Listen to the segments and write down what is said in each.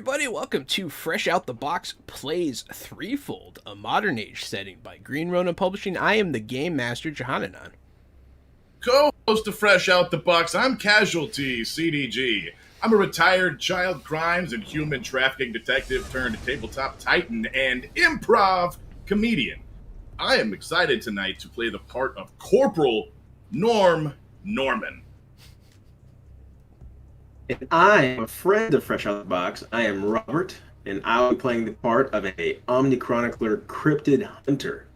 everybody, welcome to Fresh Out the Box Plays Threefold, a modern age setting by Green Ronin Publishing. I am the Game Master, Johananon. Co-host of Fresh Out the Box, I'm Casualty, CDG. I'm a retired child crimes and human trafficking detective turned tabletop titan and improv comedian. I am excited tonight to play the part of Corporal Norm Norman. And I am a friend of Fresh Out the Box. I am Robert, and I'll be playing the part of a Omni Chronicler Cryptid Hunter.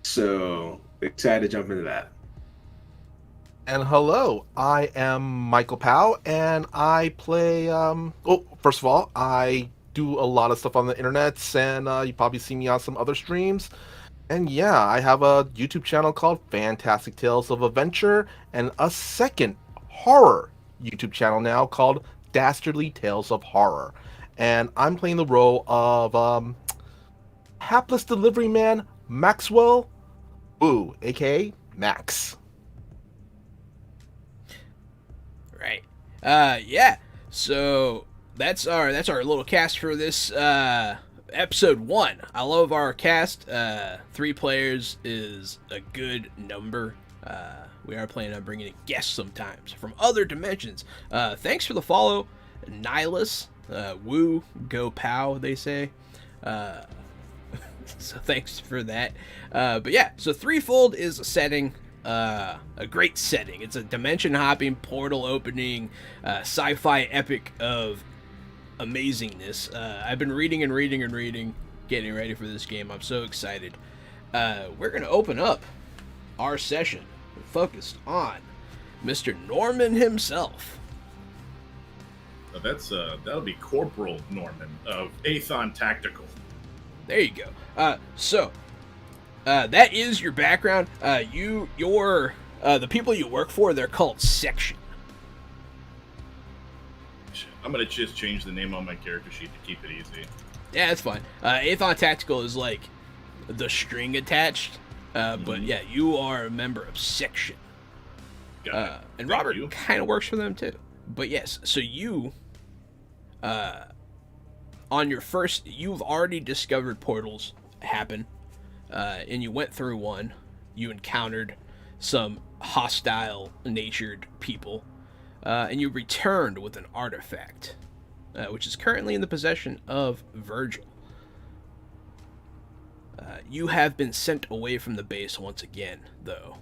So excited to jump into that. And hello, I am Michael Powell, and I play, first of all, I do a lot of stuff on the internet, and you probably see me on some other streams. And yeah, I have a YouTube channel called Fantastic Tales of Adventure, and a second horror YouTube channel now called Dastardly Tales of Horror. And I'm playing the role of, hapless delivery man Maxwell Boo, aka Max. Right. Yeah. So that's our little cast for this episode 1. I love our cast. 3 players is a good number. We are planning on bringing in guests sometimes from other dimensions. Thanks for the follow, Nihilus. Woo, go pow, they say. So thanks for that. But yeah, so Threefold is a setting. A great setting. It's a dimension hopping, portal opening, sci-fi epic of amazingness. I've been reading, getting ready for this game. I'm so excited. We're gonna open up our session focused on Mr. Norman himself. That'll be Corporal Norman of Athon Tactical. There you go. So that is your background. The people you work for, they're called Section. I'm gonna just change the name on my character sheet to keep it easy. Yeah, that's fine. Athon Tactical is like the string attached. But yeah, you are a member of Section. And Robert kind of works for them too. But yes, so you, on your first, you've already discovered portals happen. And you went through one. You encountered some hostile-natured people. And you returned with an artifact, which is currently in the possession of Virgil. You have been sent away from the base once again, though,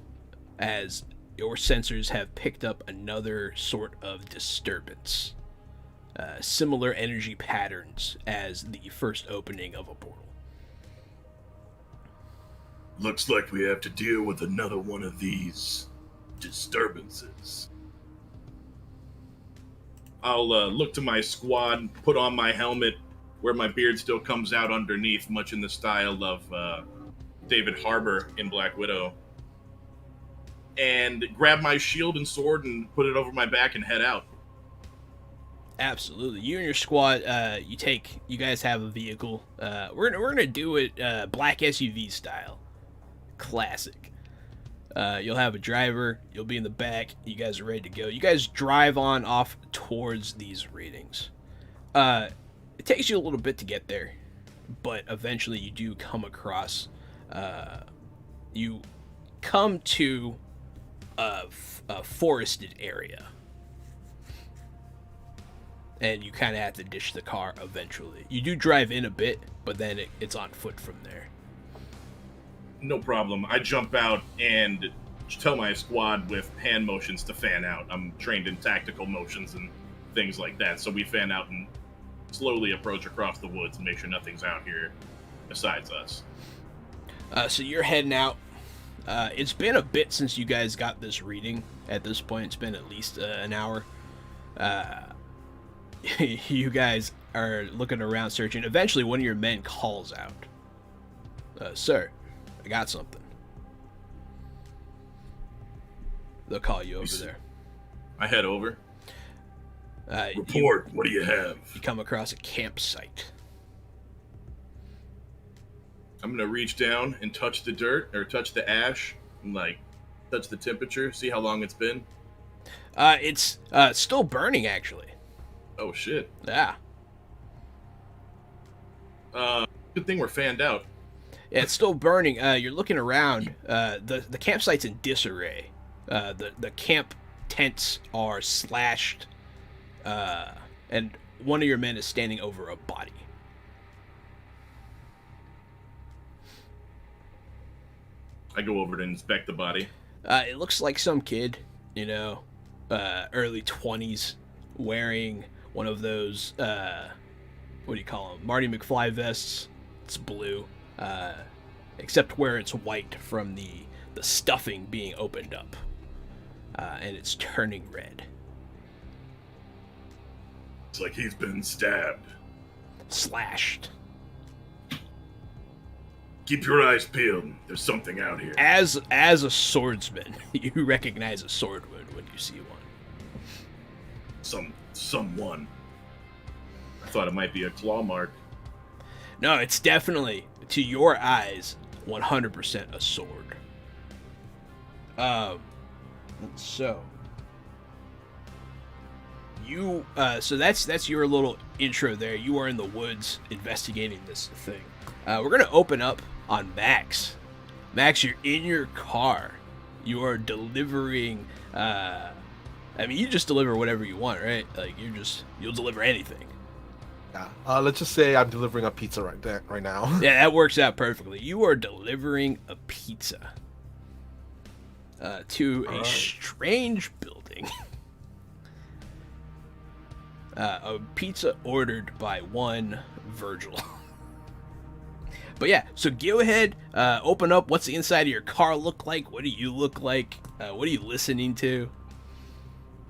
as your sensors have picked up another sort of disturbance. Similar energy patterns as the first opening of a portal. Looks like we have to deal with another one of these disturbances. I'll look to my squad, put on my helmet, where my beard still comes out underneath, much in the style of David Harbour in Black Widow, and grab my shield and sword and put it over my back and head out. Absolutely. You and your squad, you guys have a vehicle. We're gonna do it black SUV style. Classic. You'll have a driver, you'll be in the back, you guys are ready to go. You guys drive on off towards these readings. It takes you a little bit to get there, but eventually you do come across, you come to a forested area. And you kind of have to ditch the car eventually. You do drive in a bit, but then it's on foot from there. No problem. I jump out and tell my squad with hand motions to fan out. I'm trained in tactical motions and things like that, so we fan out and slowly approach across the woods and make sure nothing's out here besides us. So you're heading out. It's been a bit since you guys got this reading. At this point, it's been at least an hour. You guys are looking around, searching. Eventually, one of your men calls out. Sir, I got something. They'll call you over there. I head over. Report, what do you have? You come across a campsite. I'm going to reach down and touch the dirt, or touch the ash, and, touch the temperature, see how long it's been. It's still burning, actually. Oh, shit. Yeah. Good thing we're fanned out. Yeah, it's still burning. You're looking around. The campsite's in disarray. The camp tents are slashed, and one of your men is standing over a body. I go over to inspect the body. It looks like some kid, early 20s, wearing one of those, what do you call them, Marty McFly vests. It's blue, except where it's white from the stuffing being opened up, and it's turning red. It's like he's been stabbed. Slashed. Keep your eyes peeled. There's something out here. As a swordsman, you recognize a sword wound when you see one. Someone. I thought it might be a claw mark. No, it's definitely, to your eyes, 100% a sword. So you, so that's your little intro there. You are in the woods investigating this thing. We're gonna open up on Max. Max, you're in your car. You are delivering. You just deliver whatever you want, right? Like you'll deliver anything. Yeah. Let's just say I'm delivering a pizza right now. Yeah, that works out perfectly. You are delivering a pizza to a strange building. A pizza ordered by one Virgil. But yeah, so go ahead, open up. What's the inside of your car look like? What do you look like? What are you listening to?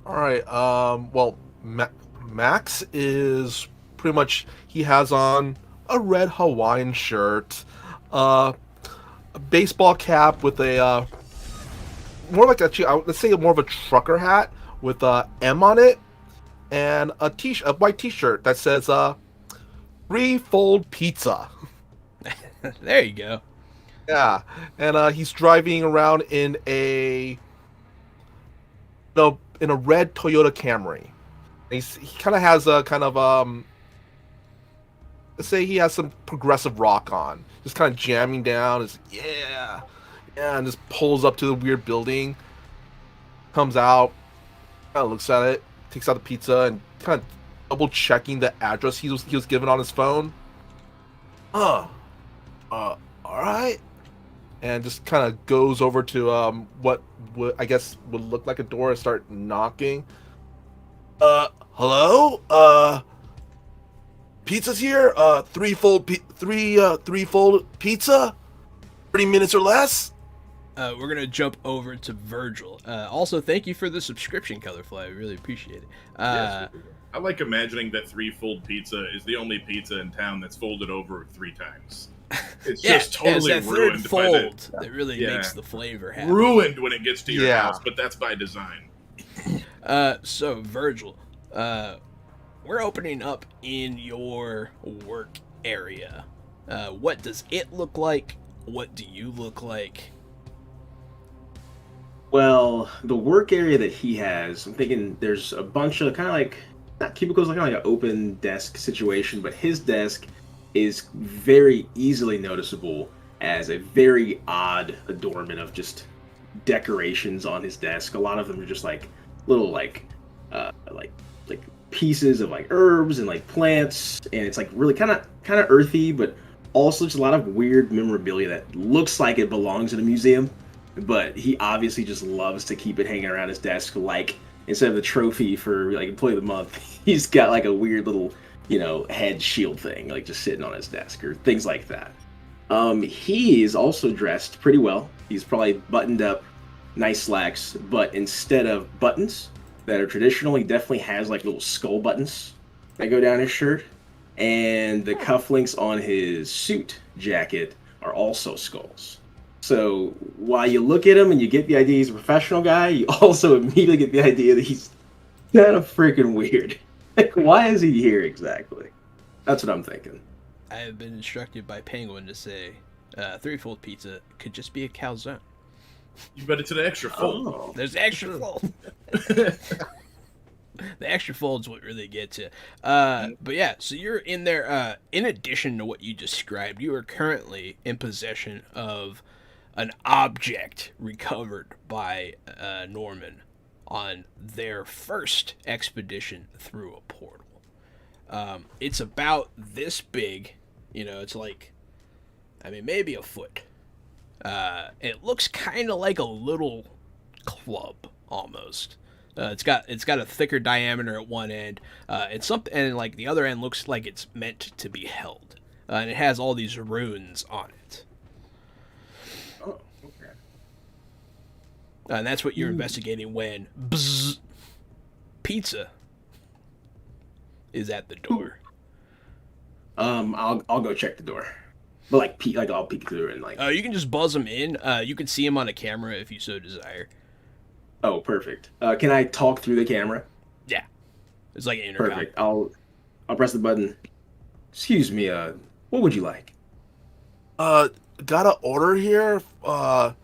All right. Well, Max is pretty much, he has on a red Hawaiian shirt, a baseball cap with a more like let's say more of a trucker hat with a M on it, and a white T-shirt that says Threefold Pizza. There you go. Yeah, and he's driving around in a red Toyota Camry. He kind of has a kind of let's say he has some progressive rock on, just kind of jamming down. It's and just pulls up to the weird building, comes out, kind of looks at it, takes out the pizza, and kind of double checking the address he was given on his phone. All right, and just kind of goes over to what I guess would look like a door and start knocking. Hello? Pizza's here. Threefold pizza. 30 minutes or less. We're gonna jump over to Virgil. Also, thank you for the subscription, Colorfly. I really appreciate it. Yes, I like imagining that Threefold Pizza is the only pizza in town that's folded over 3 times. It's just totally it's that ruined third fold by that really makes the flavor happen. ruined when it gets to your house, but that's by design. So Virgil, we're opening up in your work area. What does it look like? What do you look like? Well, the work area that he has, I'm thinking there's a bunch of kind of like, not cubicles, like kind of like an open desk situation, but his desk is very easily noticeable as a very odd adornment of just decorations on his desk. A lot of them are just like little like pieces of like herbs and like plants, and it's like really kind of earthy, but also just a lot of weird memorabilia that looks like it belongs in a museum, but he obviously just loves to keep it hanging around his desk. Like instead of the trophy for like employee of the month, he's got like a weird little head shield thing like just sitting on his desk or things like that. He is also dressed pretty well. He's probably buttoned up, nice slacks, but instead of buttons that are traditional, he definitely has like little skull buttons that go down his shirt, and the cufflinks on his suit jacket are also skulls. So while you look at him and you get the idea he's a professional guy, you also immediately get the idea that he's kind of freaking weird. Like, why is he here exactly? That's what I'm thinking. I have been instructed by Penguin to say Threefold Pizza could just be a calzone. You bet it's an extra fold. Oh. There's extra fold. The extra fold's what really gets you. But yeah, so you're in there. In addition to what you described, you are currently in possession of an object recovered by Norman on their first expedition through a portal. It's about this big. It's like, I mean, maybe a foot. It looks kind of like a little club almost. It's got a thicker diameter at one end. It's something, and like the other end looks like it's meant to be held, and it has all these runes on it. Oh, okay. And that's what you're investigating when pizza is at the door. I'll go check the door, but I'll peek through and like. You can just buzz them in. You can see them on a camera if you so desire. Oh, perfect. Can I talk through the camera? Yeah, it's like an intercom. Perfect. I'll press the button. Excuse me. What would you like? Got an order here. I'm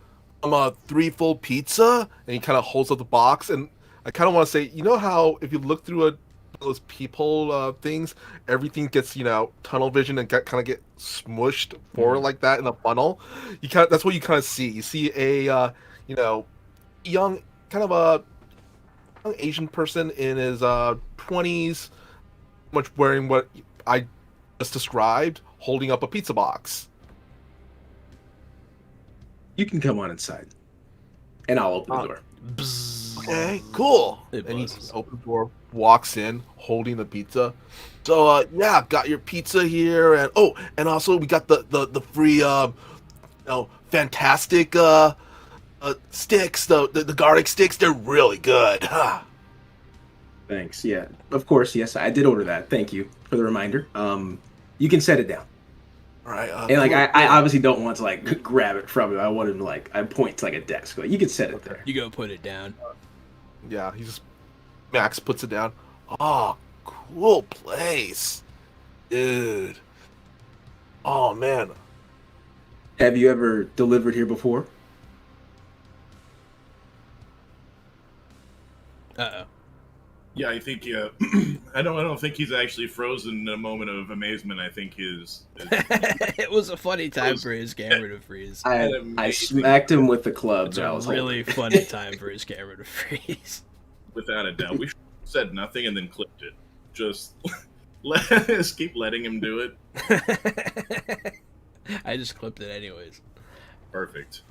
a threefold pizza, and he kind of holds up the box, and I kind of want to say, how if you look through those peephole things, everything gets tunnel vision and kind of get smushed forward like that in a funnel. That's what you kind of see. You see a young kind of a young Asian person in his 20s, much wearing what I just described, holding up a pizza box. You can come on inside, and I'll open the door. Okay, cool. And he opens the door, walks in, holding the pizza. So, got your pizza here, and also we got the free, fantastic sticks, the garlic sticks. They're really good. Thanks. Yeah, of course. Yes, I did order that. Thank you for the reminder. You can set it down. All right. And I obviously don't want to grab it from him. I want him to I point to a desk. You can set it there. You go put it down. Yeah, Max puts it down. Oh, cool place, dude. Oh man. Have you ever delivered here before? Uh-oh. Yeah, I think I don't think he's actually frozen in a moment of amazement. I think it was a funny time for his camera to freeze. I smacked him with the club. It's a really funny time for his camera to freeze. Without a doubt. We said nothing and then clipped it. Just keep letting him do it. I just clipped it anyways. Perfect.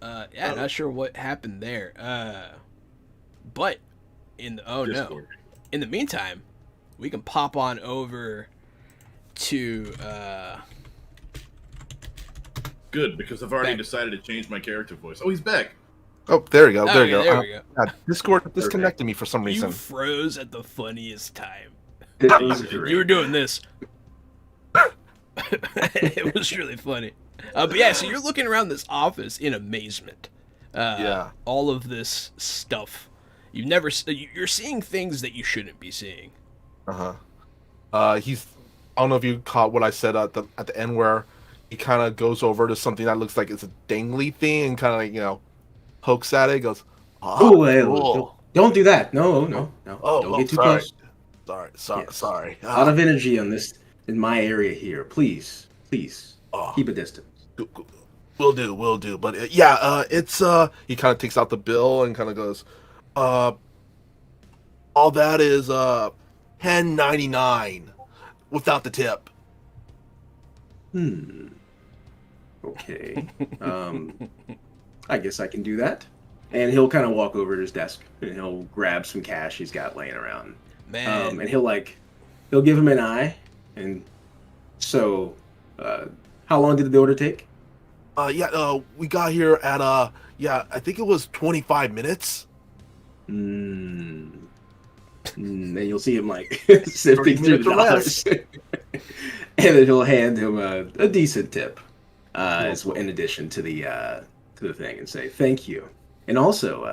Not sure what happened there. But in the meantime, we can pop on over to good, because I've already decided to change my character voice. Oh, he's back. Oh, there you go. There we go. Discord disconnected me for some reason. You froze at the funniest time. You were doing this. It was really funny. But yeah, so you're looking around this office in amazement. All of this stuff. You're seeing things that you shouldn't be seeing. I don't know if you caught what I said at the end, where he kind of goes over to something that looks like it's a dangly thing and kind of pokes at it. He goes, cool. Don't do that. No. Don't get too close. Sorry. A lot of energy in my area here. Please, keep a distance. Will do. But it's he kind of takes out the bill and kind of goes, all that is $10.99 without the tip. Okay. I guess I can do that. And he'll kind of walk over to his desk and he'll grab some cash he's got laying around. Man. And he'll give him an eye. And so, how long did the order take? We got here at I think it was 25 minutes. And you'll see him sifting through the dollars. And then he'll hand him a decent tip, in addition to the thing, and say thank you. And also,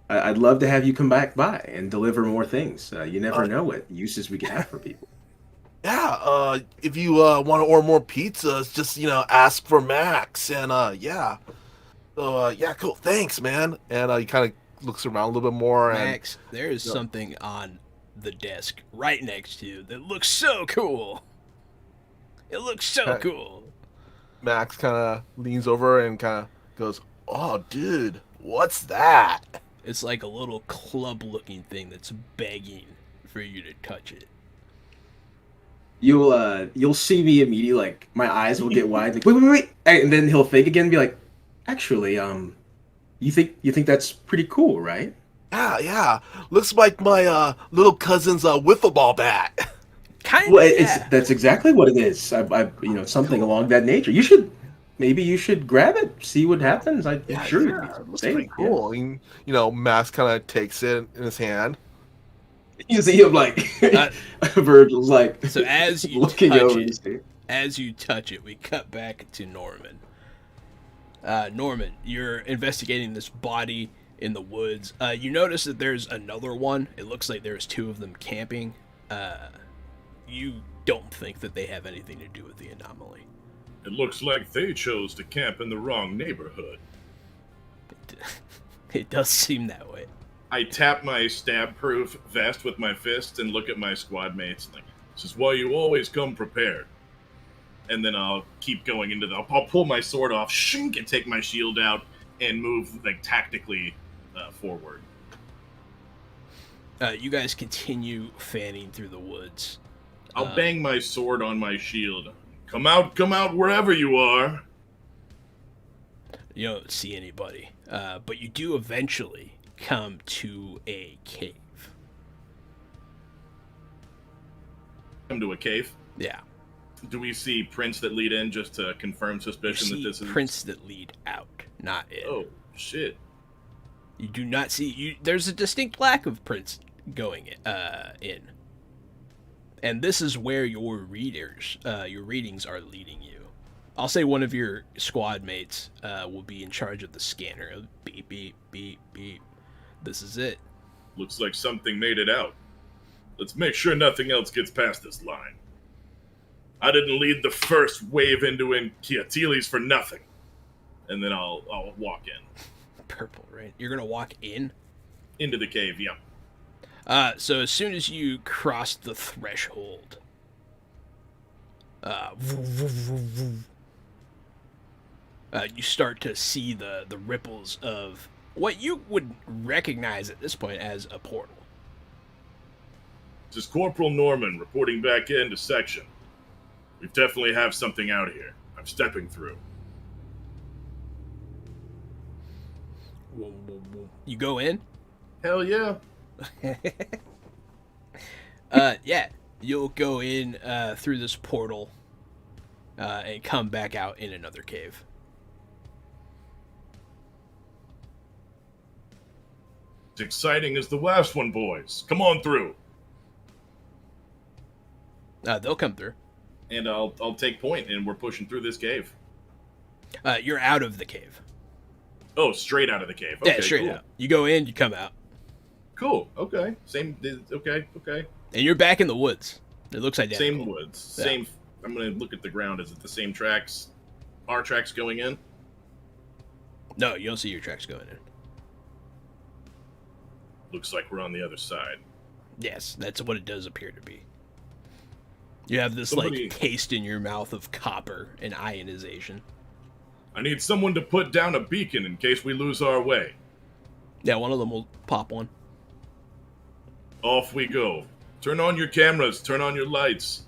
I'd love to have you come back by and deliver more things. You never know what uses we can have for people. Yeah, if you want to order more pizzas, just ask for Max, and So cool, thanks, man. And he kind of looks around a little bit more. Max, there is something on the desk right next to you that looks so cool. It looks so cool. Max kind of leans over and kind of goes, "Oh, dude, what's that?" It's like a little club-looking thing that's begging for you to touch it. You'll see me immediately, like my eyes will get wide, like wait, and then he'll think again and be like, actually, you think that's pretty cool, right? Yeah. Looks like my little cousin's wiffle ball bat. Kind Well, of. that's exactly what it is. I something along that nature. Maybe you should grab it, see what happens. I'm sure It looks pretty cool. And, Max kind of takes it in his hand. You see him like Virgil's like So as you looking touch over. it, we cut back to Norman. Norman, you're investigating this body in the woods. You notice that there's another one. It looks like there's two of them camping. You don't think that they have anything to do with the anomaly. It looks like they chose to camp in the wrong neighborhood. It does seem that way. I tap my stab-proof vest with my fist and look at my squad mates. Like, this is why you always come prepared. And then I'll keep going into I'll pull my sword off, shink, and take my shield out and move like tactically forward. You guys continue fanning through the woods. I'll bang my sword on my shield. Come out, wherever you are. You don't see anybody, but you do eventually come to a cave. Come to a cave. Yeah. Do we see prints that lead in just to confirm suspicion that this is prints that lead out, not in? Oh shit! You do not see. There's a distinct lack of prints going in, and this is where your readings are leading you. I'll say one of your squad mates will be in charge of the scanner. Beep beep beep beep. This is it. Looks like something made it out. Let's make sure nothing else gets past this line. I didn't lead the first wave into Kiatiles for nothing. And then I'll walk in. Purple, right? You're gonna walk in? Into the cave, yeah. So as soon as you cross the threshold, you start to see the ripples of what you would recognize at this point as a portal. This is Corporal Norman reporting back into section. We definitely have something out here. I'm stepping through. You go in? Hell yeah. Yeah. You'll go in through this portal and come back out in another cave. It's exciting as the last one, boys. Come on through. They'll come through. And I'll take point, and we're pushing through this cave. You're out of the cave. Oh, straight out of the cave. Okay, Yeah, straight cool. out. You go in, you come out. Cool. Okay. Okay. And you're back in the woods. It looks identical. Same woods. Yeah. Same. I'm gonna look at the ground. Is it the same tracks? Our tracks going in? No, you don't see your tracks going in. Looks like we're on the other side. Yes, that's what it does appear to be. You have this Somebody- taste in your mouth of copper and ionization. I need someone to put down a beacon in case we lose our way. Yeah, one of them will pop one. Off we go. Turn on your cameras. Turn on your lights.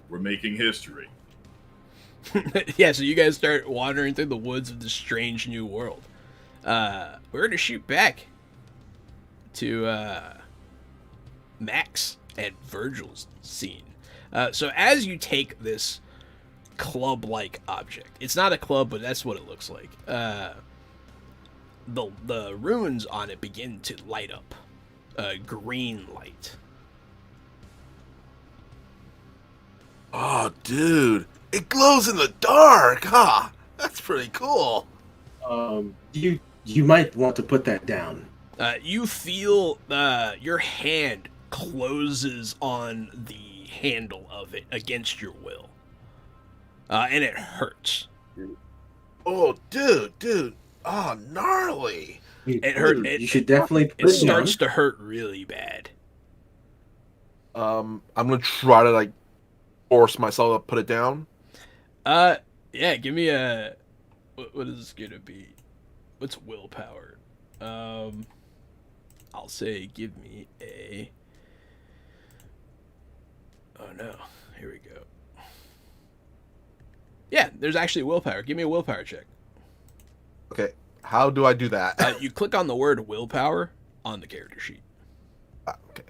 We're making history. Yeah, so you guys start wandering through the woods of this strange new world. We're going to shoot back to Max and Virgil's scene. So as you take this club-like object, it's not a club, but that's what it looks like. The runes on it begin to light up, green light. Oh, dude, it glows in the dark, huh? That's pretty cool. You might want to put that down. You feel your hand closes on the handle of it against your will. And it hurts. Oh, dude. Oh, gnarly. It hurt. You should definitely put It it down. starts to hurt really bad. I'm gonna try to like force myself to put it down. Yeah. Give me a. What is this gonna be? What's willpower? I'll say give me a. Oh no! Here we go. Yeah, there's actually willpower. Give me a willpower check. Okay, how do I do that? You click on the word willpower on the character sheet. Okay.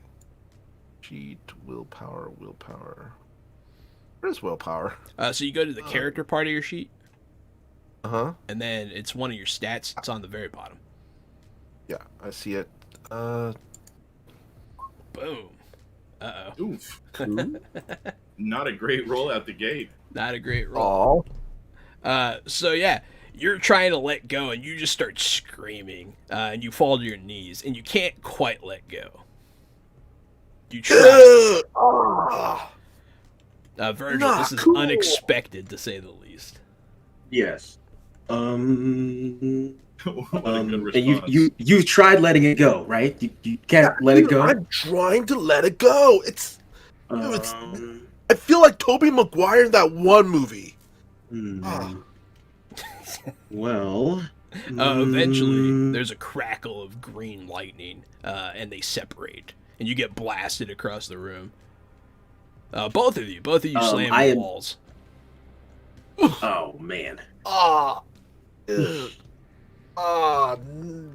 Cheat, willpower. Where's willpower? So you go to the character part of your sheet, Uh-huh. and then it's one of your stats. It's on the very bottom. Yeah, I see it. Boom. Uh-oh. Oof. Not a great roll out the gate. Not a great roll. So yeah, you're trying to let go, and you just start screaming, and you fall to your knees, and you can't quite let go. You try. Virgil, Not this is cool. unexpected to say the least. Yes. What a good And response. you've tried letting it go, right? You can't let it go. I'm trying to let it go. Um, I feel like Tobey Maguire in that one movie. hmm. Well. Eventually, there's a crackle of green lightning, and they separate, and you get blasted across the room. Both of you slam I the am- walls. Oh man. Ah, dude.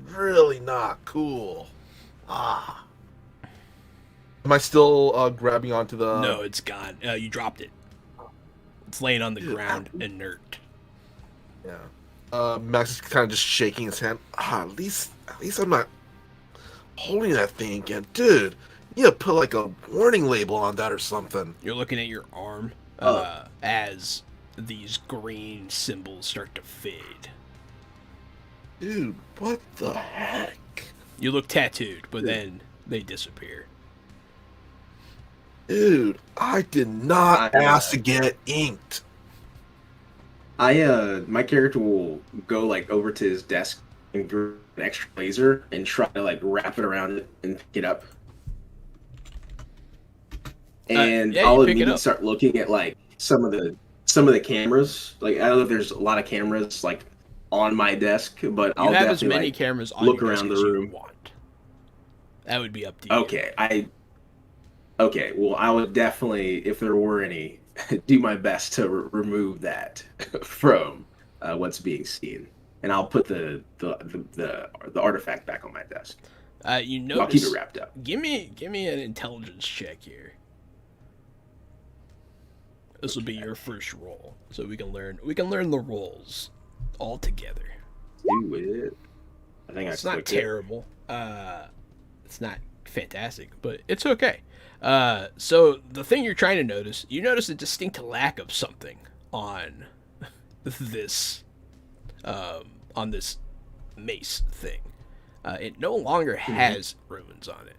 Really not cool. Am I still grabbing onto the? No, it's gone. You dropped it. It's laying on the ground, inert. Yeah. Max is kind of just shaking his hand. At least I'm not holding that thing again, dude. You need to put like a warning label on that or something. You're looking at your arm as these green symbols start to fade. Dude, what the heck? You look tattooed, but then they disappear. Dude, I did not ask to get inked. My character will go like over to his desk and grab an extra laser and try to like wrap it around it and pick it up. And yeah, you I'll pick it immediately up. start looking at like some of the cameras. Like I don't know if there's a lot of cameras like on my desk, but You I'll have as definitely many like, cameras on look your around desk the as room. you want. That would be up to you. Okay, well, I would definitely, if there were any, do my best to remove that from what's being seen, and I'll put the artifact back on my desk. You I'll keep notice. it wrapped up. Give me an intelligence check here. This will be your first roll, so we can learn the rolls all together. Do it. I think It's I not clicked it. terrible. It's not fantastic, but it's okay. So the thing you're trying to notice, you notice a distinct lack of something on this mace thing. It no longer has runes on it.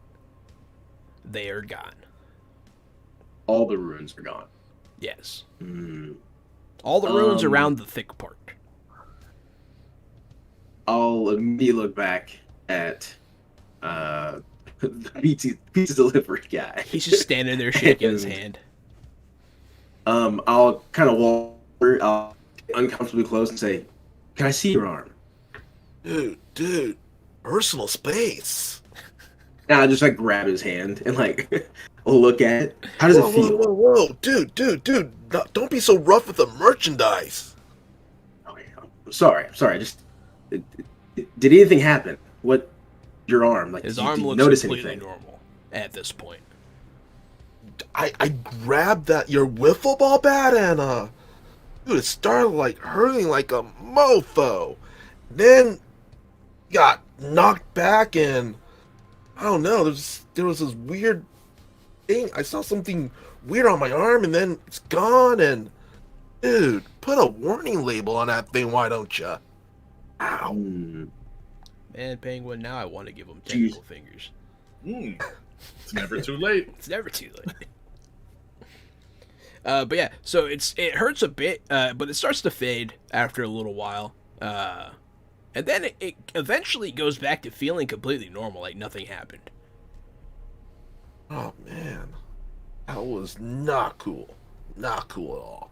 They are gone. All the runes are gone. Yes. Hmm. All the runes Um, around the thick part. I'll immediately look back at the pizza delivery guy. He's just standing there shaking his And- hand. I'll kind of walk over, I'll get uncomfortably close and say, "Can I see your arm?" Dude, personal space. And I'll just like grab his hand and like look at it. How does it feel? Whoa, dude, don't be so rough with the merchandise. Okay, I'm sorry. Did anything happen? What? Your arm? Like His did arm you looks notice completely anything? normal at this point. I grabbed your wiffle ball bat and dude, it started like hurting like a mofo. Then got knocked back and I don't know, there was this weird thing. I saw something weird on my arm and then it's gone and dude, put a warning label on that thing, why don't you? Ow. Hmm. Man, Penguin, now I want to give him Jeez. technical fingers. It's never too late. It's never too late. But yeah, so it hurts a bit, but it starts to fade after a little while. And then it eventually goes back to feeling completely normal, like nothing happened. Oh man, that was not cool. Not cool at all.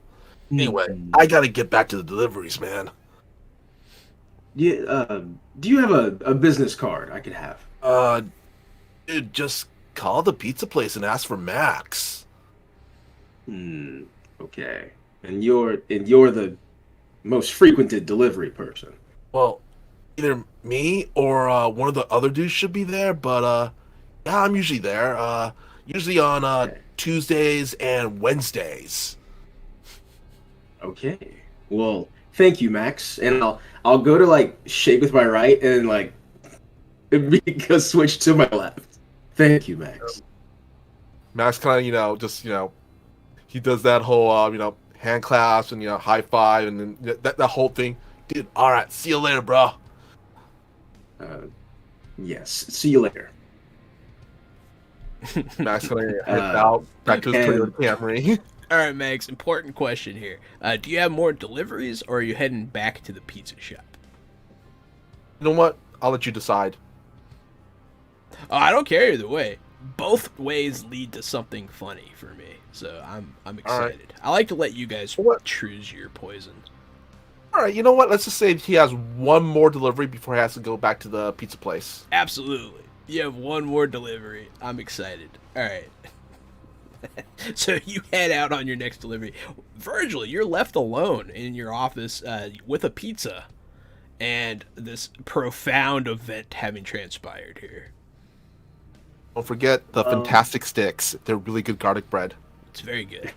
Anyway, I gotta get back to the deliveries, man. Yeah, do you have a business card I could have? Dude, just call the pizza place and ask for Max. Okay. And you're the most frequented delivery person. Well, either me or one of the other dudes should be there, but yeah, I'm usually there. Usually on Okay. Tuesdays and Wednesdays. Okay. Well, thank you, Max. And I'll go to like shake with my right and like go switch to my left. Thank you, Max. Max kind of, he does that whole, hand clasp and, high five and then that whole thing. Dude, all right, see you later, bro. Yes. See you later. Max kind of heads out back to his Toyota Camry. All right, Max, important question here. Do you have more deliveries, or are you heading back to the pizza shop? You know what? I'll let you decide. Oh, I don't care either way. Both ways lead to something funny for me, so I'm excited. Right. I like to let you guys What? choose your poison. All right, you know what? Let's just say he has one more delivery before he has to go back to the pizza place. Absolutely. You have one more delivery. I'm excited. All right. So you head out on your next delivery. Virgil, you're left alone in your office with a pizza and this profound event having transpired here. Don't forget the fantastic sticks. They're really good garlic bread. It's very good.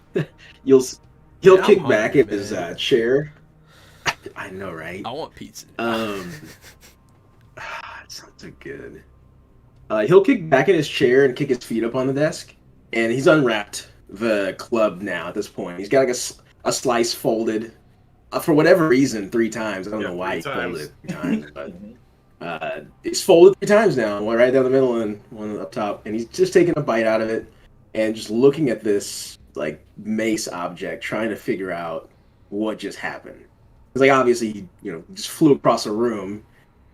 He'll Man, I'm kick back hungry, in his man. chair. I know, right? I want pizza. It sounds so good. He'll kick back in his chair and kick his feet up on the desk, and he's unwrapped the club now at this point. He's got like a slice folded for whatever reason 3 times. I don't know why he folded it 3 times, but it's folded 3 times now, one right down the middle and one up top, and he's just taking a bite out of it and just looking at this like mace object, trying to figure out what just happened. It's like obviously he, just flew across a room,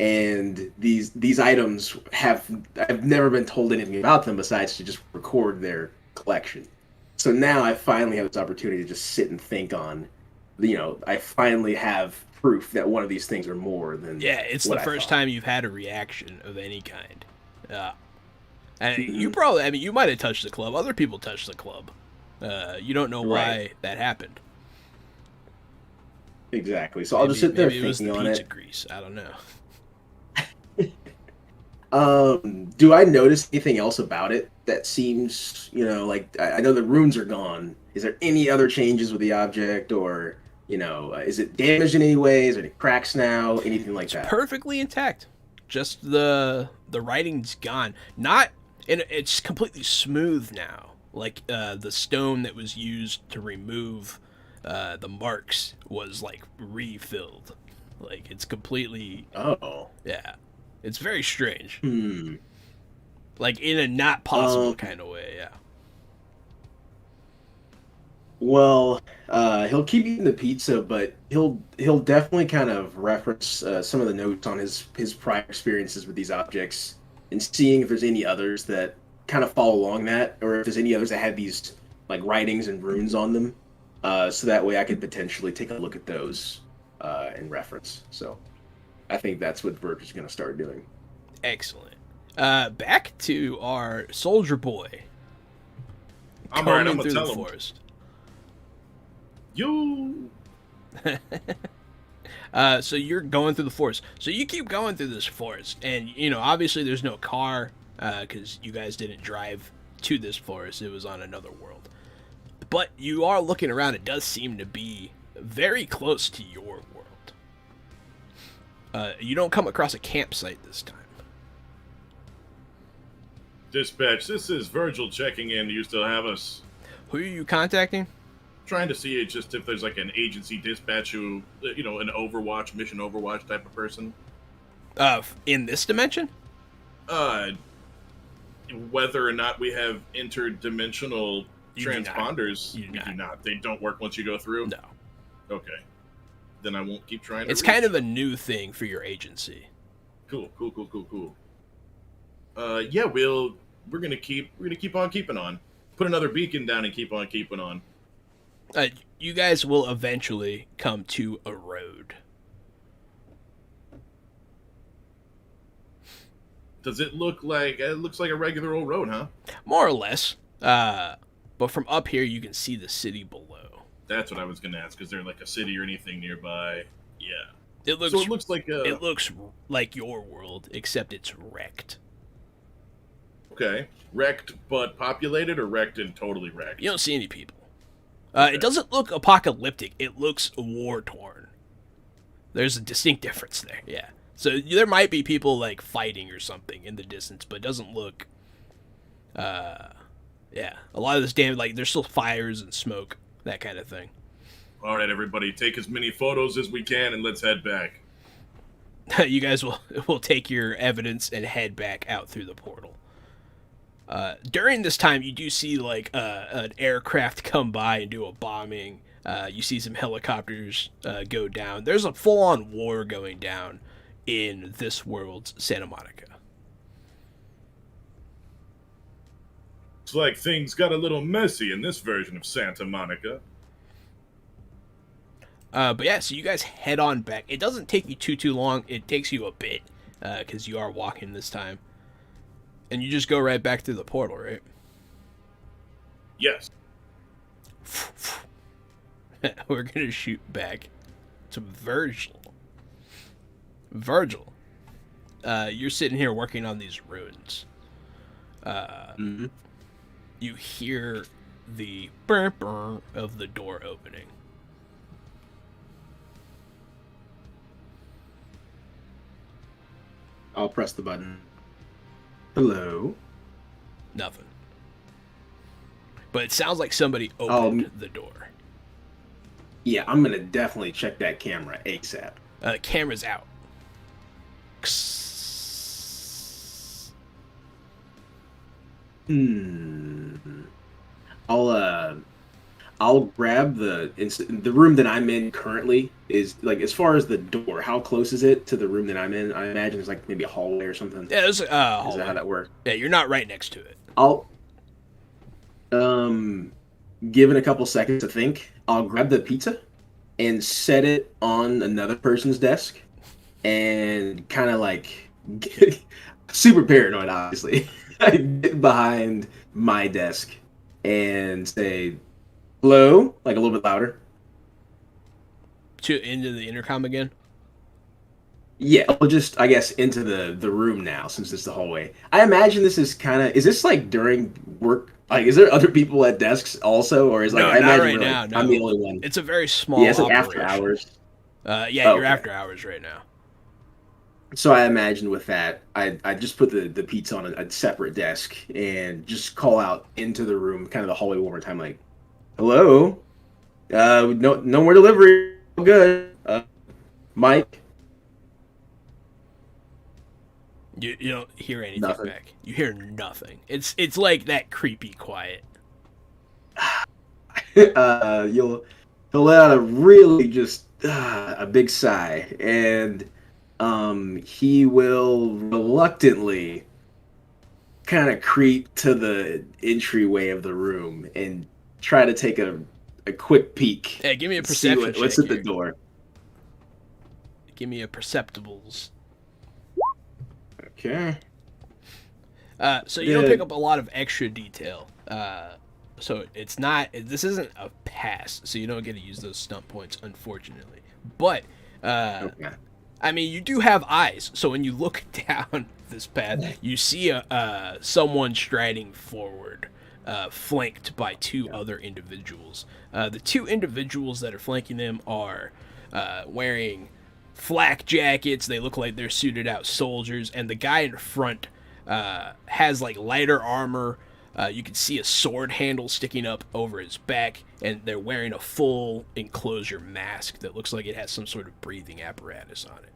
and these items I've never been told anything about them besides to just record their collection. So now I finally have this opportunity to just sit and think on, I finally have proof that one of these things are more than It's what the I first thought. time you've had a reaction of any kind. And you probably, you might have touched the club. Other people touched the club. You don't know why Right. that happened. Exactly. So I'll just sit there maybe it was the thinking on pizza it. grease. I don't know. Do I notice anything else about it that seems, like I know the runes are gone. Is there any other changes with the object, or is it damaged in any way? Is there any cracks now? Anything like that? Perfectly intact. Just the writing's gone. Not, and it's completely smooth now. Like the stone that was used to remove the marks was like refilled. Like it's completely, Oh. yeah. It's very strange. Hmm. Like in a not possible kind of way, yeah. Well, he'll keep eating the pizza, but he'll definitely kind of reference some of the notes on his prior experiences with these objects and seeing if there's any others that kind of follow along that, or if there's any others that have these like writings and runes on them. So that way I could potentially take a look at those and reference. So I think that's what Verge is going to start doing. Excellent. Back to our soldier boy. I'm alright, I'm combing through gonna the tell him. forest. You. So you're going through the forest. So you keep going through this forest, and obviously there's no car because you guys didn't drive to this forest. It was on another world. But you are looking around. It does seem to be very close to your world. You don't come across a campsite this time. Dispatch, this is Virgil checking in. Do you still have us? Who are you contacting? Trying to see just if there's like an agency dispatch who, an Overwatch, mission Overwatch type of person. In this dimension? Whether or not we have interdimensional You do not. transponders. You do We do not. not. They don't work once you go through? No. Okay. then I won't keep trying to It's reach. kind of a new thing for your agency. Cool. Yeah, we're gonna keep on keeping on. Put another beacon down and keep on keeping on. You guys will eventually come to a road. Does it look like it looks like a regular old road, huh? More or less. But from up here, you can see the city below. That's what I was gonna ask. Is there like a city or anything nearby? Yeah. It looks. So it looks like It looks like your world, except it's wrecked. okay, wrecked but populated, or wrecked and totally wrecked. You don't see any people. It doesn't look apocalyptic. It looks war torn. There's a distinct difference there. Yeah. So there might be people like fighting or something in the distance, but it doesn't look. Yeah. A lot of this damage, like there's still fires and smoke, that kind of thing. All right, everybody, take as many photos as we can, and let's head back. You guys will take your evidence and head back out through the portal. During this time, you do see like an aircraft come by and do a bombing. You see some helicopters go down. There's a full-on war going down in this world's Santa Monica. Looks like things got a little messy in this version of Santa Monica. But yeah, so you guys head on back. It doesn't take you too long. It takes you a bit because you are walking this time. And you just go right back through the portal, right? Yes. We're going to shoot back to Virgil. Virgil, you're sitting here working on these ruins. You hear the burr burr of the door opening. I'll press the button. Hello? Nothing. But it sounds like somebody opened the door. Yeah, I'm gonna definitely check that camera ASAP. Camera's out. I'll grab the room that I'm in currently is like, as far as the door, how close is it to the room that I'm in? I imagine it's like maybe a hallway or something. Yeah, there's a Is that hallway. how that works? Yeah, you're not right next to it. I'll given a couple seconds to think, I'll grab the pizza and set it on another person's desk and kind of like super paranoid, obviously. I get behind my desk and say hello, like a little bit louder. Into the intercom again? Yeah, we'll just, I guess, into the room now, since it's the hallway. I imagine this is kind of, is this like during work? Like, is there other people at desks also? Or is like, No, I not imagine right we're, now, like, no. I'm the only one. It's a very small Yeah, it's like operation. after hours. Yeah, Oh, you're okay. after hours right now. So I imagine with that, I just put the pizza on a separate desk and just call out into the room, kind of the hallway one more time, like, hello? No more delivery. Good. Mike? You don't hear anything Nothing. back. You hear nothing. It's like that creepy quiet. You'll let out a really just a big sigh, and he will reluctantly kind of creep to the entryway of the room and try to take a quick peek. Yeah, give me a and see perception what's check at the here. door. Give me a perceptibles. Okay. So you don't Yeah. pick up a lot of extra detail. So it's not. This isn't a pass. So you don't get to use those stunt points, unfortunately. But Okay. I mean, you do have eyes. So when you look down this path, you see someone striding forward, flanked by two other individuals. The two individuals that are flanking them are wearing flak jackets. They look like they're suited out soldiers, and the guy in front has like lighter armor. You can see a sword handle sticking up over his back, and they're wearing a full enclosure mask that looks like it has some sort of breathing apparatus on it.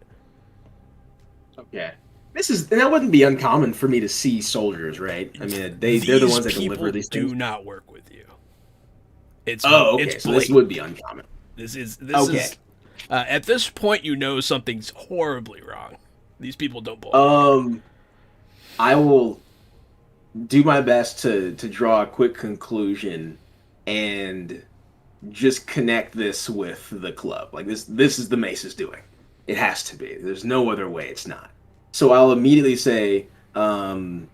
Okay. That wouldn't be uncommon for me to see soldiers, right? I mean, they're the ones that deliver these people things. do not work with you. It's Oh, okay. It's So this blatant. would be uncommon. This Okay. is At this point, you know something's horribly wrong. These people don't belong. I will do my best to draw a quick conclusion and just connect this with the club. Like this is the Mace is doing. It has to be. There's no other way it's not. So I'll immediately say, don't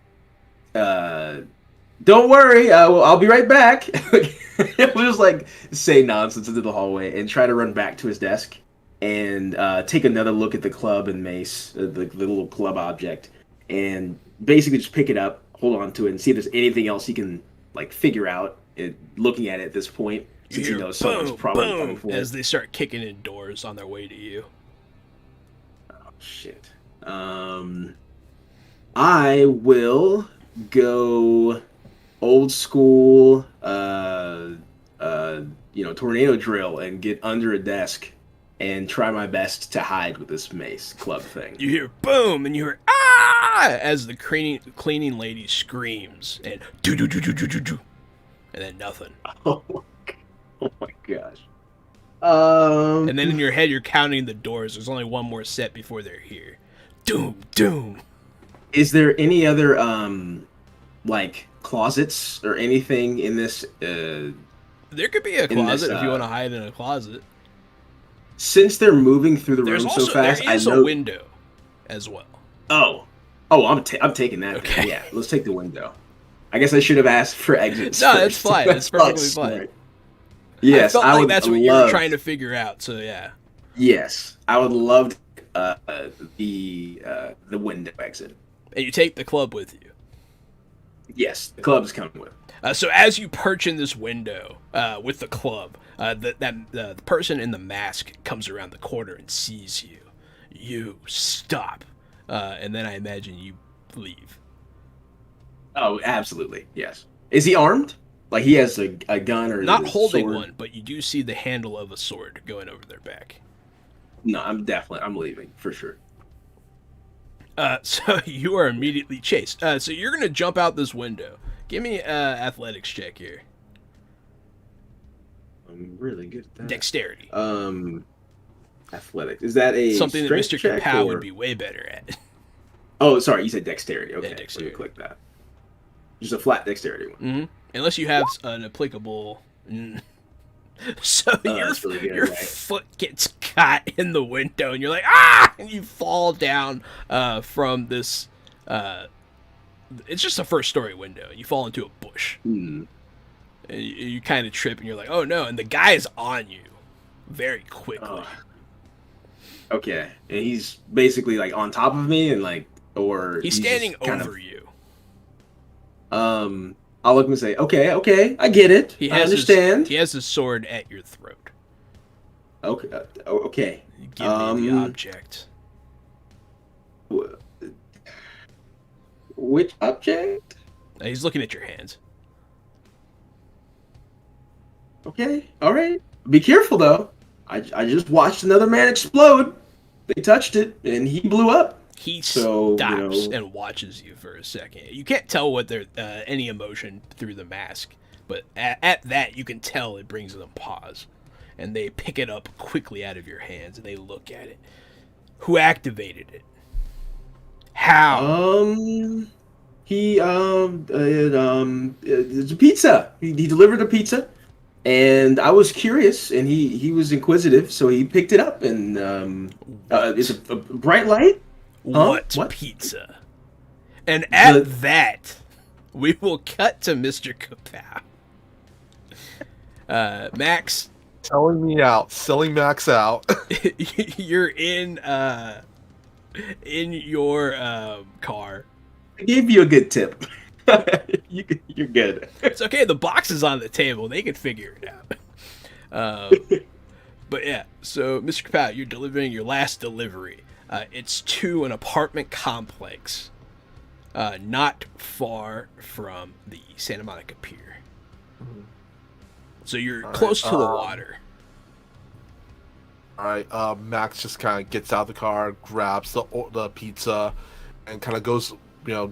worry, I'll be right back. We'll just like say nonsense into the hallway and try to run back to his desk and take another look at the club and Mace, the little club object, and basically just pick it up, hold on to it, and see if there's anything else he can like figure out. Looking at it at this point, since he knows someone's probably coming for as they start kicking in doors on their way to you. Oh shit. I will go old school, tornado drill and get under a desk and try my best to hide with this Mace club thing. You hear boom, and you hear ah as the cleaning lady screams, and do do do do do do do, and then nothing. Oh my gosh. And then in your head, you're counting the doors. There's only one more set before they're here. Doom, doom. Is there any other like closets or anything in this? There could be a closet if you want to hide in a closet. Since they're moving through the room so fast, there is a window as well. I'm taking that. Okay. Yeah, let's take the window. I guess I should have asked for exits. No, first. it's fine. It's perfectly fine. Yes, I felt like that's what you were trying to figure out. So yeah. Yes, I would love the window exit. And you take the club with you. Yes, the club's coming with. So as you perch in this window with the club, the person in the mask comes around the corner and sees you. You stop, and then I imagine you leave. Oh, absolutely, yes. Is he armed? Like he has a gun or not holding sword? one, but you do see the handle of a sword going over their back. No, I'm leaving for sure. So you are immediately chased. So you're gonna jump out this window. Give me athletics check here. I'm really good at that. Dexterity. Athletics. Is that a something that Mr. check, Kapow or... would be way better at? Oh, sorry, you said dexterity. Okay, Yeah, dexterity. Let me click that. Just a flat dexterity one. Mm-hmm. Unless you have an applicable. So your foot gets caught in the window, and you're like, ah! And you fall down from this. It's just a first-story window. You fall into a bush. Mm. And you kind of trip, and you're like, oh no! And the guy is on you, very quickly. Okay, and he's basically like on top of me, and like, or he's standing over you. I'll look and say, okay, I get it. I understand. He has his sword at your throat. Okay, okay. Give me the object. Which object? He's looking at your hands. Okay, all right. Be careful though. I just watched another man explode. They touched it, and he blew up. He stops and watches you for a second. You can't tell what any emotion through the mask, but at that you can tell it brings them pause, and they pick it up quickly out of your hands and they look at it. Who activated it? How? It's a pizza. He delivered a pizza, and I was curious, and he was inquisitive, so he picked it up, and it's a bright light. What pizza? And at that, we will cut to Mr. Kapow. Max. Selling Max out. You're in your car. I gave you a good tip. You're good. It's okay. The box is on the table. They can figure it out. But yeah, so Mr. Kapow, you're delivering your last delivery. It's to an apartment complex not far from the Santa Monica Pier. Mm-hmm. So you're close to the water. Alright, Max just kind of gets out of the car, grabs the pizza, and kind of goes,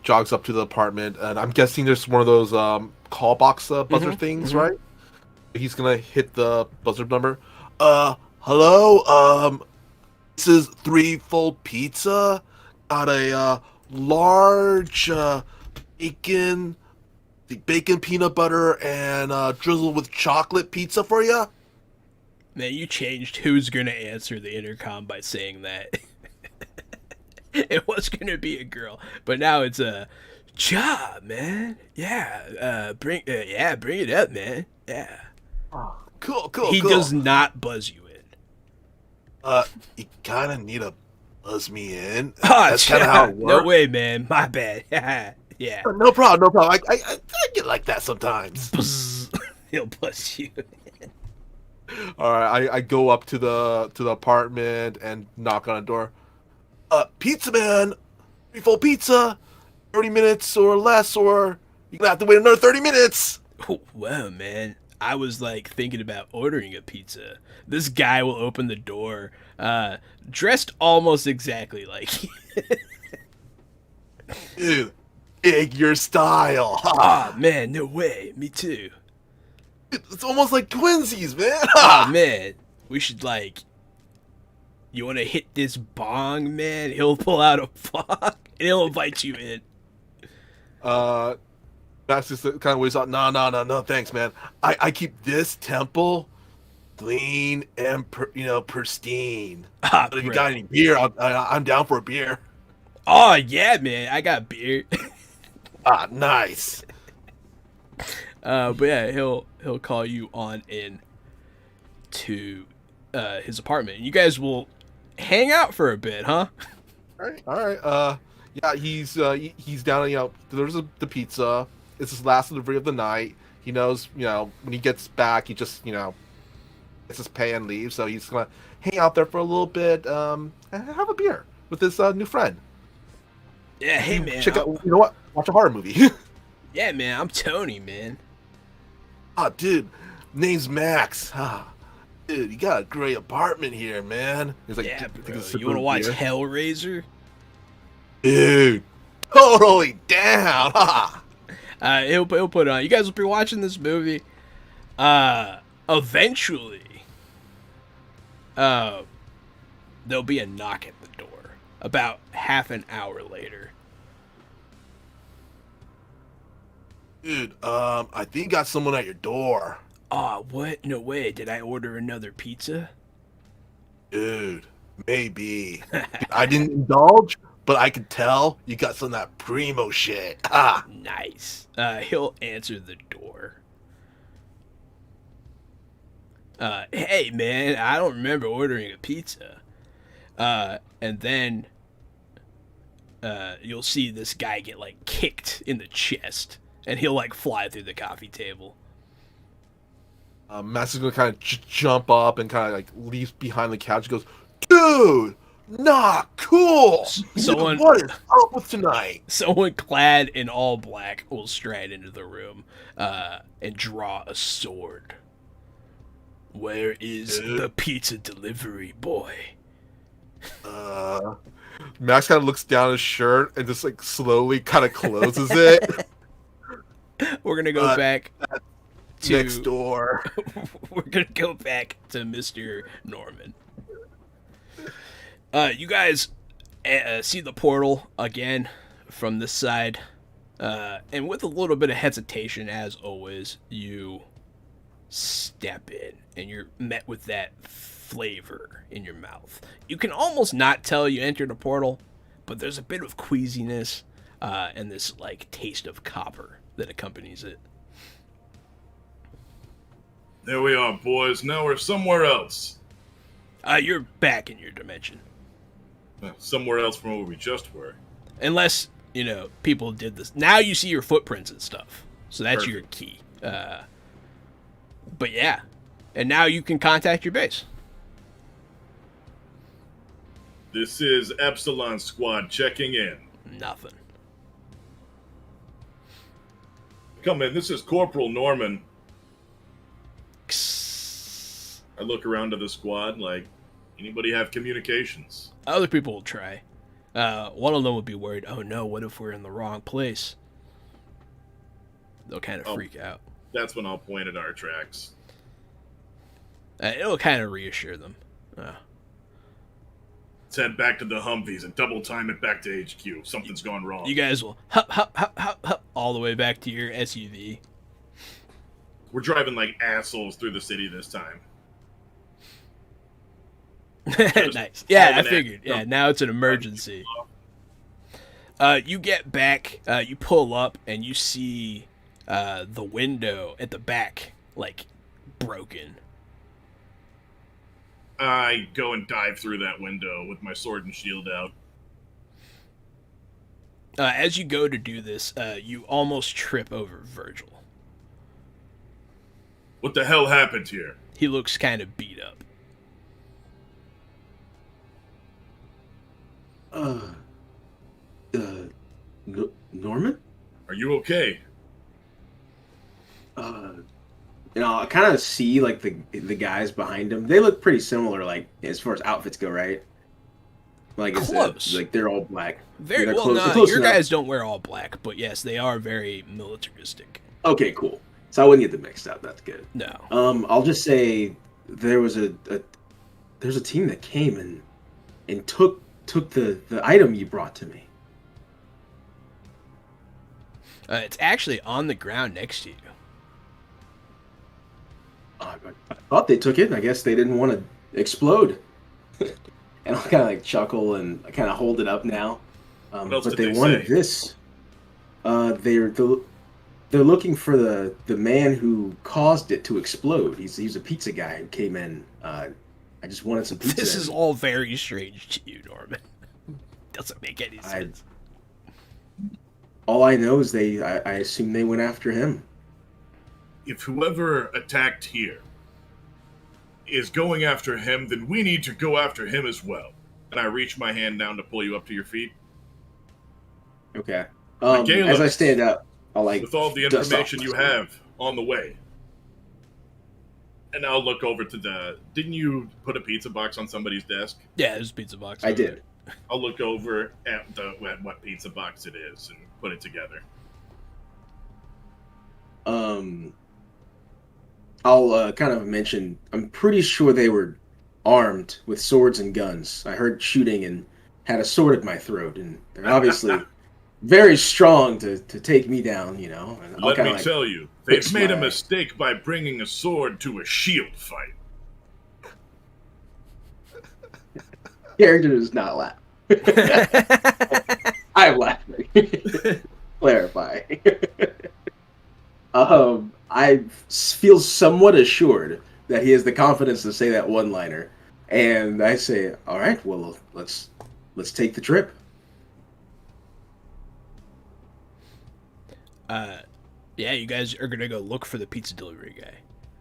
jogs up to the apartment. And I'm guessing there's one of those call box buzzer things, right? He's gonna hit the buzzer number. Hello, this is Threefold Pizza. Got a large bacon, peanut butter, and drizzle with chocolate pizza for you. Man, you changed who's gonna answer the intercom by saying that. It was gonna be a girl, but now it's a job, man. Yeah, bring it up, man. Yeah. Oh, cool. He does not buzz you in. You kind of need to buzz me in. Oh, That's kind of how it works. No way, man. My bad. Yeah. No problem. I get like that sometimes. He'll buzz you. All right, I go up to the apartment and knock on a door. Pizza man, Threefold Pizza, 30 minutes or less, or you're gonna have to wait another 30 minutes. Oh, wow, man. I was like thinking about ordering a pizza. This guy will open the door, dressed almost exactly like you. Dude, dig your style. Ah, man, no way. Me too. It's almost like twinsies, man. Oh, man. We should, like... You want to hit this bong, man? He'll pull out a bong, and he'll invite you in. That's just the kind of ways out. No, thanks, man. I keep this temple clean and, pristine. Ah, But if you got any beer, I'm down for a beer. Oh, yeah, man. I got beer. Ah, nice. But yeah, he'll call you on in to his apartment. You guys will hang out for a bit, huh? All right. Yeah, he's down. There's the pizza. It's his last delivery of the night. He knows, when he gets back, he just, gets his pay and leaves. So he's gonna hang out there for a little bit, and have a beer with his new friend. Yeah, hey man. Check out. You know what? Watch a horror movie. Yeah, man. I'm Tony, man. Ah, dude, name's Max. Ah, dude, you got a great apartment here, man. He's like, Yeah, "Take bro. a sip You want to of watch beer." Hellraiser? Dude, totally down. Ha. He'll put it on. You guys will be watching this movie. Eventually, there'll be a knock at the door. About half an hour later. Dude, I think you got someone at your door. Aw, what? No way. Did I order another pizza? Dude, maybe. I didn't indulge, but I could tell you got some of that primo shit. Ah, Nice. He'll answer the door. Hey, man, I don't remember ordering a pizza. And then you'll see this guy get, like, kicked in the chest. And he'll, like, fly through the coffee table. Max is gonna kind of jump up and kind of like leaves behind the couch. Goes, dude, not cool. Someone- What is up with tonight? Someone clad in all black will stride into the room and draw a sword. Where is the pizza delivery boy? Max kind of looks down his shirt and just like slowly kind of closes it. We're gonna go back to Next door. We're gonna go back to Mr. Norman. You guys see the portal again from this side, and with a little bit of hesitation, as always, you step in, and you're met with that flavor in your mouth. You can almost not tell you entered a portal, but there's a bit of queasiness and this like taste of copper that accompanies it. There we are, boys. Now we're somewhere else. You're back in your dimension. Somewhere else from where we just were. Unless, people did this. Now you see your footprints and stuff. So that's your key. But yeah. And now you can contact your base. This is Epsilon Squad checking in. Nothing. Come in, this is Corporal Norman. I look around to the squad like, anybody have communications? Other people will try. One of them would be worried, oh no, what if we're in the wrong place? They'll kind of freak out. That's when I'll point at our tracks. It'll kind of reassure them. Let's head back to the Humvees and double time it back to HQ. Something's gone wrong. You guys will hop, hop, hop, hop, hop all the way back to your SUV. We're driving like assholes through the city this time. Nice. Yeah, I figured. Yeah, now it's an emergency. You get back, you pull up, and you see the window at the back, like, broken. I go and dive through that window with my sword and shield out. As you go to do this, you almost trip over Virgil. What the hell happened here? He looks kind of beat up. Norman? Are you okay? I kind of see like the guys behind him. They look pretty similar, like as far as outfits go, right? Like it's Close. Like they're all black. Very they're well. close, No, they're close your enough. guys don't wear all black, but yes, they are very militaristic. Okay, cool. So I wouldn't get them mixed up. That's good. No. I'll just say there was there's a team that came and took the item you brought to me. It's actually on the ground next to you. I thought they took it. I guess they didn't want to explode. And I'll kind of like chuckle and I kind of hold it up now. What else But did they they wanted say? this. They're looking for the man who caused it to explode. He's a pizza guy who came in. I just wanted some pizza. This is all very strange to you, Norman. Doesn't make any sense. All I know is I assume they went after him. If whoever attacked here is going after him, then we need to go after him as well. And I reach my hand down to pull you up to your feet. Okay. Michaela, As I stand up, I'll like with all the dust off information my you skin. have on the way. And I'll look over to the... Didn't you put a pizza box on somebody's desk? Yeah, there's a pizza box. I over did. there. I'll look over at what pizza box it is and put it together. I'll kind of mention. I'm pretty sure they were armed with swords and guns. I heard shooting and had a sword at my throat, and they're obviously very strong to take me down. You know. And I'll Let kinda, me like, tell you, fix they've made a my- mistake by bringing a sword to a shield fight. Character does not laugh. I'm laughing. Clarify. I feel somewhat assured that he has the confidence to say that one-liner, and I say, "All right, well, let's take the trip." Yeah, you guys are gonna go look for the pizza delivery guy.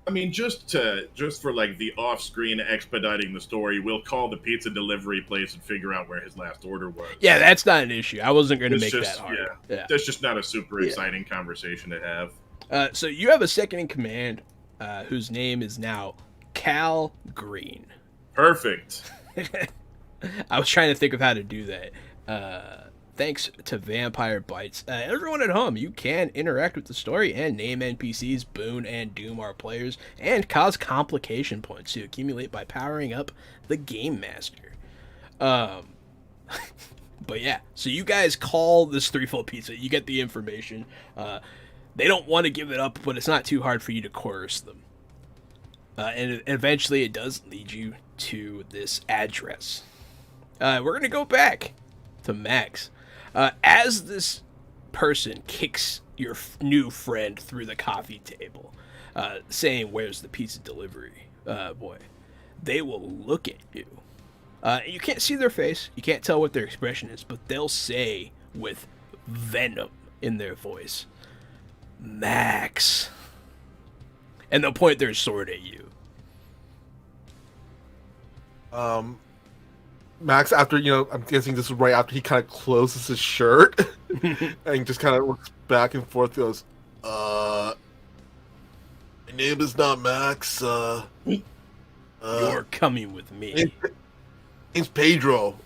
I mean, just for like the off-screen expediting the story, we'll call the pizza delivery place and figure out where his last order was. Yeah, that's not an issue. I wasn't gonna It's make just- that hard. Yeah. That's just not a super Yeah. exciting conversation to have. So you have a second in command, whose name is now Cal Green. Perfect. I was trying to think of how to do that. Thanks to Vampire Bites, everyone at home, you can interact with the story and name NPCs. Boone and Doom are players, and cause complication points to accumulate by powering up the Game Master. But yeah, so you guys call this Threefold Pizza. You get the information. They don't want to give it up, but it's not too hard for you to coerce them. And eventually it does lead you to this address. We're going to go back to Max. As this person kicks your new friend through the coffee table, saying, "Where's the pizza delivery boy?" they will look at you. You can't see their face. You can't tell what their expression is, but they'll say with venom in their voice, "Max." And they'll point their sword at you. Max, after, I'm guessing this is right after he kind of closes his shirt and just kind of looks back and forth, goes, my name is not Max, You're coming with me. name's Pedro,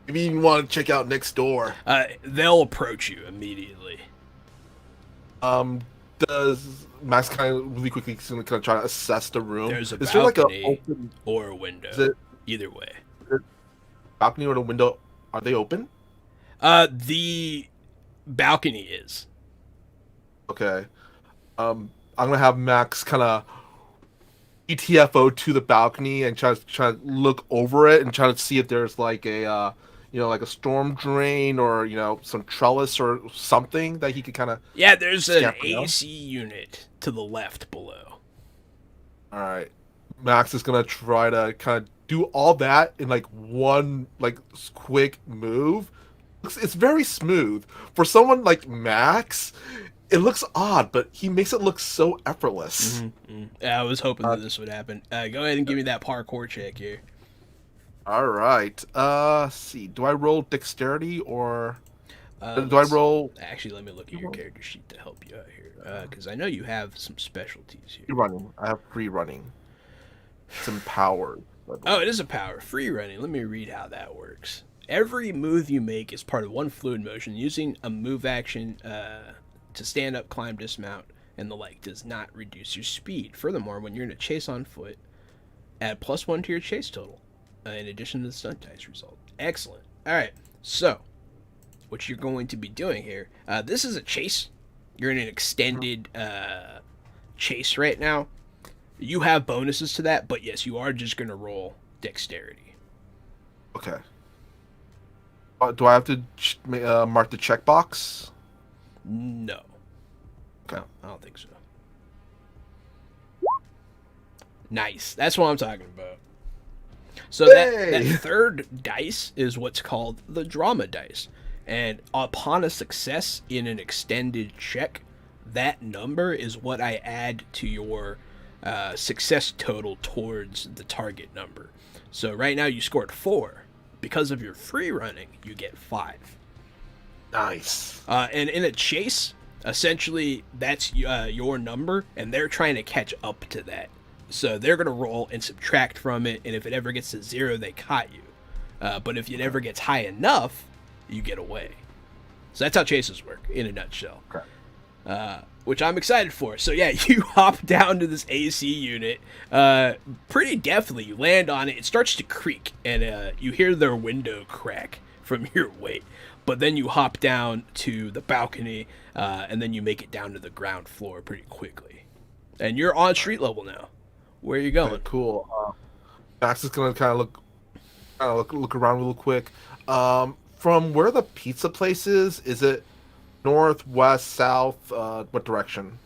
maybe you want to check out next door. They'll approach you immediately. does Max kind of really quickly kind of try to assess the room? There's a Is there like a balcony open or a window. is it Either way. balcony or the window? Are they open? The balcony is. Okay. I'm gonna have Max kind of ETFO to the balcony and try to look over it and try to see if there's like a like a storm drain or some trellis or something that he could kind of. Yeah, there's an Scamper, no? AC unit to the left below. All right, Max is gonna try to kind of do all that in like one like quick move. It's very smooth for someone like Max. It looks odd, but he makes it look so effortless. Yeah, I was hoping that this would happen. Go ahead and give me that parkour check here. All right. See, do I roll dexterity or do I Let's- roll Actually, let me look at your character sheet to help you out here, because I know you have some specialties free here. running? I have free running. It's empowered. Oh, it is a power. Free running. Let me read how that works. Every move you make is part of one fluid motion. Using a move action to stand up, climb, dismount, and the like does not reduce your speed. Furthermore, when you're in a chase on foot, add +1 to your chase total, in addition to the stunt dice result. Excellent. All right, so what you're going to be doing here, this is a chase. You're in an extended chase right now. You have bonuses to that, but yes, you are just going to roll dexterity. Okay. Do I have to mark the checkbox? No. Okay. No, I don't think so. Nice. That's what I'm talking about. So that Hey! third dice is what's called the drama dice. And upon a success in an extended check, that number is what I add to your success total towards the target number. So right now you scored 4. Because of your free running, you get 5. Nice. And in a chase, essentially that's your number, and they're trying to catch up to that. So they're going to roll and subtract from it, and if it ever gets to 0, they caught you. But if it ever gets high enough, you get away. So that's how chases work, in a nutshell. Okay. Which I'm excited for. So yeah, you hop down to this AC unit pretty deftly. You land on it. It starts to creak, and you hear their window crack from your weight. But then you hop down to the balcony, and then you make it down to the ground floor pretty quickly. And you're on street level now. Where are you going? Okay, cool. Max is gonna kind of look around real quick. From where the pizza place is it north, west, south? What direction?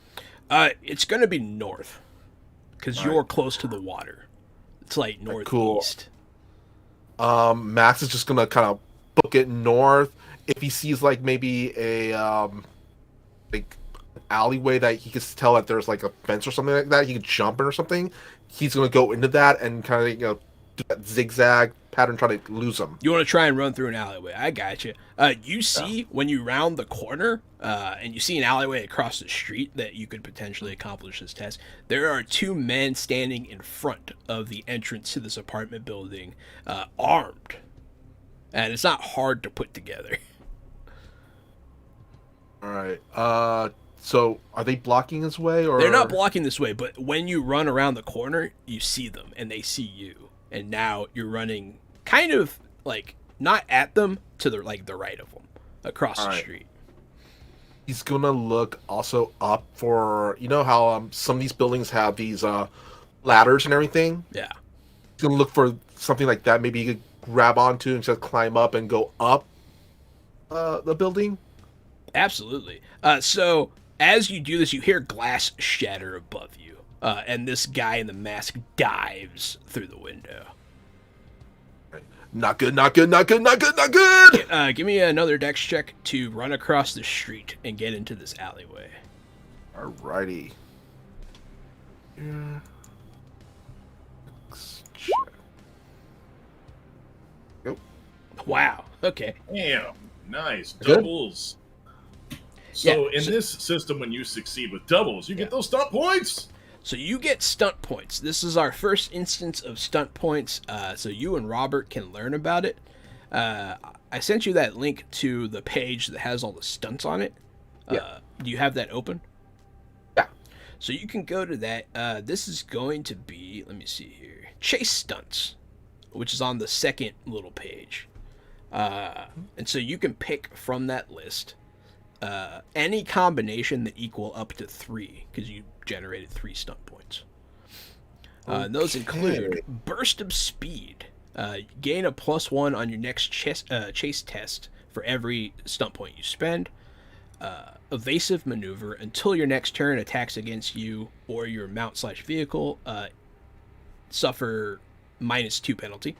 It's going to be north, because you're close to the water. It's like northeast. Cool. Max is just gonna kind of book it north. If he sees like maybe a like alleyway that he can tell that there's like a fence or something like that, he could jump in or something. He's gonna go into that and kind of do that zigzag pattern, try to lose him. You want to try and run through an alleyway. I got you. You see when you round the corner and you see an alleyway across the street that you could potentially accomplish this task. There are 2 men standing in front of the entrance to this apartment building, armed. And it's not hard to put together. All right. So are they blocking his way, or They're not blocking this way, but when you run around the corner, you see them and they see you. And now you're running kind of like not at them, to the right of them, across the street. He's gonna look also up for how some of these buildings have these ladders and everything. Yeah. He's gonna look for something like that. Maybe he could grab onto and just climb up and go up the building. Absolutely. So as you do this, you hear glass shatter above you, and this guy in the mask dives through the window. Not good, not good, not good, not good, not good! Give me another dex check to run across the street and get into this alleyway. Alrighty. Yeah. Nope. Wow. Okay. Damn, nice. Good? Doubles. So Yeah, in this system, when you succeed with doubles, you get those stunt points. So you get stunt points. This is our first instance of stunt points, so you and Robert can learn about it. I sent you that link to the page that has all the stunts on it. Do you have that open? So you can go to that. This is going to be, let me see here, chase stunts, which is on the second little page. And so you can pick from that list any combination that equal up to 3, because you generated 3 stunt points. And those include burst of speed. Gain a +1 on your next chase test for every stunt point you spend. Evasive maneuver until your next turn attacks against you or your mount/vehicle suffer -2 penalty.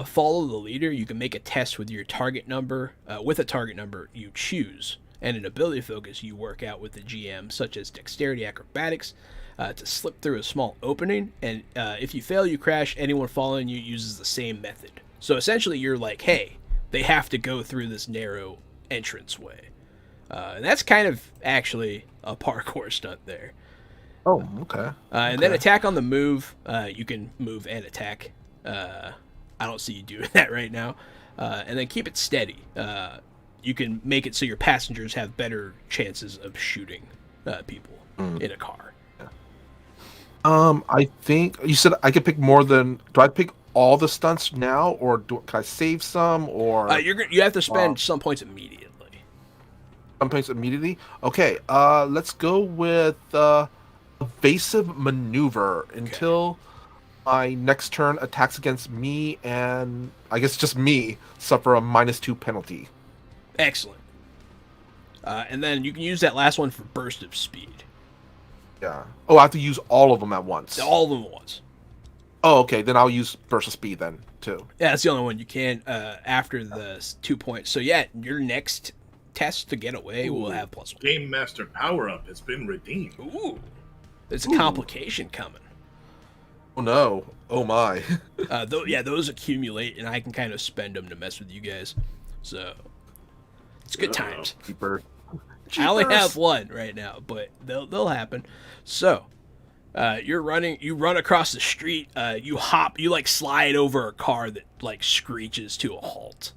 Follow the leader. You can make a test with your target number, with a target number you choose, and an ability focus you work out with the GM, such as dexterity acrobatics, to slip through a small opening. And if you fail, you crash. Anyone following you uses the same method. So essentially, you're like, hey, they have to go through this narrow entranceway. And that's kind of actually a parkour stunt there. Oh, okay. And then attack on the move. You can move and attack. I don't see you doing that right now. And then keep it steady. You can make it so your passengers have better chances of shooting people in a car. I think you said I could pick more than. Do I pick all the stunts now, or can I save some? Or you have to spend some points immediately. Some points immediately. Okay. Let's go with evasive maneuver until my next turn attacks against me, and I guess just me suffer a -2 penalty. Excellent. And then you can use that last one for burst of speed. Yeah. Oh, I have to use all of them at once. All of them at once. Oh, okay. Then I'll use burst of speed then too. Yeah, that's the only one you can after the 2 points. So yeah, your next test to get away will have +1. Game Master power up has been redeemed. Ooh, there's a complication coming. Oh no! Oh my! Those accumulate, and I can kind of spend them to mess with you guys. So it's good times. Cheaper. I only have one right now, but they'll happen. So you run across the street. You slide over a car that like screeches to a halt,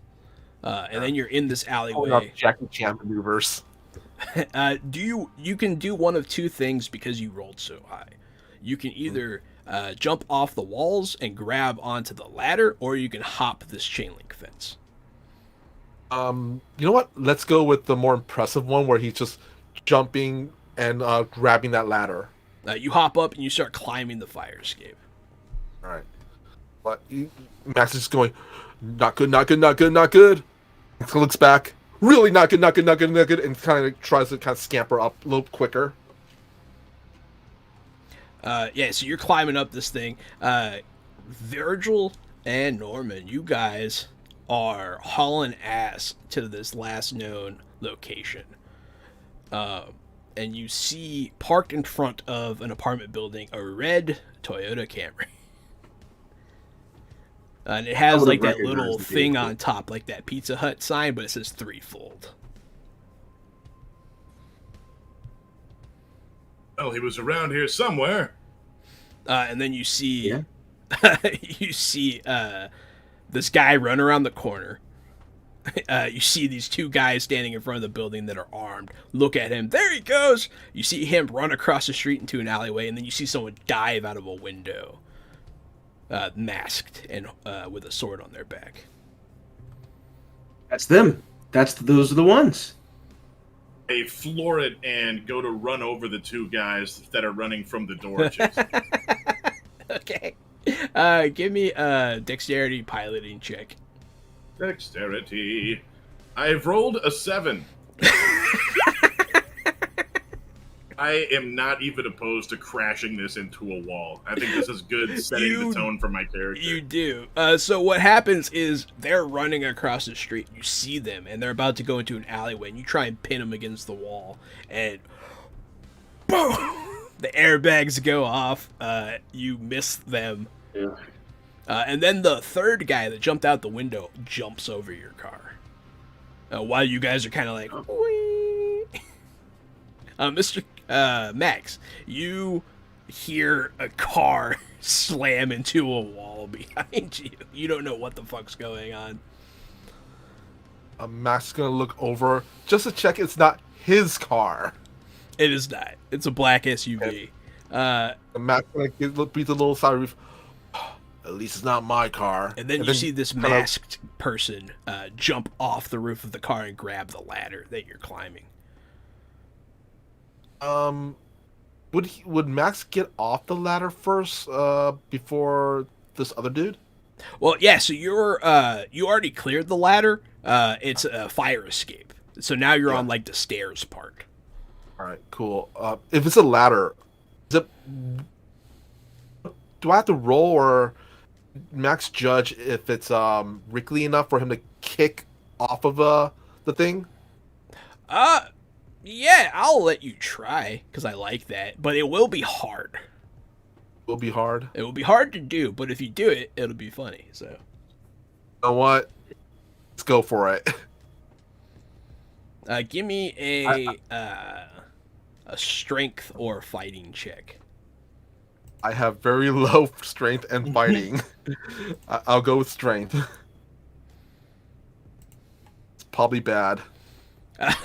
and then you're in this alleyway. Jackie Chan maneuvers. You can do one of two things because you rolled so high. You can either jump off the walls and grab onto the ladder, or you can hop this chain link fence. You know what? Let's go with the more impressive one, where he's just jumping and grabbing that ladder. You hop up and you start climbing the fire escape. All right, but Max is just going, not good, not good, not good, not good. He looks back, really not good, not good, not good, not good, and kind of tries to kind of scamper up a little quicker. So you're climbing up this thing. Virgil and Norman, you guys are hauling ass to this last known location. And you see parked in front of an apartment building a red Toyota Camry. And it has like that little thing on top, like that Pizza Hut sign, but it says Threefold. Well, he was around here somewhere. And then you see, this guy run around the corner. You see these two guys standing in front of the building that are armed. Look at him. There he goes. You see him run across the street into an alleyway, and then you see someone dive out of a window, masked and with a sword on their back. That's them. Those are the ones. I floor it and go to run over the two guys that are running from the door. Okay. Give me a dexterity piloting check. Dexterity. I've rolled a 7. I am not even opposed to crashing this into a wall. I think this is good setting the tone for my character. You do. So what happens is they're running across the street. You see them, and they're about to go into an alleyway, and you try and pin them against the wall, and boom! The airbags go off. You miss them. Yeah. And then the third guy that jumped out the window jumps over your car. While you guys are kind of like, whee! Mr. Max, you hear a car slam into a wall behind you. You don't know what the fuck's going on. Max is gonna look over just to check it's not his car. It is not. It's a black SUV. Max like breathes a little sigh of relief. At least it's not my car. And then you see this masked person jump off the roof of the car and grab the ladder that you're climbing. Would Max get off the ladder first before this other dude? Well, yeah. So you already cleared the ladder. It's a fire escape. So now you're on like the stairs part. All right, cool. If it's a ladder, do I have to roll or Max judge if it's wrinkly enough for him to kick off of the thing? Yeah, I'll let you try because I like that, but it will be hard. Will be hard. It will be hard to do, but if you do it, it'll be funny. So, you know what? Let's go for it. Give me a strength or fighting check. I have very low strength and fighting. I'll go with strength. It's probably bad.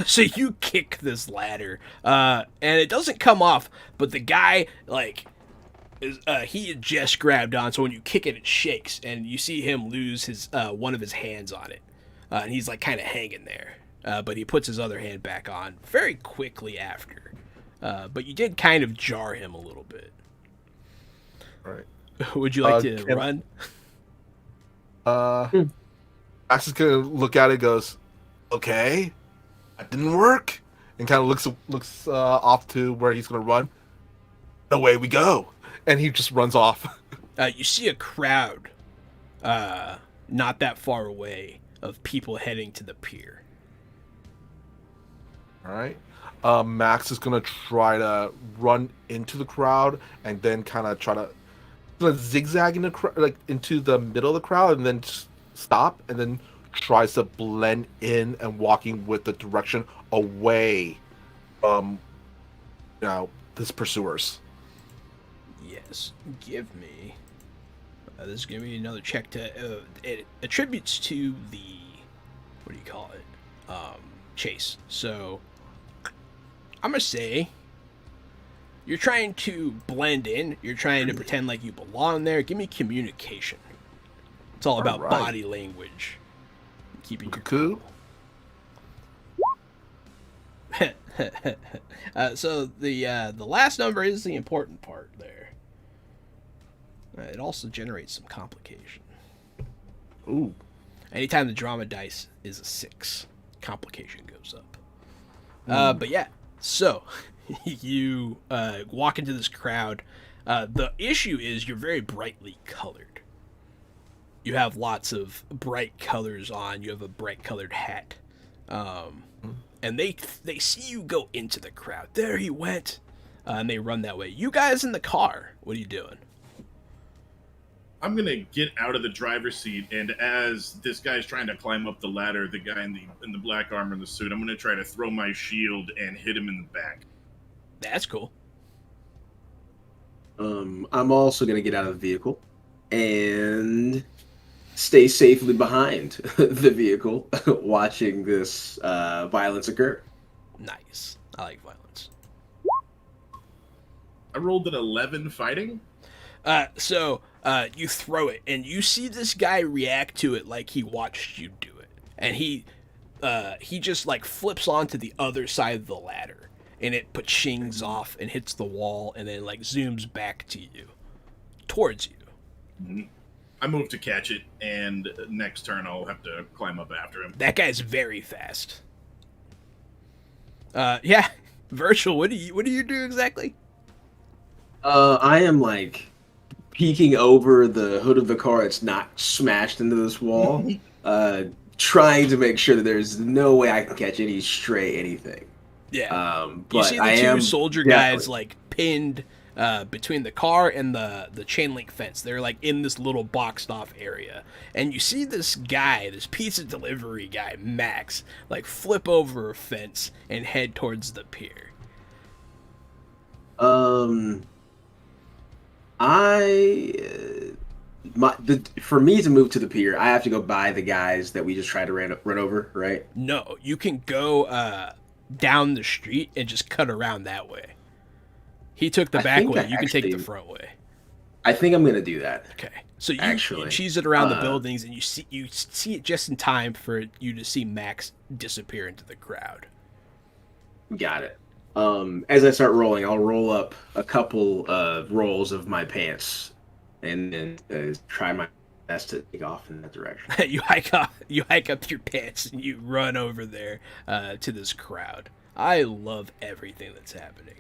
So you kick this ladder, and it doesn't come off, but the guy, like, he had just grabbed on, so when you kick it, it shakes, and you see him lose his one of his hands on it, and he's, like, kind of hanging there, but he puts his other hand back on very quickly after, but you did kind of jar him a little bit. Right. Would you like to run? Max is gonna look at it and goes, okay, that didn't work, and kind of looks off to where he's gonna run. Away we go, and he just runs off. You see a crowd not that far away of people heading to the pier. All right. Max is gonna try to run into the crowd and then kind of try to zigzag in into the middle of the crowd and then stop and then tries to blend in and walking with the direction away from his pursuers. Yes, give me. This is gonna be another check to. It attributes to the. What do you call it? Chase. So I'm gonna say you're trying to blend in. You're trying to pretend like you belong there. Give me communication. It's all about body language. Keeping your cool. So the last number is the important part there. It also generates some complication. Ooh. Anytime the drama dice is a 6, complication goes up. But yeah, so you walk into this crowd. The issue is you're very brightly colored. You have lots of bright colors on. You have a bright colored hat. And they see you go into the crowd. There he went. And they run that way. You guys in the car, what are you doing? I'm going to get out of the driver's seat, and as this guy's trying to climb up the ladder, the guy in the black armor and the suit, I'm going to try to throw my shield and hit him in the back. That's cool. I'm also going to get out of the vehicle and stay safely behind the vehicle, watching this violence occur. Nice. I like violence. I rolled an 11 fighting. So you throw it, and you see this guy react to it like he watched you do it, and he just like flips onto the other side of the ladder, and it pachings off and hits the wall, and then like zooms back to you, towards you. Mm-hmm. I move to catch it, and next turn I'll have to climb up after him. That guy's very fast. Yeah, Virtual. What do you do exactly? I am like peeking over the hood of the car that's not smashed into this wall, trying to make sure that there's no way I can catch any stray anything. Yeah. But you see the two soldier guys like pinned between the car and the chain link fence. They're like in this little boxed off area, and you see this guy, this pizza delivery guy, Max, like flip over a fence and head towards the pier. For me to move to the pier, I have to go by the guys that we just tried to run over, right? No, you can go down the street and just cut around that way. He took the back way. You can take the front way. I think I'm gonna do that. Okay. So you Actually, cheese it around the buildings, and you see it just in time for you to see Max disappear into the crowd. Got it. As I start rolling, I'll roll up a couple rolls of my pants, and then try my best to take off in that direction. You hike up your pants, and you run over there to this crowd. I love everything that's happening.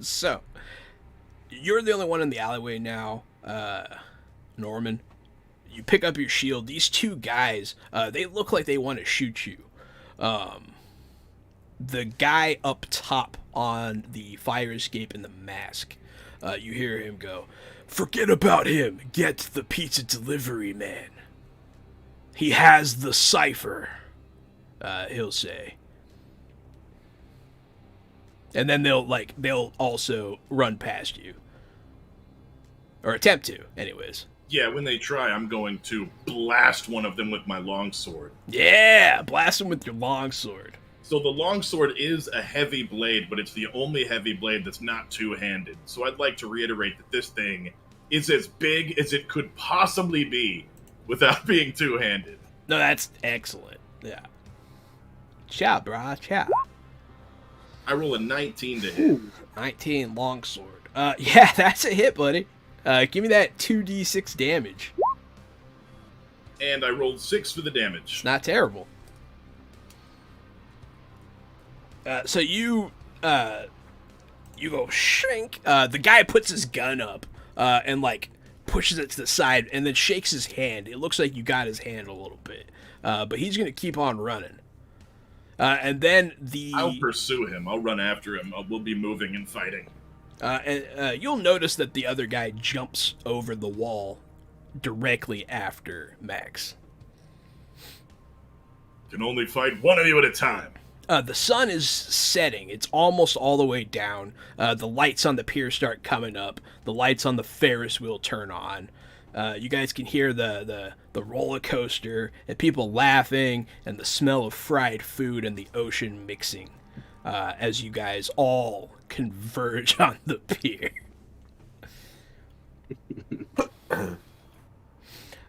So you're the only one in the alleyway now, Norman. You pick up your shield. These two guys, they look like they want to shoot you. The guy up top on the fire escape in the mask, you hear him go, "Forget about him. Get the pizza delivery man. He has the cipher," he'll say. And then they'll also run past you. Or attempt to, anyways. Yeah, when they try, I'm going to blast one of them with my longsword. Yeah, blast them with your longsword. So the longsword is a heavy blade, but it's the only heavy blade that's not two-handed. So I'd like to reiterate that this thing is as big as it could possibly be without being two-handed. No, that's excellent. Yeah. Ciao, brah. Ciao. I roll a 19 to hit. 19 longsword. Yeah, that's a hit, buddy. Give me that 2d6 damage. And I rolled 6 for the damage. It's not terrible. So you go shrink. The guy puts his gun up and like pushes it to the side and then shakes his hand. It looks like you got his hand a little bit, but he's gonna keep on running. And then I'll pursue him. I'll run after him. We'll be moving and fighting. And you'll notice that the other guy jumps over the wall directly after Max. Can only fight one of you at a time. The sun is setting. It's almost all the way down. The lights on the pier start coming up. The lights on the Ferris wheel turn on. You guys can hear the roller coaster and people laughing and the smell of fried food and the ocean mixing as you guys all converge on the pier.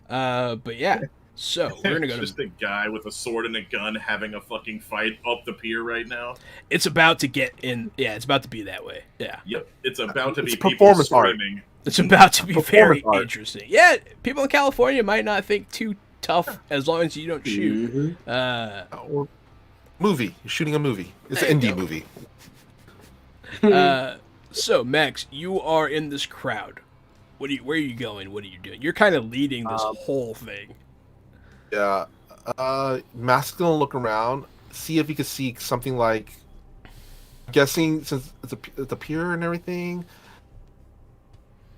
But yeah, so we're gonna go just a guy with a sword and a gun having a fucking fight up the pier right now. It's about to get in. Yeah, it's about to be be that way. Yeah. Yep, it's about to be It's people performance art. screaming. It's about to be very Performance art. interesting. Yeah, people in California might not think too tough as long as you don't shoot. Or movie. You're shooting a movie. It's There an you indie movie. So Max, you are in this crowd. Where are you going? What are you doing? You're kind of leading this whole thing. Yeah. Mask's gonna look around, see if he could see something like. Guessing since it's a pier and everything.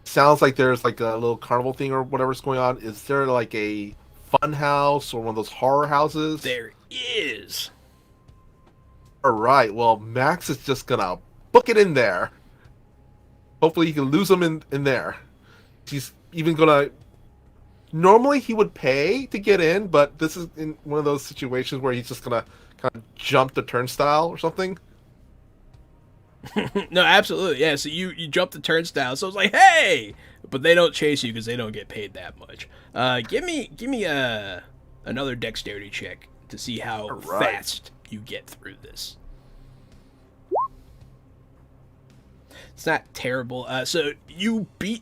Sounds like there's like a little carnival thing or whatever's going on. Is there like a fun house or one of those horror houses? There is. All right. Well, Max is just gonna book it in there. Hopefully, he can lose him in there. He's even gonna. Normally, he would pay to get in, but this is in one of those situations where he's just gonna kind of jump the turnstile or something. No, absolutely. Yeah, so you jump the turnstile. So it's like, hey, but they don't chase you because they don't get paid that much. Give me another dexterity check to see how Alright. fast you get through this. It's not terrible. So you beat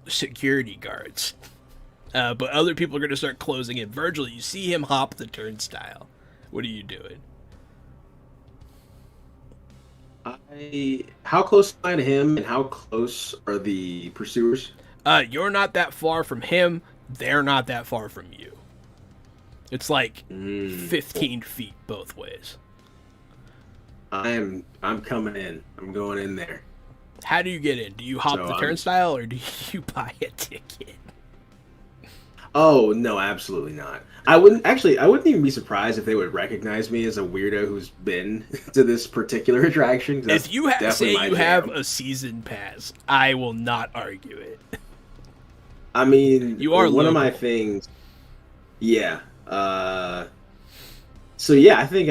security guards, but other people are going to start closing in. Virgil, you see him hop the turnstile. What are you doing? How close am I to him, and how close are the pursuers? You're not that far from him. They're not that far from you. It's like 15 feet both ways. I'm coming in. I'm going in there. How do you get in? Do you hop So the turnstile or do you buy a ticket? Oh no, absolutely not. I wouldn't even be surprised if they would recognize me as a weirdo who's been to this particular attraction. 'Cause If you that's say definitely my you have jam. a season pass, I will not argue it. I mean, You are one of my local. things. Yeah. So yeah, I think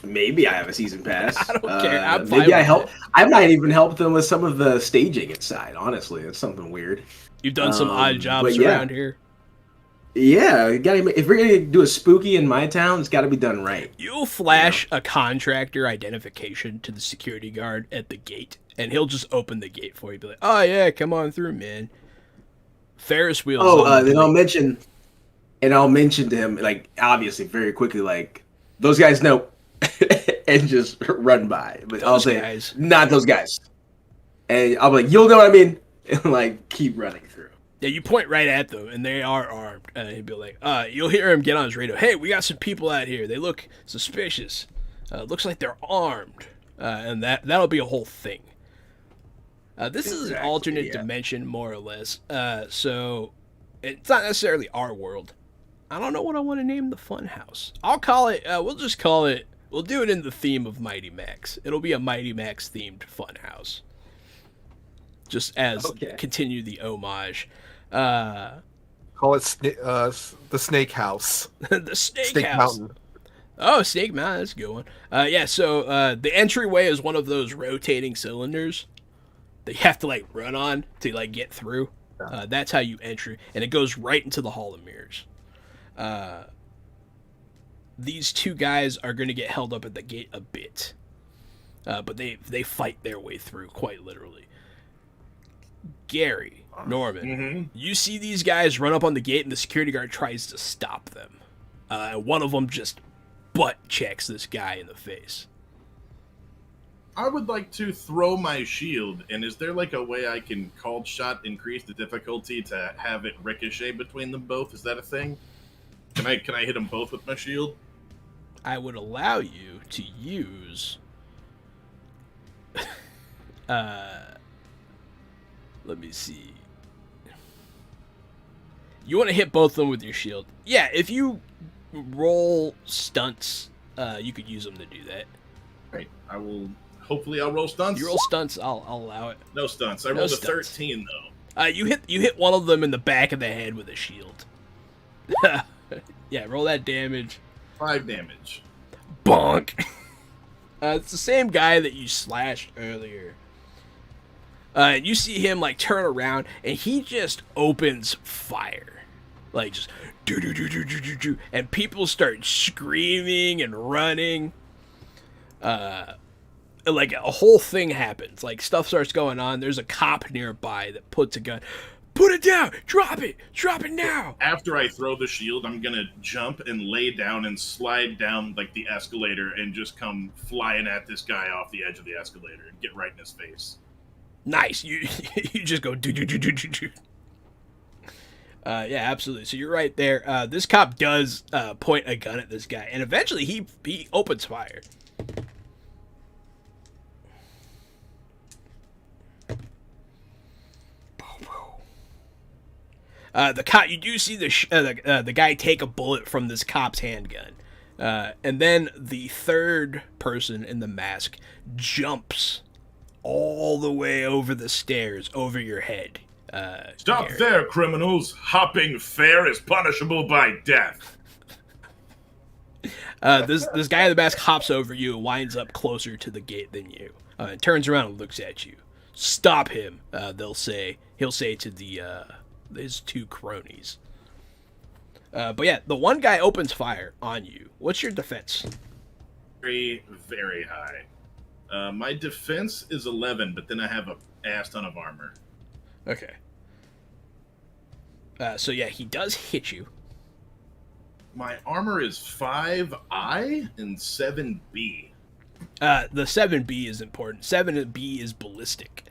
maybe I have a season pass. I don't care. I'm fine Maybe I with help. it. I might even help them with some of the staging inside. Honestly, it's something weird. You've done some odd jobs But yeah, around here. yeah. If we're gonna do a spooky in my town, it's got to be done right. You'll flash a contractor identification to the security guard at the gate, and he'll just open the gate for you. Be like, "Oh yeah, come on through, man." Ferris wheels. Then I'll mention to him, like, obviously very quickly, like, those guys know, and just run by. But I'll say, guys. not those guys. And I'll be like, you'll know what I mean, and like keep running through. Yeah, you point right at them, and they are armed. And he'd be like, you'll hear him get on his radio. Hey, we got some people out here. They look suspicious. Looks like they're armed. And that'll be a whole thing. This is an alternate dimension, more or less. So it's not necessarily our world. I don't know what I want to name the fun house. I'll call it, we'll just call it, we'll do it in the theme of Mighty Max. It'll be a Mighty Max themed fun house. Just as continue the homage. Call it the Snake House. The Snake House. Mountain. Oh, Snake Mountain, that's a good one. Yeah, so the entryway is one of those rotating cylinders that you have to like run on to like get through. That's how you enter, and it goes right into the Hall of Mirrors. These two guys are going to get held up at the gate a bit, but they fight their way through quite literally. Gary, Norman, you see these guys run up on the gate, and the security guard tries to stop them. One of them just butt checks this guy in the face. I would like to throw my shield, and is there like a way I can called shot increase the difficulty to have it ricochet between them both? Is that a thing? Can I hit them both with my shield? I would allow you to use let me see. You want to hit both of them with your shield. Yeah, if you roll stunts, you could use them to do that. Right. Hopefully I'll roll stunts. You roll stunts, I'll allow it. No stunts. I rolled a 13 though. You hit one of them in the back of the head with a shield. Yeah, roll that damage. 5 damage. Bonk. It's the same guy that you slashed earlier. You see him like turn around, and he just opens fire, like just do do do do do do do, and people start screaming and running. Like a whole thing happens. Like stuff starts going on. There's a cop nearby that puts a gun. Put it down! Drop it now! After I throw the shield, I'm gonna jump and lay down and slide down like the escalator and just come flying at this guy off the edge of the escalator and get right in his face. Nice. You just go do do do do do do. Yeah, absolutely. So you're right there. This cop does point a gun at this guy, and eventually he opens fire. The cop, you do see the guy take a bullet from this cop's handgun, and then the third person in the mask jumps all the way over the stairs over your head. Stop Gary. there, criminals! Hopping fair is punishable by death. This guy in the mask hops over you and winds up closer to the gate than you. And turns around and looks at you. Stop him, he'll say to his two cronies. But yeah, the one guy opens fire on you. What's your defense? Very, very high. My defense is 11, but then I have a ass ton of armor. Okay. So yeah, he does hit you. My armor is 5I and 7B. The 7B is important. 7B is ballistic.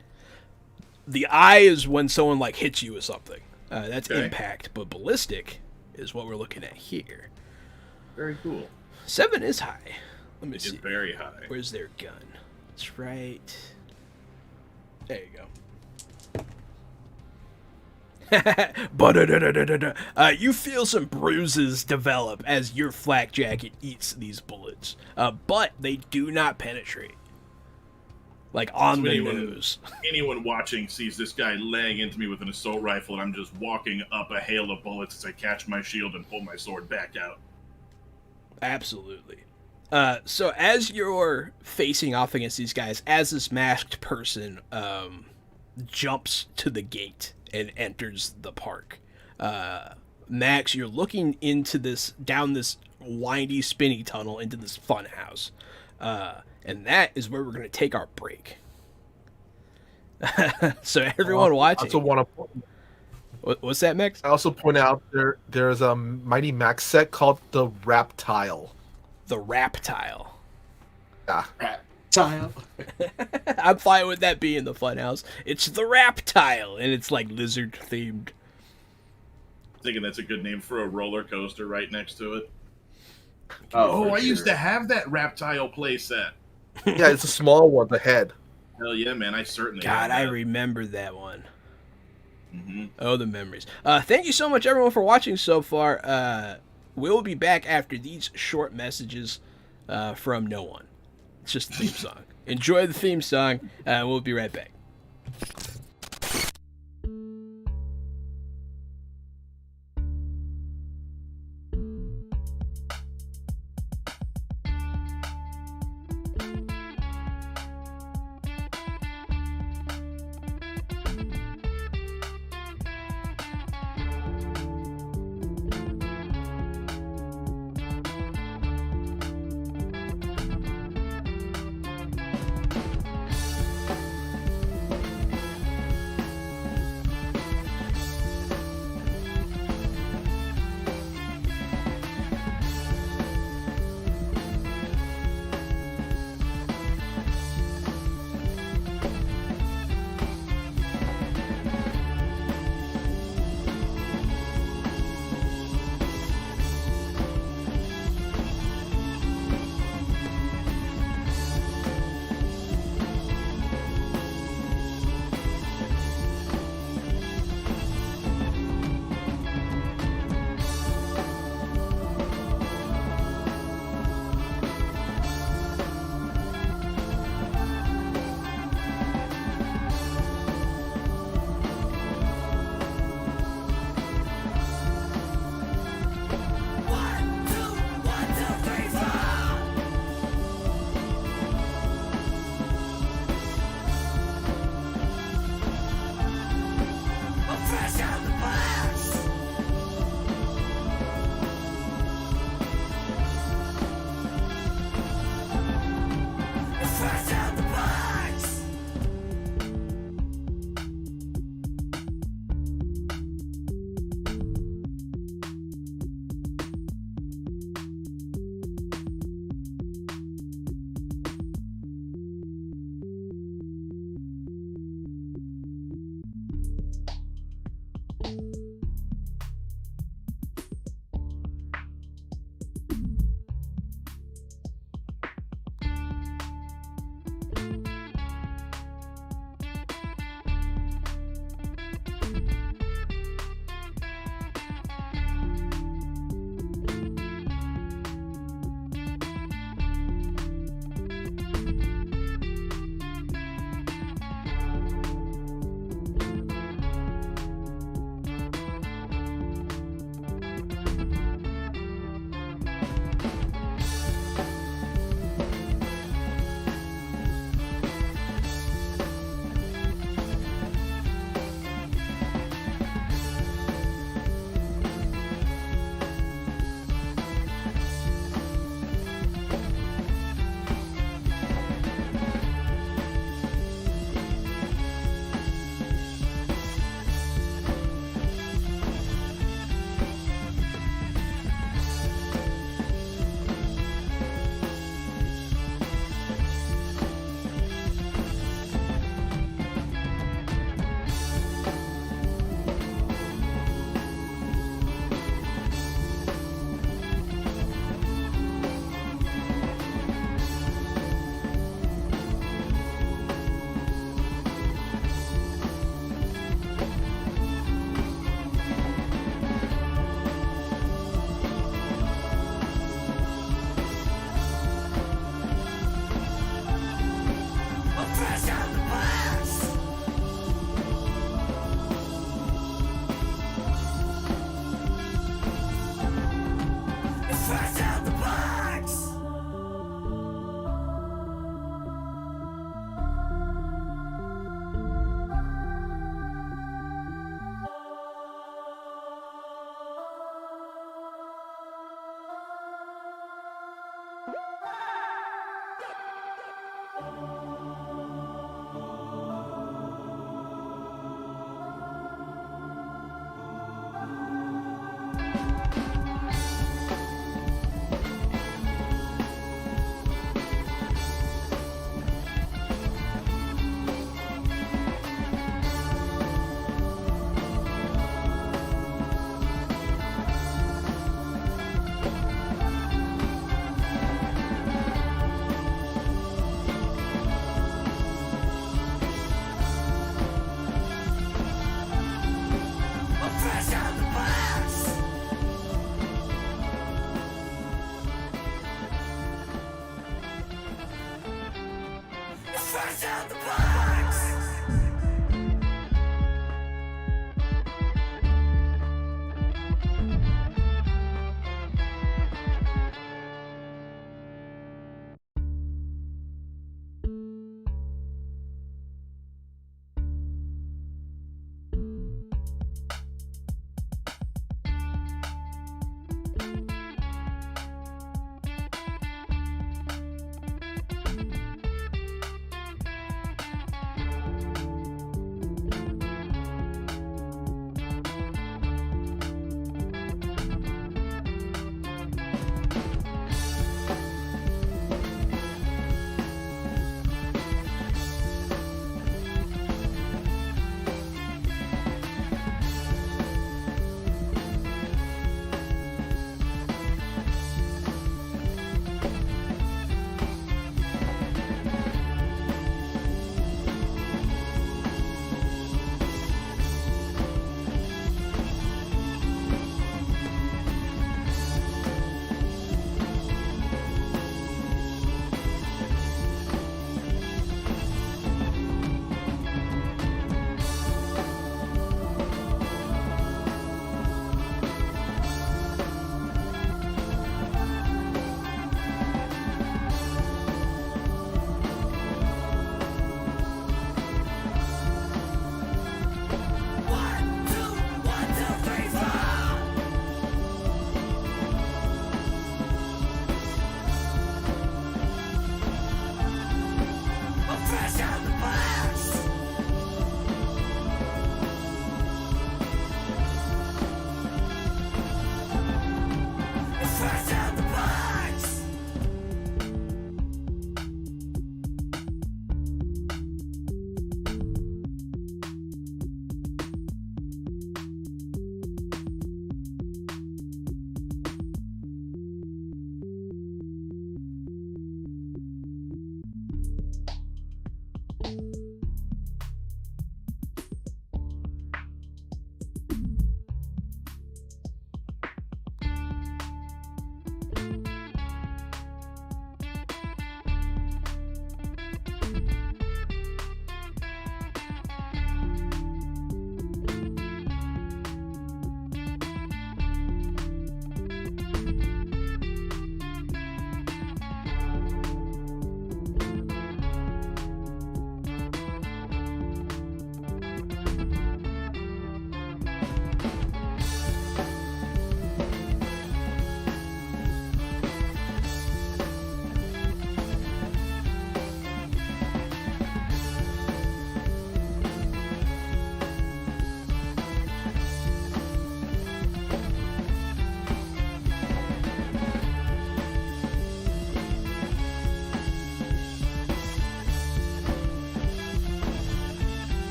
The I is when someone like hits you with something. That's impact, but ballistic is what we're looking at here. Very cool. 7 is high. Let me see. It's very high. Where's their gun? It's right. There you go. You feel some bruises develop as your flak jacket eats these bullets, but they do not penetrate. Like on the nose. Anyone watching sees this guy laying into me with an assault rifle, and I'm just walking up a hail of bullets as I catch my shield and pull my sword back out. Absolutely. So as you're facing off against these guys, as this masked person jumps to the gate and enters the park, Max, you're looking into down this windy, spinny tunnel into this fun house, and that is where we're going to take our break. So everyone watching, I also want to. What's that, Max? I also point out there's a Mighty Max set called the Rap Tile. The Rap Tile. Yeah. Tile. I'm fine with that being the fun house. It's the Rap Tile, and it's like lizard themed. Thinking that's a good name for a roller coaster right next to it. Oh, I sure. used to have that Reptile play set. Yeah, it's a small one, the head. Hell yeah, man! I certainly. God, have I that. remember that one. Mm-hmm. Oh, the memories. Thank you so much, everyone, for watching so far. We'll be back after these short messages from no one. It's just the theme song. Enjoy the theme song. We'll be right back.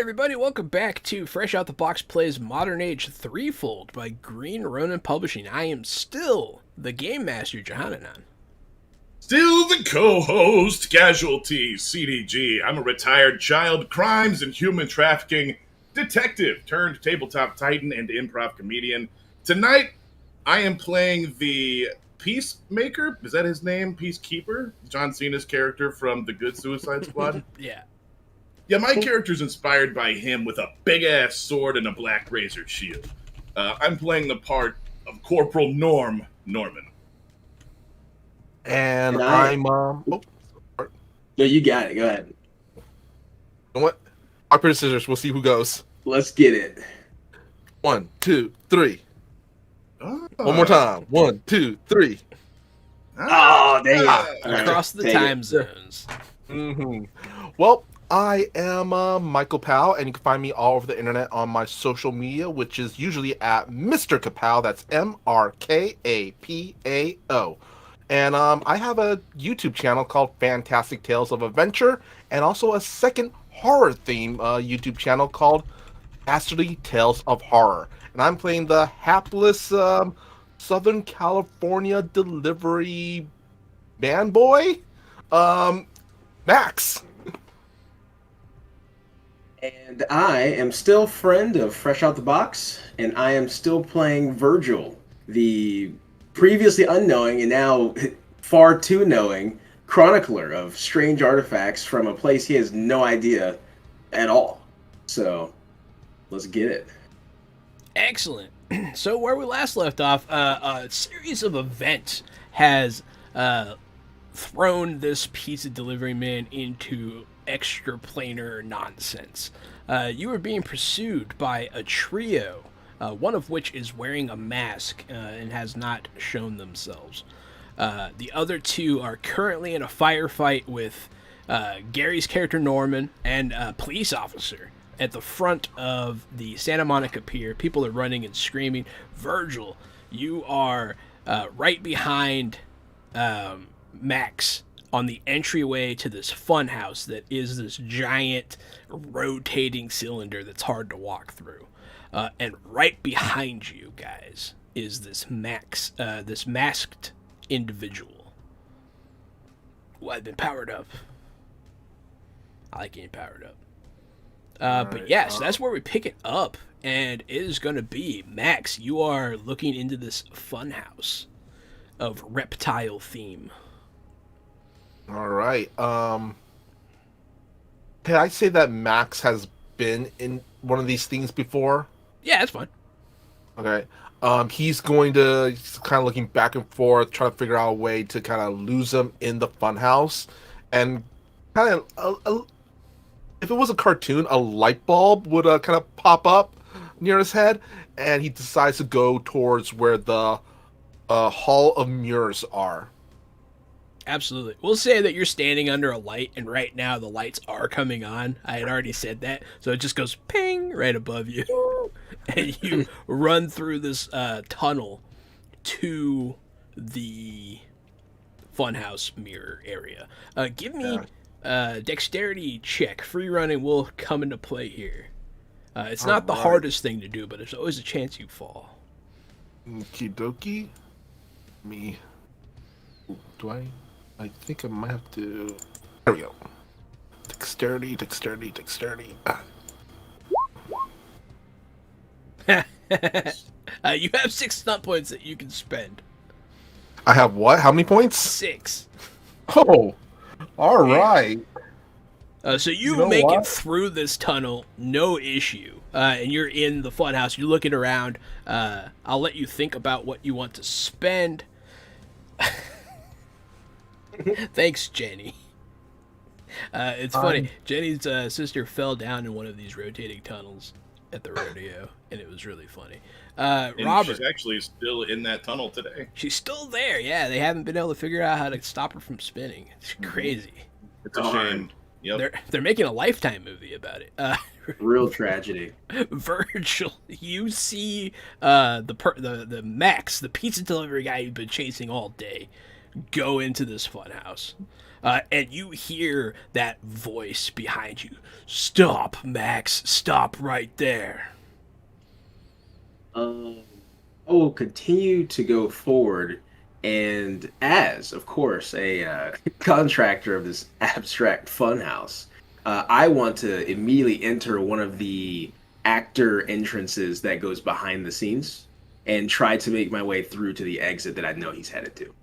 everybody, welcome back to Fresh Out the Box Plays Modern Age Threefold by Green Ronin Publishing. I am still the Game Master, Johananon. Still the co-host, Casualty, CDG. I'm a retired child crimes and human trafficking detective turned tabletop titan and improv comedian. Tonight, I am playing the Peacemaker. Is that his name? Peacekeeper? John Cena's character from The Good Suicide Squad? Yeah. Yeah, my character's inspired by him with a big-ass sword and a black razor shield. I'm playing the part of Corporal Norman. And I'm No, you got it. Go ahead. You know what? Rock, paper, scissors. We'll see who goes. Let's get it. 1, 2, 3. Oh. One more time. 1, 2, 3. Oh, dang it. Ah. All right, Across the take time it. zones. Mm-hmm. Well, I am Michael Powell, and you can find me all over the internet on my social media, which is usually at Mr. Kapow. That's MRKAPAO. And I have a YouTube channel called Fantastic Tales of Adventure, and also a second horror theme YouTube channel called Dastardly Tales of Horror. And I'm playing the hapless Southern California delivery man boy, Max. And I am still friend of Fresh Out the Box, and I am still playing Virgil, the previously unknowing and now far too knowing chronicler of strange artifacts from a place he has no idea at all. So, let's get it. Excellent. So where we last left off, a series of events has thrown this pizza delivery man into extraplanar nonsense. You are being pursued by a trio, one of which is wearing a mask and has not shown themselves. The other two are currently in a firefight with Gary's character Norman and a police officer at the front of the Santa Monica Pier. People are running and screaming. Virgil, you are right behind Max on the entryway to this fun house that is this giant rotating cylinder that's hard to walk through. And right behind you guys is this this masked individual who I've been powered up. I like getting powered up. But yes, that's where we pick it up, and it is going to be Max. You are looking into this fun house of reptile theme. All right. Can I say that Max has been in one of these things before? Yeah, that's fine. Okay. He's kind of looking back and forth, trying to figure out a way to kind of lose him in the funhouse, and kind of, if it was a cartoon, a light bulb would kind of pop up near his head, and he decides to go towards where the Hall of Mirrors are. Absolutely. We'll say that you're standing under a light, and right now the lights are coming on. I had already said that, so it just goes ping right above you, and you run through this tunnel to the funhouse mirror area. Give me dexterity check. Free running will come into play here. It's not the hardest thing to do, but there's always a chance you fall. Okie dokie. Me. Do I think I might have to. There we go. Dexterity. You have 6 stunt points that you can spend. I have what? How many points? 6. Oh, all right. So you know make what? it through this tunnel, no issue. And you're in the funhouse. You're looking around. I'll let you think about what you want to spend. Thanks, Jenny. It's funny. Jenny's sister fell down in one of these rotating tunnels at the rodeo, and it was really funny. And Robert, she's actually still in that tunnel today. she's still there. Yeah, they haven't been able to figure out how to stop her from spinning. It's crazy. It's a shame. Yep. They're making a Lifetime movie about it. Real tragedy. Virgil, you see the Max, the pizza delivery guy you've been chasing all day, go into this funhouse. And you hear that voice behind you. Stop, Max. Stop right there. I will continue to go forward, and as, of course, a contractor of this abstract funhouse, I want to immediately enter one of the actor entrances that goes behind the scenes and try to make my way through to the exit that I know he's headed to.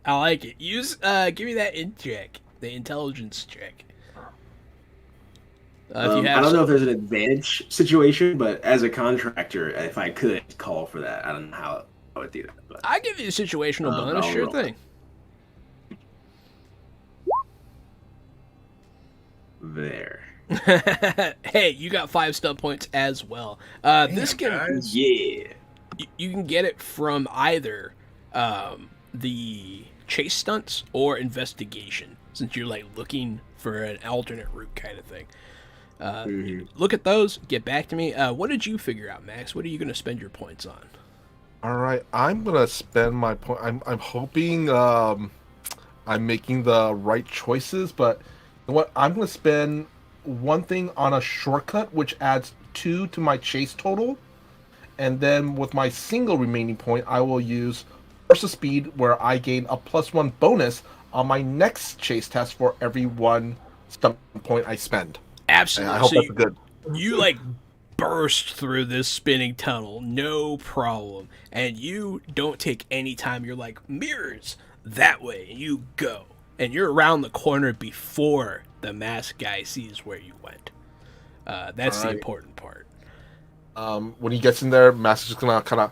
I like it. Use give me that check, the intelligence check. If you have I don't know if there's an advantage situation, but as a contractor, if I could call for that, I don't know how I would do that. But I give you a situational bonus, I'll sure roll. thing. There. Hey, you got 5 stunt points as well. This can guys. Yeah. you can get it from either the chase stunts or investigation, since you're like looking for an alternate route kind of thing. Look at those. Get back to me. What did you figure out, Max? What are you going to spend your points on? All right, I'm gonna spend my point. I'm hoping I'm making the right choices, but you know what? I'm gonna spend one thing on a shortcut, which adds 2 to my chase total, and then with my single remaining point, I will use Burst of Speed, where I gain a +1 bonus on my next chase test for every 1 stunt point I spend. Absolutely. And I hope So that's good. you like burst through this spinning tunnel, no problem, and you don't take any time. You're like, mirrors that way, and you go, and you're around the corner before the masked guy sees where you went. That's the Alright. important part. When he gets in there, Max is just gonna kind of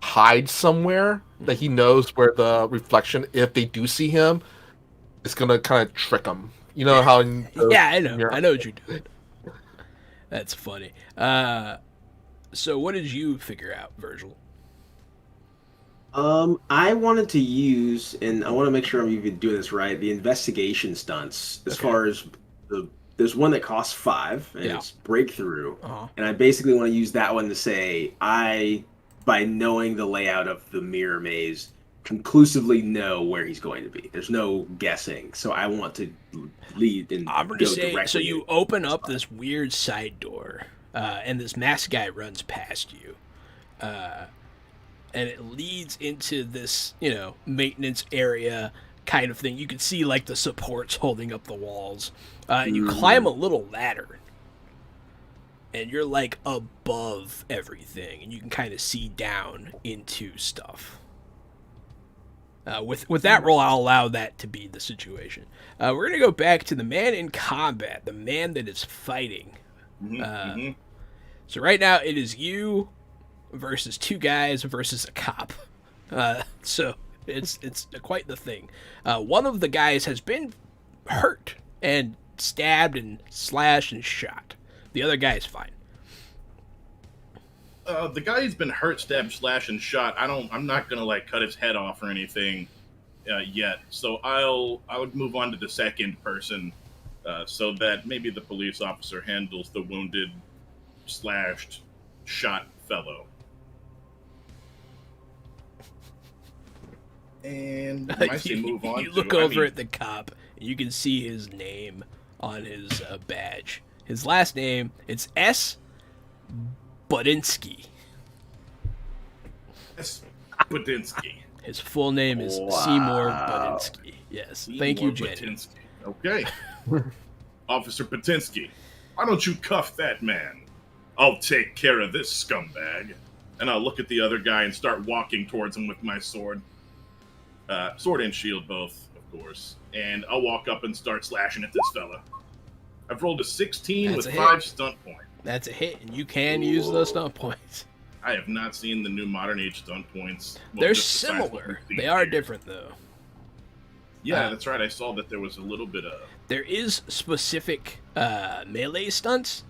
hide somewhere that he knows where the reflection, if they do see him, is gonna kind of trick them. You know how? Yeah, I know what you're doing. That's funny. So what did you figure out, Virgil? I wanted to use, and I want to make sure I'm even doing this right, the investigation stunts. As Okay. far as there's one that costs 5, and Yeah. it's breakthrough, Uh-huh. and I basically want to use that one to say by knowing the layout of the mirror maze, conclusively know where he's going to be. There's no guessing, so I want to lead and I'm going go to say, directly. so you open up this weird side door, and this masked guy runs past you. And it leads into this, maintenance area kind of thing. You can see, like, the supports holding up the walls. And you climb a little ladder. And you're, like, above everything. And you can kind of see down into stuff. With that roll, I'll allow that to be the situation. We're going to go back to the man in combat, the man that is fighting. So right now, it is you versus 2 guys versus a cop. So it's quite the thing. One of the guys has been hurt and stabbed and slashed and shot. The other guy is fine. The guy who's been hurt, stabbed, slashed, and shot. I'm not gonna like cut his head off or anything yet. So I would move on to the second person, so that maybe the police officer handles the wounded, slashed, shot fellow. And when I say move on, You look over at the cop, and you can see his name on his badge. His last name, it's S. Budinsky. S. Budinsky. His full name is Wow. Seymour Budinsky. Yes. Thank you, Seymour Jenny. Budinsky. Okay. Officer Patinsky, why don't you cuff that man? I'll take care of this scumbag. And I'll look at the other guy and start walking towards him with my sword. Sword and shield both, of course. And I'll walk up and start slashing at this fella. I've rolled a 16 That's with a 5 hit. stunt points. That's a hit, and you can use those stunt points. I have not seen the new modern age stunt points. Well, They're just besides what similar. we've They seen are here. different, though. Yeah, that's right. I saw that there was a little bit of... There is specific melee stunts.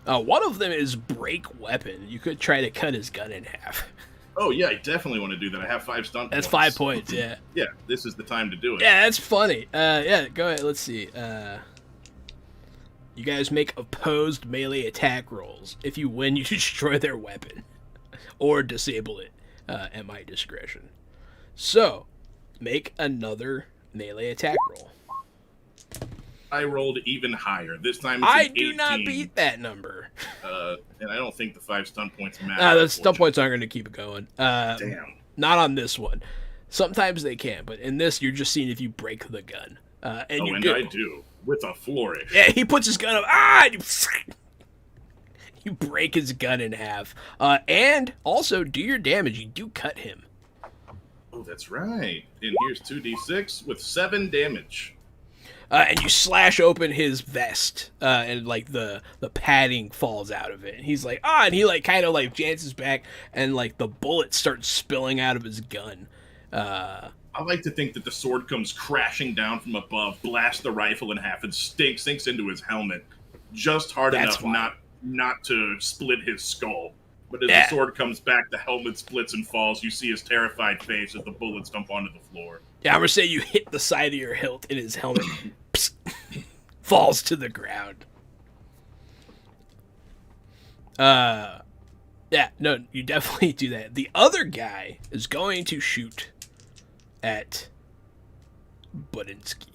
One of them is break weapon. You could try to cut his gun in half. Oh, yeah, I definitely want to do that. I have 5 stunt That's points. 5 points, yeah. Yeah, this is the time to do it. Yeah, that's funny. Yeah, go ahead. Let's see. You guys make opposed melee attack rolls. If you win, you destroy their weapon. Or disable it at my discretion. So, make another melee attack roll. I rolled even higher. This time it's I an do 18. not beat that number. And I don't think the 5 stun points matter. The stun points aren't going to keep it going. Damn. Not on this one. Sometimes they can, but in this, you're just seeing if you break the gun. And you do. I do. With a flourish. Yeah, he puts his gun up. And you break his gun in half. And also, do your damage. You do cut him. Oh, that's right. And here's 2d6 with 7 damage. And you slash open his vest, and like the padding falls out of it. And he's like, and he like kind of like jances back, and like the bullets start spilling out of his gun. I like to think that the sword comes crashing down from above, blasts the rifle in half, and sinks into his helmet just hard enough not to split his skull. But as the sword comes back, the helmet splits and falls. You see his terrified face as the bullets dump onto the floor. Yeah, I'm gonna say you hit the side of your hilt and his helmet falls to the ground. Yeah, no, you definitely do that. The other guy is going to shoot at Budinsky.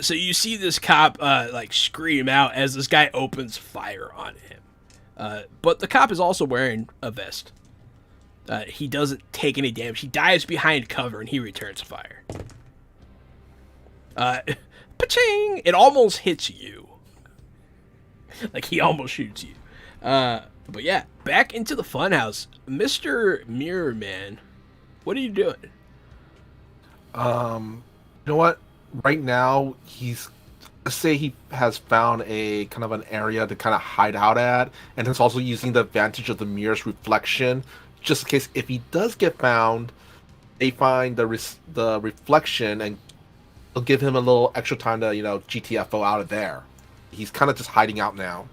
So you see this cop like scream out as this guy opens fire on him. But the cop is also wearing a vest. He doesn't take any damage. He dives behind cover and he returns fire. Pa-ching! It almost hits you. Like he almost shoots you. But yeah, back into the funhouse. Mr. Mirror Man, what are you doing? You know what? Right now, let's say he has found a kind of an area to kind of hide out at, and is also using the advantage of the mirror's reflection, just in case if he does get found, they find the reflection, and it'll give him a little extra time to, GTFO out of there. He's kind of just hiding out now.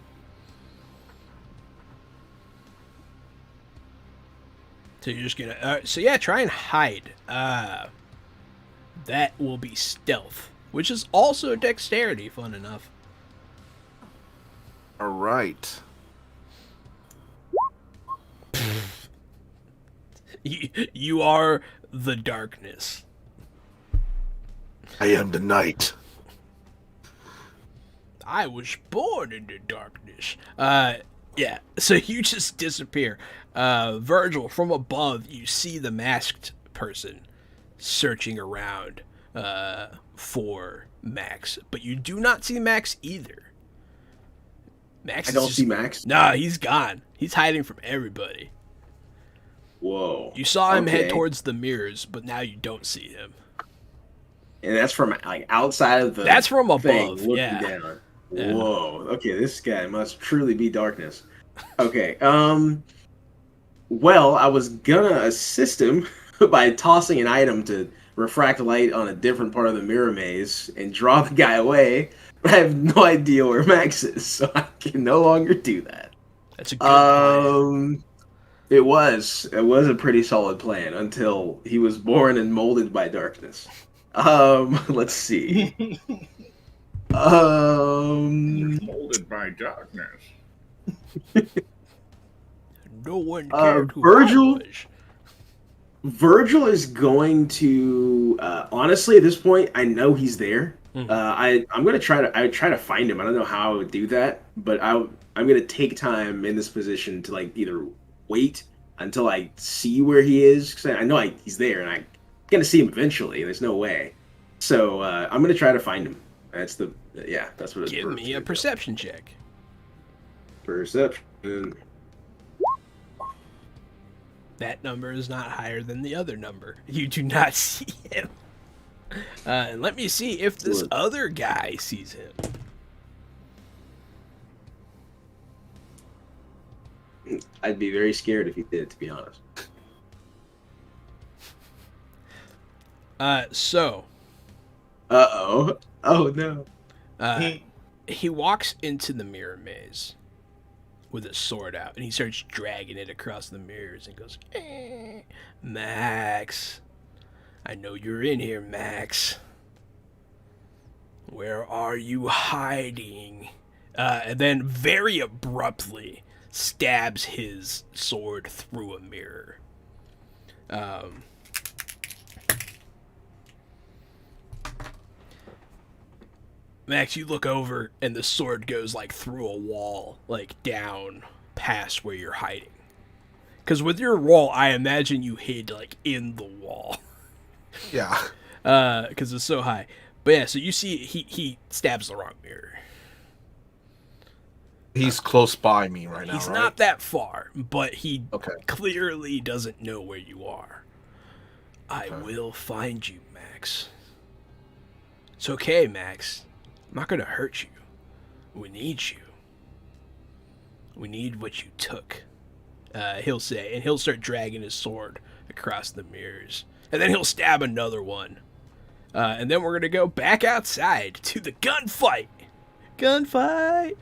So you're just gonna... so yeah, try and hide. That will be stealth, which is also dexterity, fun enough. All right. You are the darkness. I am the night. I was born in the darkness. Yeah, so you just disappear. Virgil, from above, you see the masked person searching around for Max, but you do not see Max either. Max, I don't see Max. Nah, he's gone. He's hiding from everybody. Whoa. You saw him head towards the mirrors, but now you don't see him. And that's from like outside of the. That's from above. Looking yeah. down. Yeah. Whoa. Okay, this guy must truly be darkness. Okay. Well, I was gonna assist him by tossing an item to refract light on a different part of the mirror maze and draw the guy away, but I have no idea where Max is, so I can no longer do that. That's a good plan. It was a pretty solid plan until he was born and molded by darkness. Let's see. Molded by darkness. No one cared who Virgil. I was. Virgil is going to honestly at this point I know he's there. I'm gonna try to find him. I don't know how I would do that, but I'm gonna take time in this position to like either wait until I see where he is, because I know he's there and I'm gonna see him eventually. There's no way. So I'm gonna try to find him. That's what it's. Give me a perception check. Perception. That number is not higher than the other number. You do not see him. And let me see if this other guy sees him. I'd be very scared if he did, to be honest. So. Uh-oh. Oh, no. He walks into the mirror maze with his sword out, and he starts dragging it across the mirrors and goes, Max. I know you're in here, Max. Where are you hiding? And then very abruptly, stabs his sword through a mirror. Max, you look over and the sword goes like through a wall, like down past where you're hiding. Because with your roll, I imagine you hid like in the wall. Yeah. Because it's so high. But yeah, so you see he stabs the wrong mirror. He's close by me right now, He's right? not that far, but he Okay. clearly doesn't know where you are. I will find you, Max. It's okay, Max. I'm not going to hurt you. We need you. We need what you took, he'll say, and he'll start dragging his sword across the mirrors. And then he'll stab another one. And then we're going to go back outside to the gunfight. Gunfight!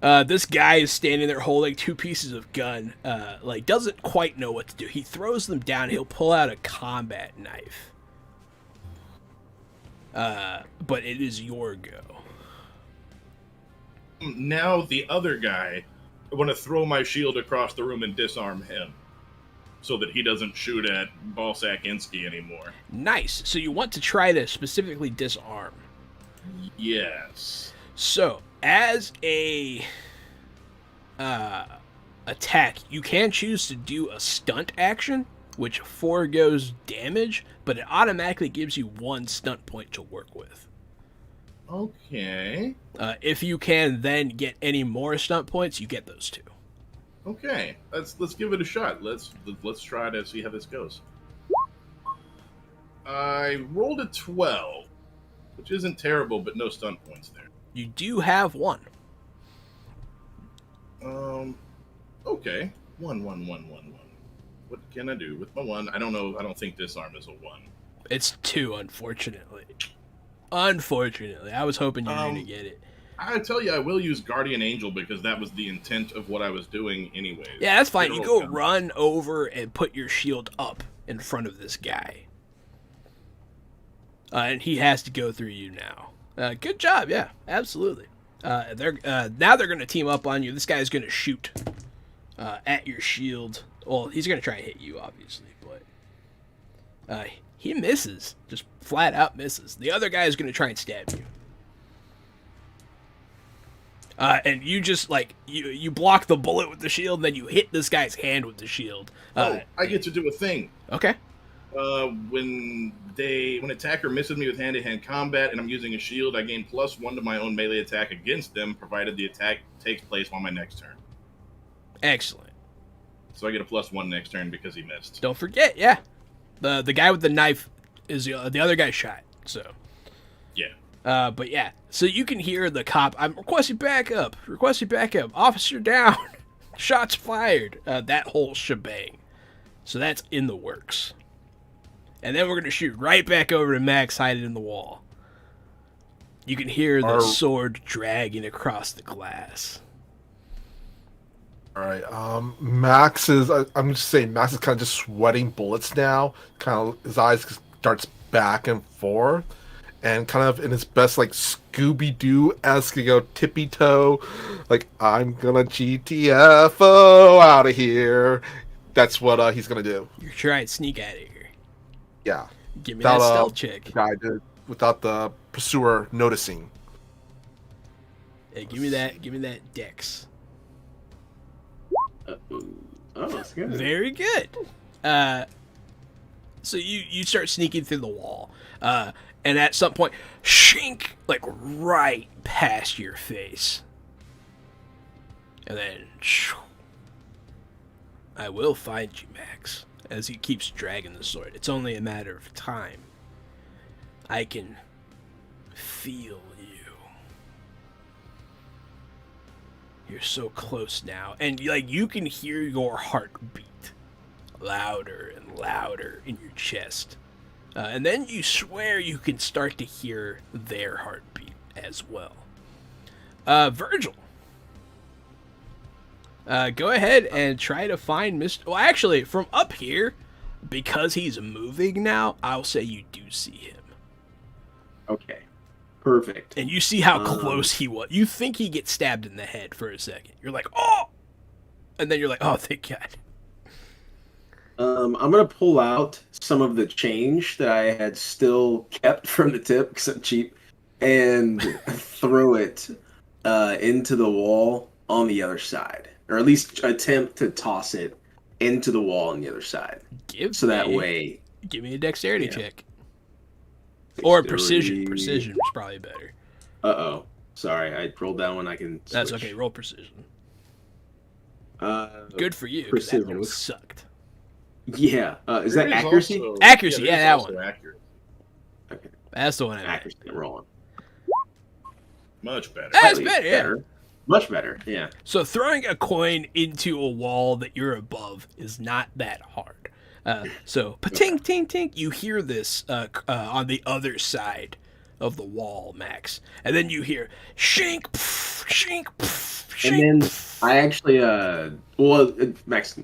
This guy is standing there holding two pieces of gun, like doesn't quite know what to do. He throws them down. He'll pull out a combat knife. But it is your go. Now the other guy, I want to throw my shield across the room and disarm him, so that he doesn't shoot at Balsac Insky anymore. Nice. So you want to try to specifically disarm. Yes. So as a attack, you can choose to do a stunt action, which foregoes damage, but it automatically gives you 1 stunt point to work with. Okay. If you can then get any more stunt points, you get those 2. Okay. Let's give it a shot. Let's try to see how this goes. I rolled a 12, which isn't terrible, but no stunt points there. You do have 1. Okay. 1, 1, 1, 1, 1. What can I do with my 1? I don't know. I don't think disarm is a 1. It's 2, unfortunately. Unfortunately. I was hoping you were going to get it. I tell you, I will use Guardian Angel because that was the intent of what I was doing anyways. Yeah, that's fine. You General go gun. run over and put your shield up in front of this guy. And he has to go through you now. Good job, yeah, absolutely. Now they're going to team up on you. This guy's going to shoot at your shield. Well, he's going to try and hit you, obviously, but he misses. Just flat out misses. The other guy is going to try and stab you. And you just, like, you block the bullet with the shield, and then you hit this guy's hand with the shield. I get to do a thing. Okay. When attacker misses me with hand-to-hand combat and I'm using a shield, I gain +1 to my own melee attack against them, provided the attack takes place on my next turn. Excellent. So I get a +1 next turn because he missed. Don't forget, yeah. The guy with the knife is the other guy's shot, so. Yeah. But yeah, so you can hear the cop, I'm requesting backup, officer down, shots fired, that whole shebang. So that's in the works. And then we're going to shoot right back over to Max hiding in the wall. You can hear the sword dragging across the glass. All right. Max is. I'm just saying. Max is kind of just sweating bullets now. Kind of his eyes starts back and forth, and kind of in his best like Scooby Doo esque, go tippy toe, like I'm gonna GTFO out of here. That's what he's gonna do. You're trying to sneak out of here. Yeah. Give me that stealth check. The guy did without the pursuer noticing. Hey, give me that dex. Oh, that's good. Very good. So you start sneaking through the wall, and at some point, shink, like right past your face, and then, shoo, I will find you, Max. As he keeps dragging the sword, it's only a matter of time. I can feel you. You're so close now, and like you can hear your heart beat louder and louder in your chest. And then you swear you can start to hear their heartbeat as well. Virgil. Go ahead and try to find Mr. Well, actually, from up here, because he's moving now, I'll say you do see him. Okay. Perfect. And you see how close he was. You think he gets stabbed in the head for a second. You're like, oh! and then you're like, oh, thank God. I'm gonna pull out some of the change that I had still kept from the tip because I'm cheap, and throw it into the wall on the other side, or at least attempt to toss it into the wall on the other side. So that way, Give me a dexterity Yeah. check. Or dexterity- precision. Precision is probably better. Uh-oh. Sorry, I rolled that one. I can That's switch. okay. Roll precision. Uh, Good for you. 'Cause that precision. roll sucked. Yeah. Is There that is accuracy? also- Accuracy, there yeah, is that also one. Accuracy. Okay. That's the one I meant. Accuracy. I'm rolling. Much better. That's Slightly better, yeah. Much better. Yeah. So throwing a coin into a wall that you're above is not that hard. So pa-ting, ting, ting, you hear this on the other side of the wall, Max, and then you hear shink, pff, shink, pff, shink. And then pff. I actually, well, Max,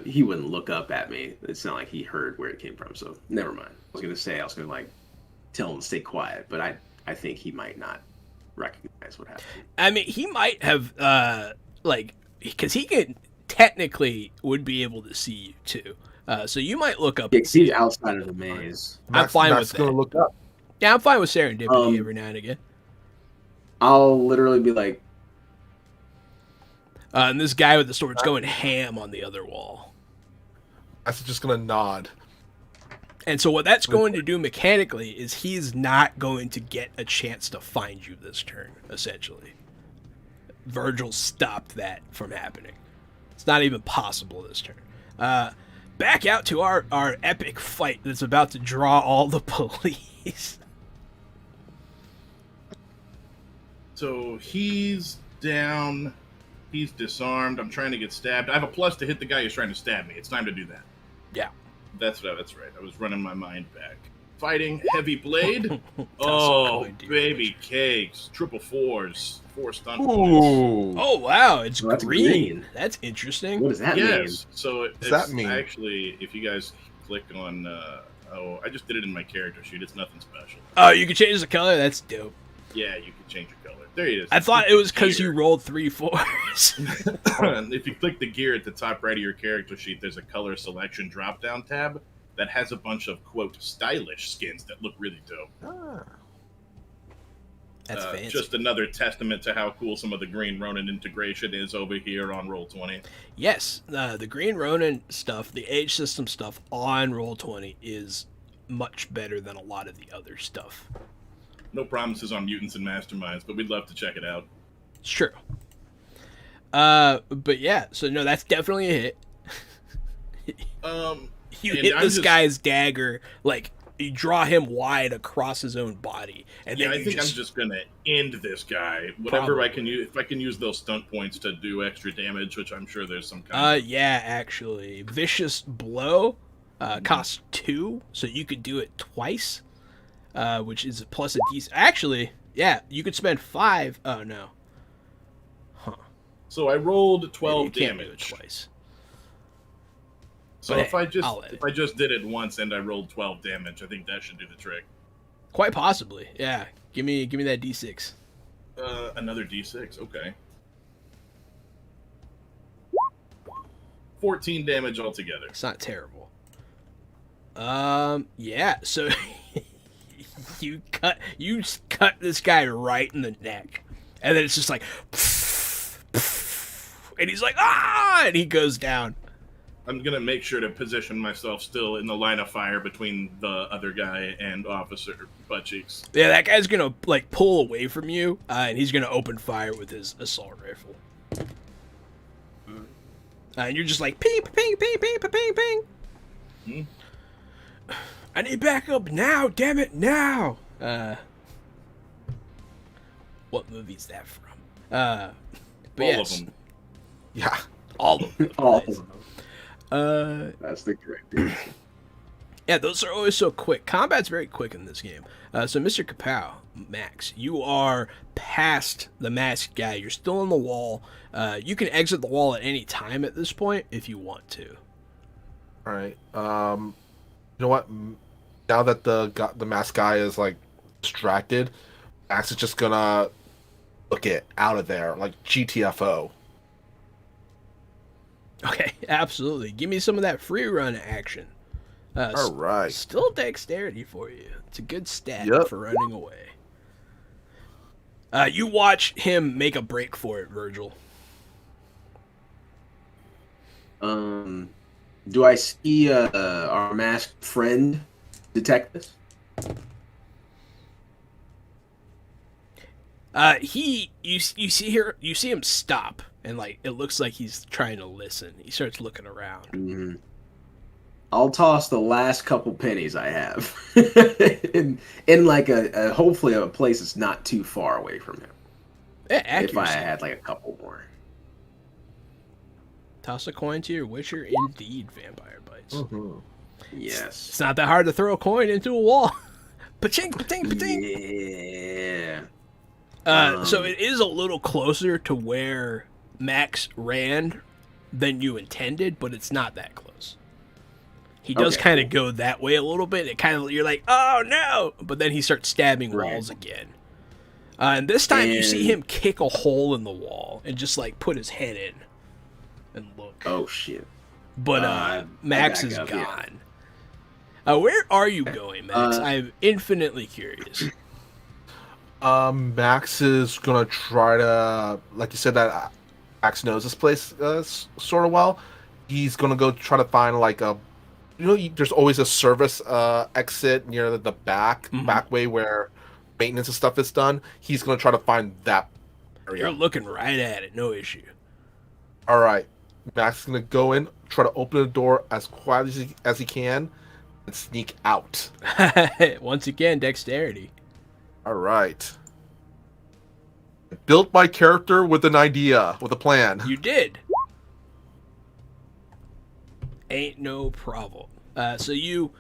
he wouldn't look up at me. It's not like he heard where it came from, so never mind. I was gonna like tell him to stay quiet, but I think he might not recognize what happened. I mean, he might have because he could technically would be able to see you too. So you might look up. Yeah, And 'cause see he's him. outside of the maze. I'm fine Max with gonna that. look up. Yeah, I'm fine with serendipity Um, every now and again. I'll literally be like, And this guy with the sword's going ham on the other wall. Max is just gonna nod. And so what that's going to do mechanically is he's not going to get a chance to find you this turn, essentially. Virgil stopped that from happening. It's not even possible this turn. Back out to our epic fight that's about to draw all the police. So he's down. He's disarmed. I'm trying to get stabbed. I have a plus to hit the guy who's trying to stab me. It's time to do that. Yeah. That's right. I was running my mind back. Fighting heavy blade. Toss Oh, a coin, dear. baby cakes. Triple fours. 4 stun points. Ooh. Oh, wow, it's Well, that's green. green. That's interesting. what does that Yes. So does that mean? Actually, if you guys click on, I just did it in my character sheet. It's nothing special. Oh, you can change the color? That's dope. Yeah, you can change your color. There it is. I thought it was because you Gear. rolled 3 4s. And if you click the gear at the top right of your character sheet, there's a color selection drop-down tab that has a bunch of, quote, stylish skins that look really dope. Ah. That's fancy. Just another testament to how cool some of the Green Ronin integration is over here on Roll20. Yes, the Green Ronin stuff, the age system stuff on Roll20 is much better than a lot of the other stuff. No promises on mutants and masterminds, but we'd love to check it out. It's true. But yeah, so no, that's definitely a hit. You And hit I'm this just- guy's dagger, like, you draw him wide across his own body, and Yeah, then I you think just... I'm just gonna end this guy. Whatever I Probably. can use, if I can use those stunt points to do extra damage, which I'm sure there's some kind. Yeah, actually. Vicious Blow costs 2, so you could do it twice, which is a plus a decent... Actually, yeah, you could spend 5... Oh, no. So I rolled Maybe 12 you can't do it damage. twice. So But if I hey, I'll let if I just did it once and I rolled 12 damage, I think that should do the trick. Quite possibly, yeah. Give me that D6. Another D6, okay. 14 damage altogether. It's not terrible. Yeah, so... you cut this guy right in the neck. And then it's just like... And he's like, ah! And he goes down. I'm gonna make sure to position myself still in the line of fire between the other guy and Officer Buttcheeks. Yeah, that guy's gonna, like, pull away from you, and he's gonna open fire with his assault rifle. And you're just like, ping, ping, ping, ping, ping, ping, ping. I need backup now, damn it, now! What movie's that from? But All yes, of them. Yeah. all of them. all Nice. of them. Uh, That's the correct answer. Yeah, those are always so quick. Combat's very quick in this game. So, Mr. Kapow, Max, you are past the masked guy. You're still on the wall. You can exit the wall at any time at this point if you want to. All right. You know what? Now that the masked guy is like distracted, Max is just gonna look it out of there like GTFO. Okay, absolutely. Give me some of that free run action. All right. Still dexterity for you. It's a good stat Yep. for running away. You watch him make a break for it, Virgil. Do I see our masked friend detect this? You see him stop, and like it looks like he's trying to listen. He starts looking around. Mm-hmm. I'll toss the last couple pennies I have in like a hopefully a place that's not too far away from him. Accuracy. If I had like a couple more. Toss a coin to your Witcher, indeed, vampire bites. Mhm. Yes. It's not that hard to throw a coin into a wall. Paching, paching, paching. Yeah. So it is a little closer to where Max ran than you intended, but it's not that close. He does Okay, kind of go that way a little bit. It kind of, you're like, oh no, but then he starts stabbing walls again. And this time you see him kick a hole in the wall and just like put his head in and look. Oh shit. But Max is up, gone. Where are you going, Max? I'm infinitely curious. Max is gonna try to, like you said, that Max knows this place sort of well. He's gonna go try to find like a, there's always a service exit near the back way where maintenance and stuff is done. He's gonna try to find that area. You're looking right at it, no issue. All right, Max is gonna go in, try to open the door as quietly as he can, and sneak out. Once again, dexterity. All right. Built my character with an idea, with a plan. You did. Ain't no problem. So you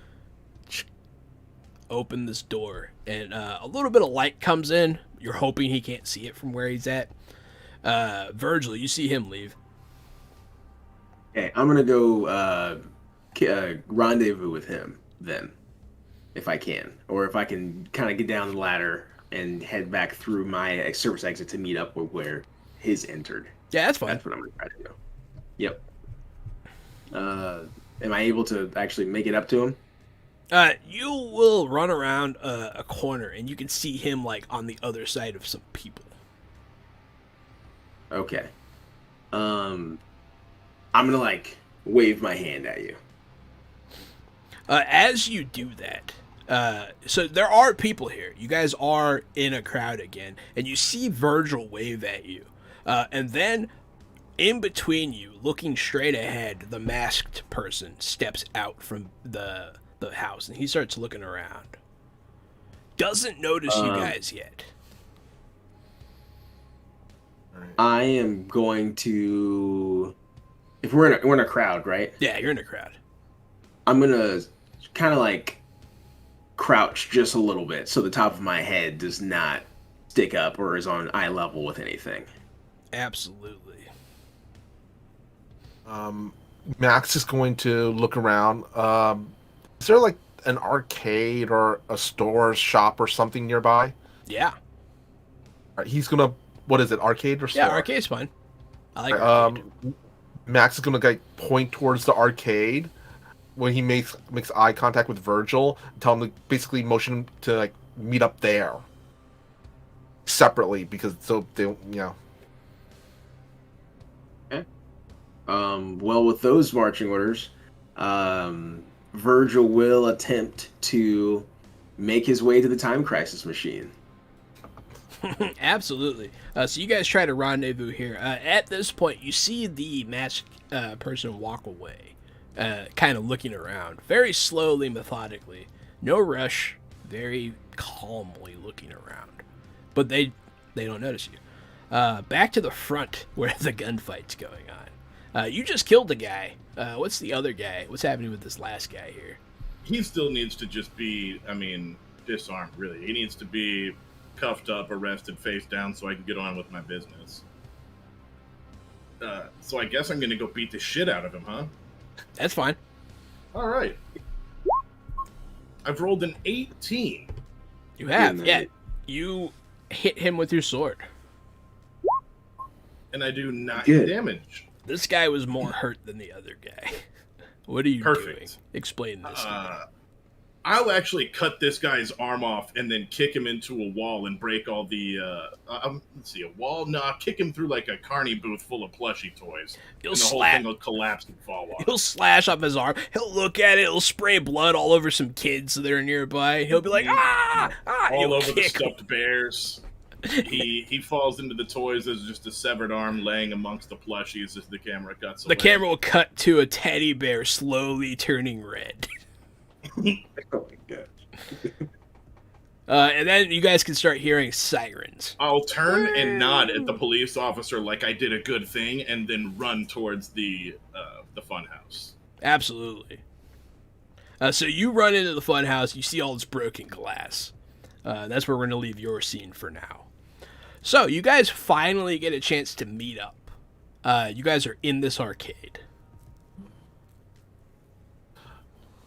open this door, and a little bit of light comes in. You're hoping he can't see it from where he's at. Virgil, you see him leave. Okay, I'm gonna go rendezvous with him then, if I can, or if I can kind of get down the ladder and head back through my service exit to meet up with where his entered. Yeah, that's fine. That's what I'm gonna try to do. Yep. Am I able to actually make it up to him? You will run around a corner, and you can see him like on the other side of some people. Okay. I'm gonna like wave my hand at you. As you do that, so there are people here. You guys are in a crowd again, and you see Virgil wave at you. And then, in between you, looking straight ahead, the masked person steps out from the house, and he starts looking around. Doesn't notice you guys yet. I am going to. If we're in a crowd, right? Yeah, you're in a crowd. I'm gonna kind of like crouch just a little bit so the top of my head does not stick up or is on eye level with anything. Absolutely. Max is going to look around. Is there like an arcade or a store, shop, or something nearby? Yeah. All right, he's gonna. What is it? Arcade or store? Yeah, arcade's fine. I like arcade. Max is gonna like point towards the arcade when he makes eye contact with Virgil. Tell him to basically motion to like meet up there separately because so they Well, with those marching orders, Virgil will attempt to make his way to the time crisis machine. Absolutely. So you guys try to rendezvous here. At this point, you see the masked person walk away, kind of looking around, very slowly, methodically. No rush, very calmly looking around. But they don't notice you. Back to the front where the gunfight's going on. You just killed the guy. What's the other guy? What's happening with this last guy here? He still needs to just be, disarmed, really. He needs to be cuffed up, arrested, face down, so I can get on with my business. So I guess I'm going to go beat the shit out of him, huh? That's fine. All right. I've rolled an 18. You have, yeah. You hit him with your sword. And I do 9 Good. damage. This guy was more hurt than the other guy. What are you doing? Explain this to me. I'll actually cut this guy's arm off and then kick him into a wall and break all the, let's see, a wall? No, I'll kick him through like a carny booth full of plushie toys. And the whole thing will collapse and fall off. He'll slash up his arm. He'll look at it. He'll spray blood all over some kids that are nearby. He'll be like, ah! All over the stuffed bears. He falls into the toys. There's just a severed arm laying amongst the plushies as the camera cuts away. The camera will cut to a teddy bear slowly turning red. Oh my god. And then you guys can start hearing sirens. I'll turn and nod at the police officer like I did a good thing, and then run towards the funhouse. Absolutely. So you run into the funhouse. You see all this broken glass. That's where we're going to leave your scene for now. So you guys finally get a chance to meet up. You guys are in this arcade.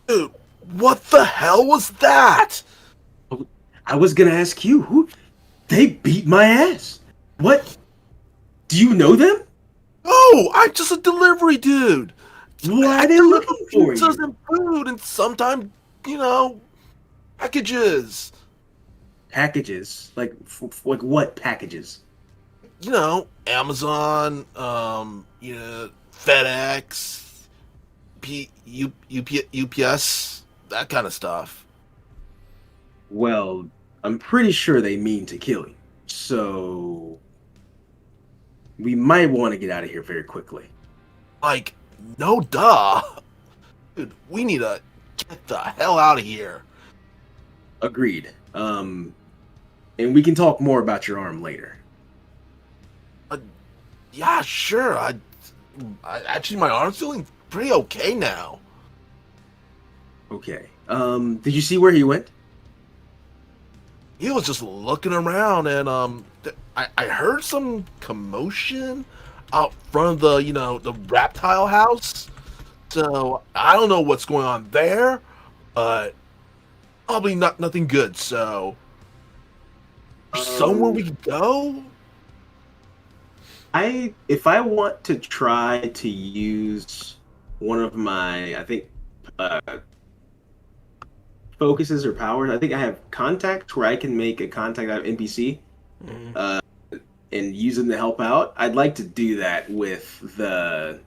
Dude, what the hell was that? I was gonna ask you, who? They beat my ass. What? Do you know them? No, I'm just a delivery dude. Why are they looking for Pizzas you? and food, and sometimes, packages. Packages? Like what packages? Amazon, FedEx, UPS, that kind of stuff. Well, I'm pretty sure they mean to kill you. So we might want to get out of here very quickly. Like, no duh. Dude, we need to get the hell out of here. Agreed. And we can talk more about your arm later. Yeah, sure. I actually, my arm's feeling pretty okay now. Okay. Did you see where he went? He was just looking around, and I heard some commotion out front of the reptile house. So I don't know what's going on there, but probably nothing good. So somewhere we can go. If I want to try to use one of my, I think, focuses or powers, I think I have contact where I can make a contact out of NPC and use them to help out. I'd like to do that with the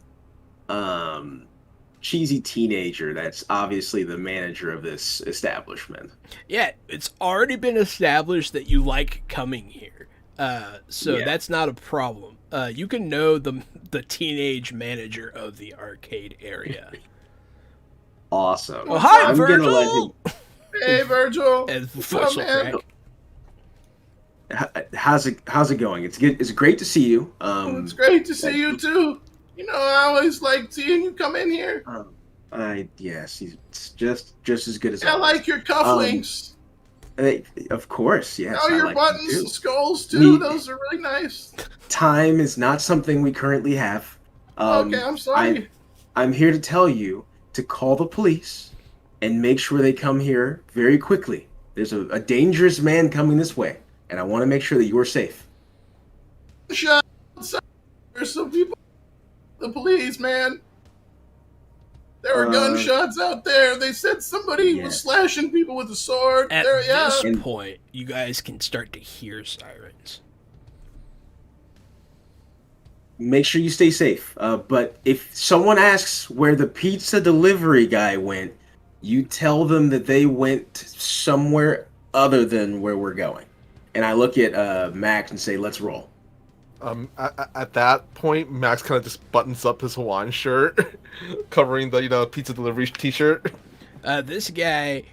cheesy teenager that's obviously the manager of this establishment. Yeah, it's already been established that you like coming here. So that's not a problem. You can know the teenage manager of the arcade area. Awesome. Well, hi, I'm Virgil! gonna let him... Hey, Virgil. And What's up, man? How's it going? It's good. It's great to see you. It's great to see you too. I always like seeing you come in here. Yes, it's just as good as I like your cufflinks. Of course, yes. Oh, your like buttons and skulls too. Those are really nice. Time is not something we currently have. Okay, I'm sorry. I'm here to tell you to call the police and make sure they come here very quickly. There's a dangerous man coming this way, and I want to make sure that you're safe. Shut up. There's some people. The police, man. There were gunshots out there. They said somebody was slashing people with a sword. At this point, you guys can start to hear sirens. Make sure you stay safe. But if someone asks where the pizza delivery guy went, you tell them that they went somewhere other than where we're going. And I look at Max and say, let's roll. At that point, Max kind of just buttons up his Hawaiian shirt, covering the pizza delivery t-shirt. This guy,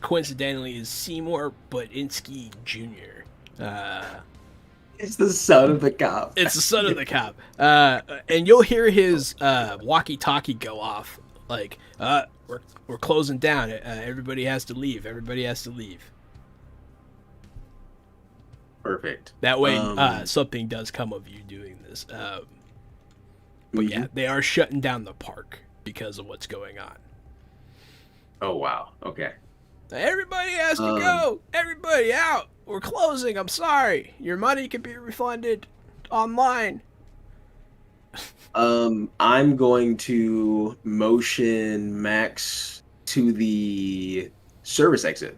coincidentally, is Seymour Butinsky Jr. It's the son of the cop. It's the son of the cop. And you'll hear his walkie-talkie go off, like, we're closing down. Everybody has to leave. Everybody has to leave. Perfect. That way, something does come of you doing this. But yeah, they are shutting down the park because of what's going on. Oh, wow. Okay. Everybody has to go. Everybody out. We're closing. I'm sorry. Your money can be refunded online. I'm going to motion Max to the service exit,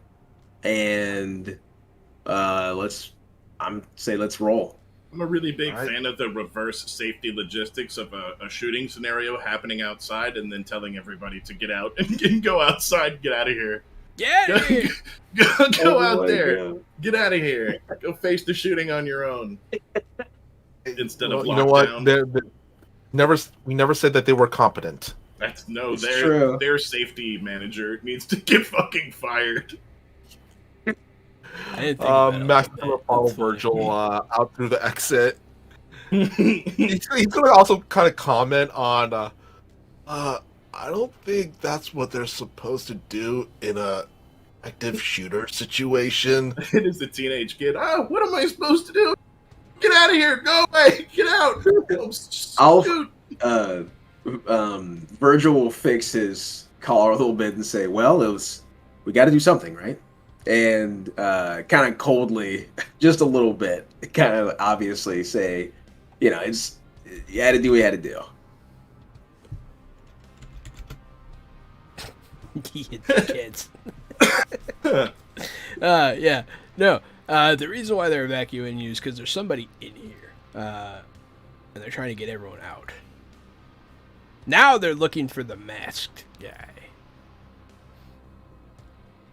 and let's roll. I'm a really big All right. fan of the reverse safety logistics of a shooting scenario happening outside and then telling everybody to get out and go outside and get out of here. Yeah. Go out my there. God. Get out of here. Go face the shooting on your own. Instead of you know what? lockdown. We never said that they were competent. That's no, It's true. their safety manager needs to get fucking fired. I didn't think about it Max like is gonna that. follow That's funny. Virgil out through the exit. He's gonna also kind of comment on, I don't think that's what they're supposed to do in a active shooter situation. It is the teenage kid. Oh, what am I supposed to do? Get out of here! Go away! Get out! I'll- Shoot. Virgil will fix his collar a little bit and say, "Well, we got to do something, right?" And kind of coldly, just a little bit, kind of obviously say, "You know, you had to do what you had to do." You kids. Yeah. No. The reason why they're evacuating you is because there's somebody in here, and they're trying to get everyone out. Now they're looking for the masked guy,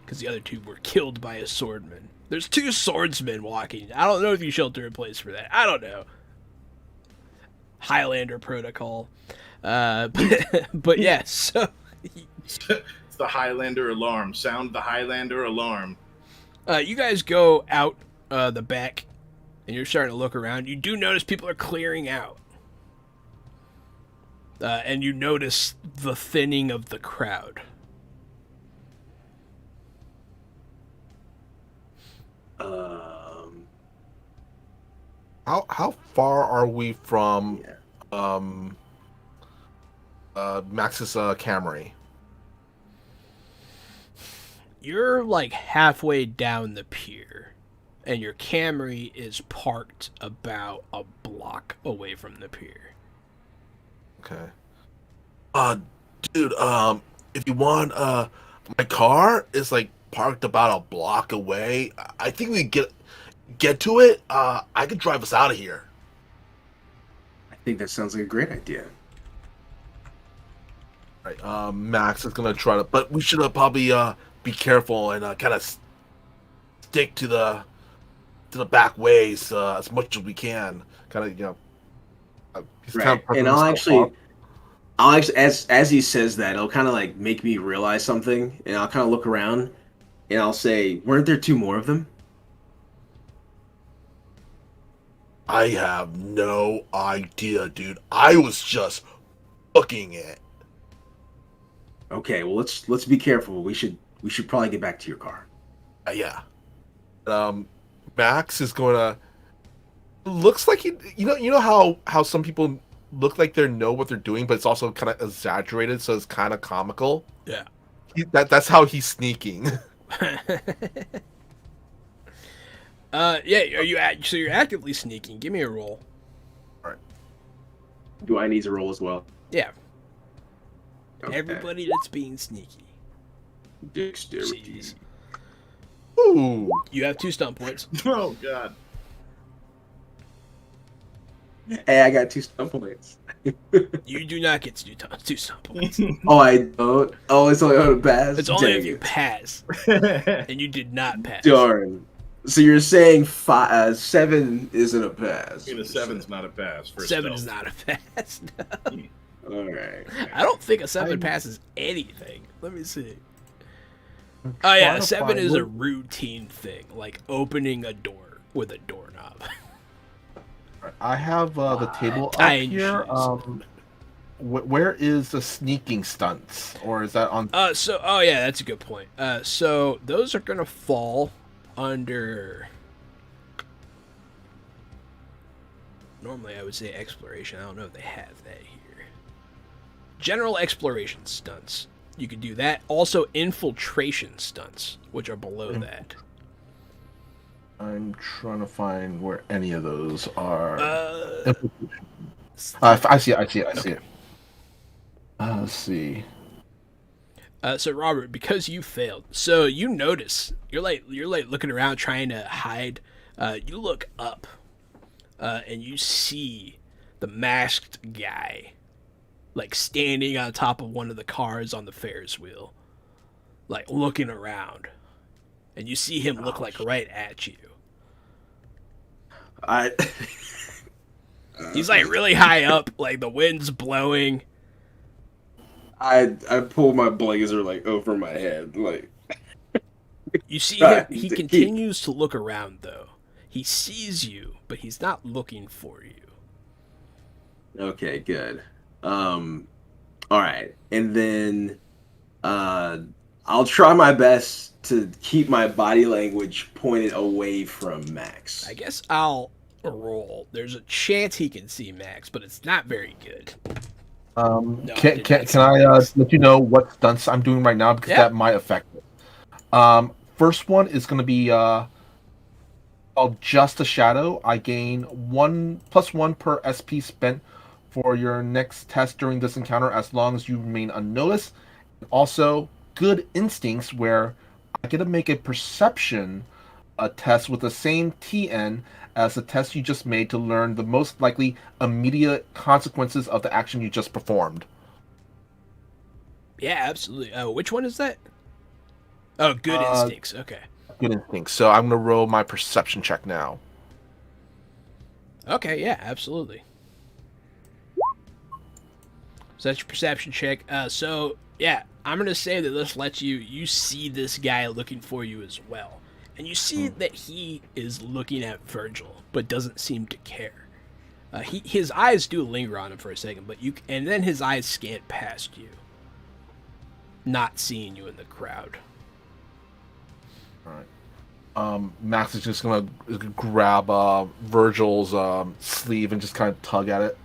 because the other two were killed by a swordman. There's two swordsmen walking. I don't know if you shelter in place for that. I don't know. Highlander protocol. But yeah. So. It's the Highlander alarm. Sound the Highlander alarm. You guys go out the back, and you're starting to look around. You do notice people are clearing out. And you notice the thinning of the crowd. How far are we from Yeah. Max's Camry? You're like halfway down the pier, and your Camry is parked about a block away from the pier. Okay. Dude, if you want, my car is like parked about a block away. I think we get to it. I could drive us out of here. I think that sounds like a great idea. Right. Max is gonna try to, but we should probably be careful and kind of stick to the back ways as much as we can. Kind of, he's Right. prepping And himself up. I'll actually, as he says that, it'll kind of like make me realize something, and I'll kind of look around, and I'll say, "Weren't there two more of them?" I have no idea, dude. I was just booking it. Okay, well let's be careful. We should probably get back to your car. Yeah. Max is gonna. Looks like you know how some people look like they know what they're doing, but it's also kind of exaggerated, so it's kind of comical. Yeah. That's how he's sneaking. Yeah. So you're actively sneaking. Give me a roll. Do I need to roll as well? Yeah. Okay. Everybody that's being sneaky. Dexterity. Jeez. Ooh. You have 2 stunt points. Oh god. Hey, I got 2 stunt points. You do not get to do 2 stunt points. Oh, I don't. Oh, it's only on a pass. It's only Dang if you it. pass, and you did not pass. Darn. So you're saying 7 isn't a pass? I mean, a 7's not a pass. For 7 is stealth. not a pass. No. All right. I don't think a 7 passes anything. Let me see. Oh yeah, a 7 is a routine thing, like opening a door with a doorknob. I have the table up Tying here. shoes. Where is the sneaking stunts, or is that on? Oh yeah, that's a good point. So those are gonna fall under. Normally, I would say exploration. I don't know if they have that here. General exploration stunts. You could do that. Also, infiltration stunts, which are below that. I'm trying to find where any of those are. I see it. I see it. I see it. Let's see. So Robert, because you failed, so you notice you're like looking around trying to hide. You look up, and you see the masked guy, like standing on top of one of the cars on the Ferris wheel, like looking around, and you see him look like right at you. I He's like really high up, like the wind's blowing. I pull my blazer like over my head, like You see him. He continues to look around, though. He sees you, but he's not looking for you. okay, good. All right, and then I'll try my best to keep my body language pointed away from Max. I guess I'll roll. There's a chance he can see Max, but it's not very good. No, Can I let you know what stunts I'm doing right now because that might affect it. First one is going to be called Just a Shadow. I gain +1 per SP spent for your next test during this encounter as long as you remain unnoticed. Also, Good Instincts, where I get to make a perception test with the same TN as the test you just made to learn the most likely immediate consequences of the action you just performed. Yeah, absolutely. Which one is that? Oh, Good Instincts. Okay. Good Instincts. So I'm going to roll my perception check now. Okay, yeah, absolutely. So that's your perception check. So, yeah, I'm going to say that this lets you see this guy looking for you as well. And you see that he is looking at Virgil, but doesn't seem to care. His eyes do linger on him for a second, and then his eyes scan past you, not seeing you in the crowd. All right. Max is just gonna grab Virgil's sleeve and just kind of tug at it,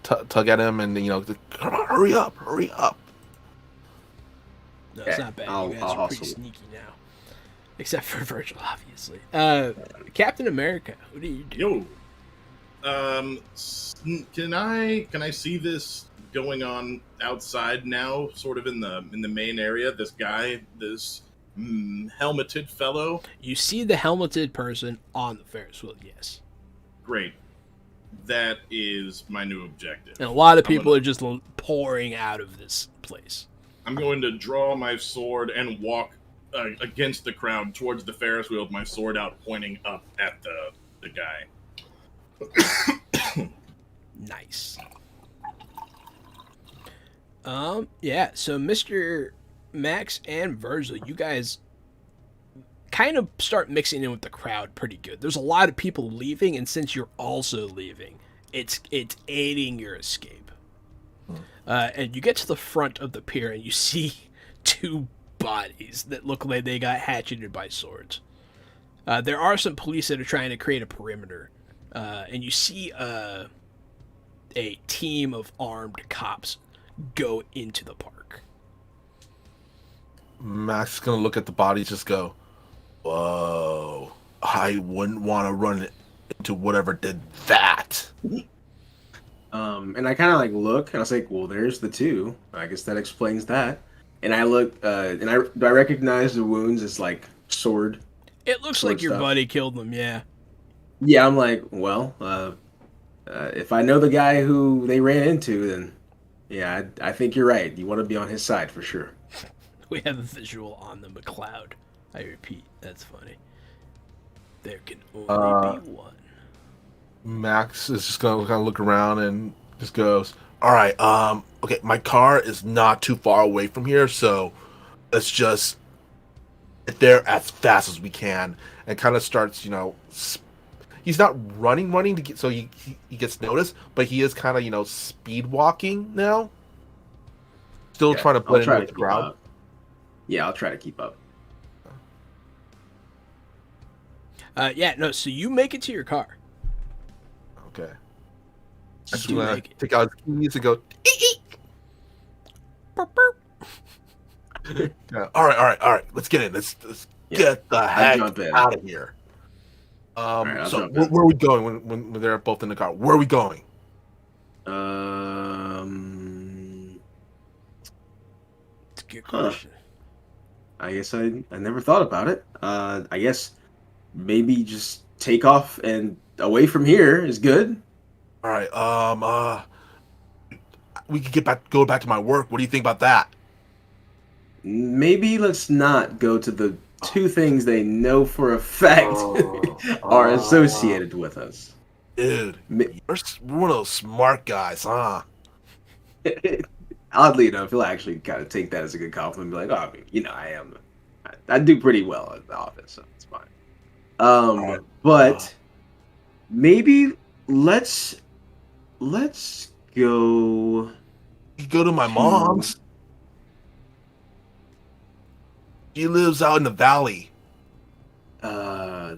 tug at him, and come on, hurry up. No, it's not bad. You guys are pretty sneaky now. Except for Virgil, obviously. Captain America, what do you do? Yo, can I see this going on outside now? Sort of in the main area. This guy, this helmeted fellow. You see the helmeted person on the Ferris wheel. Yes. Great. That is my new objective. And a lot of people are just pouring out of this place. I'm going to draw my sword and walk against the crowd towards the Ferris wheel with my sword out, pointing up at the guy. Nice. Yeah, so Mr. Max and Virgil, you guys kind of start mixing in with the crowd pretty good. There's a lot of people leaving, and since you're also leaving, it's aiding your escape. And you get to the front of the pier, and you see two bodies that look like they got hatcheted by swords. There are some police that are trying to create a perimeter, and you see a team of armed cops go into the park. Max is gonna look at the bodies, just go, "Whoa! I wouldn't want to run into whatever did that." And I kind of look, and I was like, "Well, there's the two. I guess that explains that." And I look, and I recognize the wounds as sword. It looks like your buddy killed them. Yeah. Yeah, I'm like, well, if I know the guy who they ran into, then yeah, I think you're right. You want to be on his side for sure. We have a visual on the McLeod. I repeat, that's funny. There can only be one. Max is just gonna kind of look around and just goes, "All right, okay, my car is not too far away from here, so let's just get there as fast as we can." And kind of starts, he's not running to get, so he gets noticed, but he is kind of, speed walking now. Still trying to blend in with the crowd. Yeah, I'll try to keep up. So you make it to your car. Okay. I just want to take out his keys and go, Burp, burp. Yeah, all right. Let's get in. Let's get the heck out of here. Right, so where are we going when they're both in the car? Where are we going? It's a good Huh. question. I guess I never thought about it. I guess maybe just take off and away from here is good. All right. We could go back to my work. What do you think about that? Maybe let's not go to the two things they know for a fact are associated with us. Dude, Ma- you're one of those smart guys, huh? Oddly enough, he'll actually kind of take that as a good compliment. And be like, oh, I mean, I am. I do pretty well at the office, so it's fine. But maybe let's go You go to my to mom's. She lives out in the valley. uh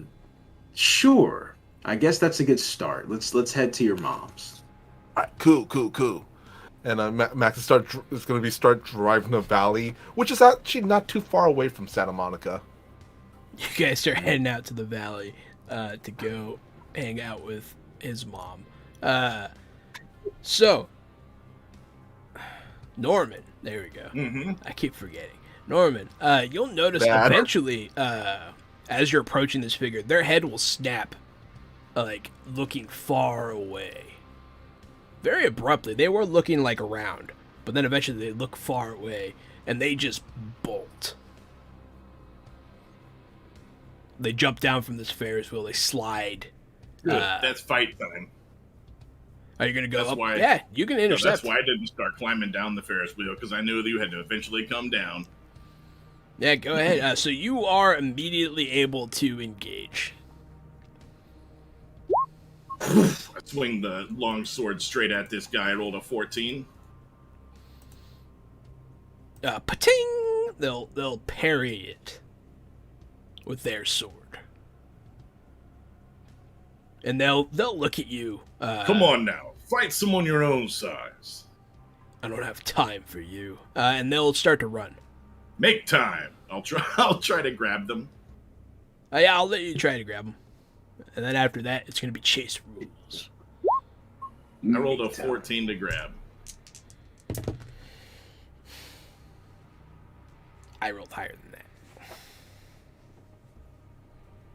sure. I guess that's a good start. Let's head to your mom's. All right, cool. And Max is going to start driving the valley, which is actually not too far away from Santa Monica. You guys start heading out to the valley to go hang out with his mom. So, Norman, there we go. Mm-hmm. I keep forgetting. Norman, you'll notice Bad. eventually, as you're approaching this figure, their head will snap, like looking far away. Very abruptly. They were looking like around, but then eventually they look far away and they just bolt. They jump down from this Ferris wheel. They slide. Good. That's fight time. Are you gonna go That's up? why- Yeah, you can No, intercept. that's why I didn't start climbing down the Ferris wheel, because I knew that you had to eventually come down. Yeah, go ahead. So you are immediately able to engage. I swing the long sword straight at this guy. I rolled a 14. Pating! They'll parry it with their sword, and they'll look at you. Come on now, fight someone your own size. I don't have time for you. And they'll start to run. Make time. I'll try. I'll try to grab them. Yeah, I'll let you try to grab them, and then after that, it's gonna be chase rules. I rolled a 14 to grab. I rolled higher than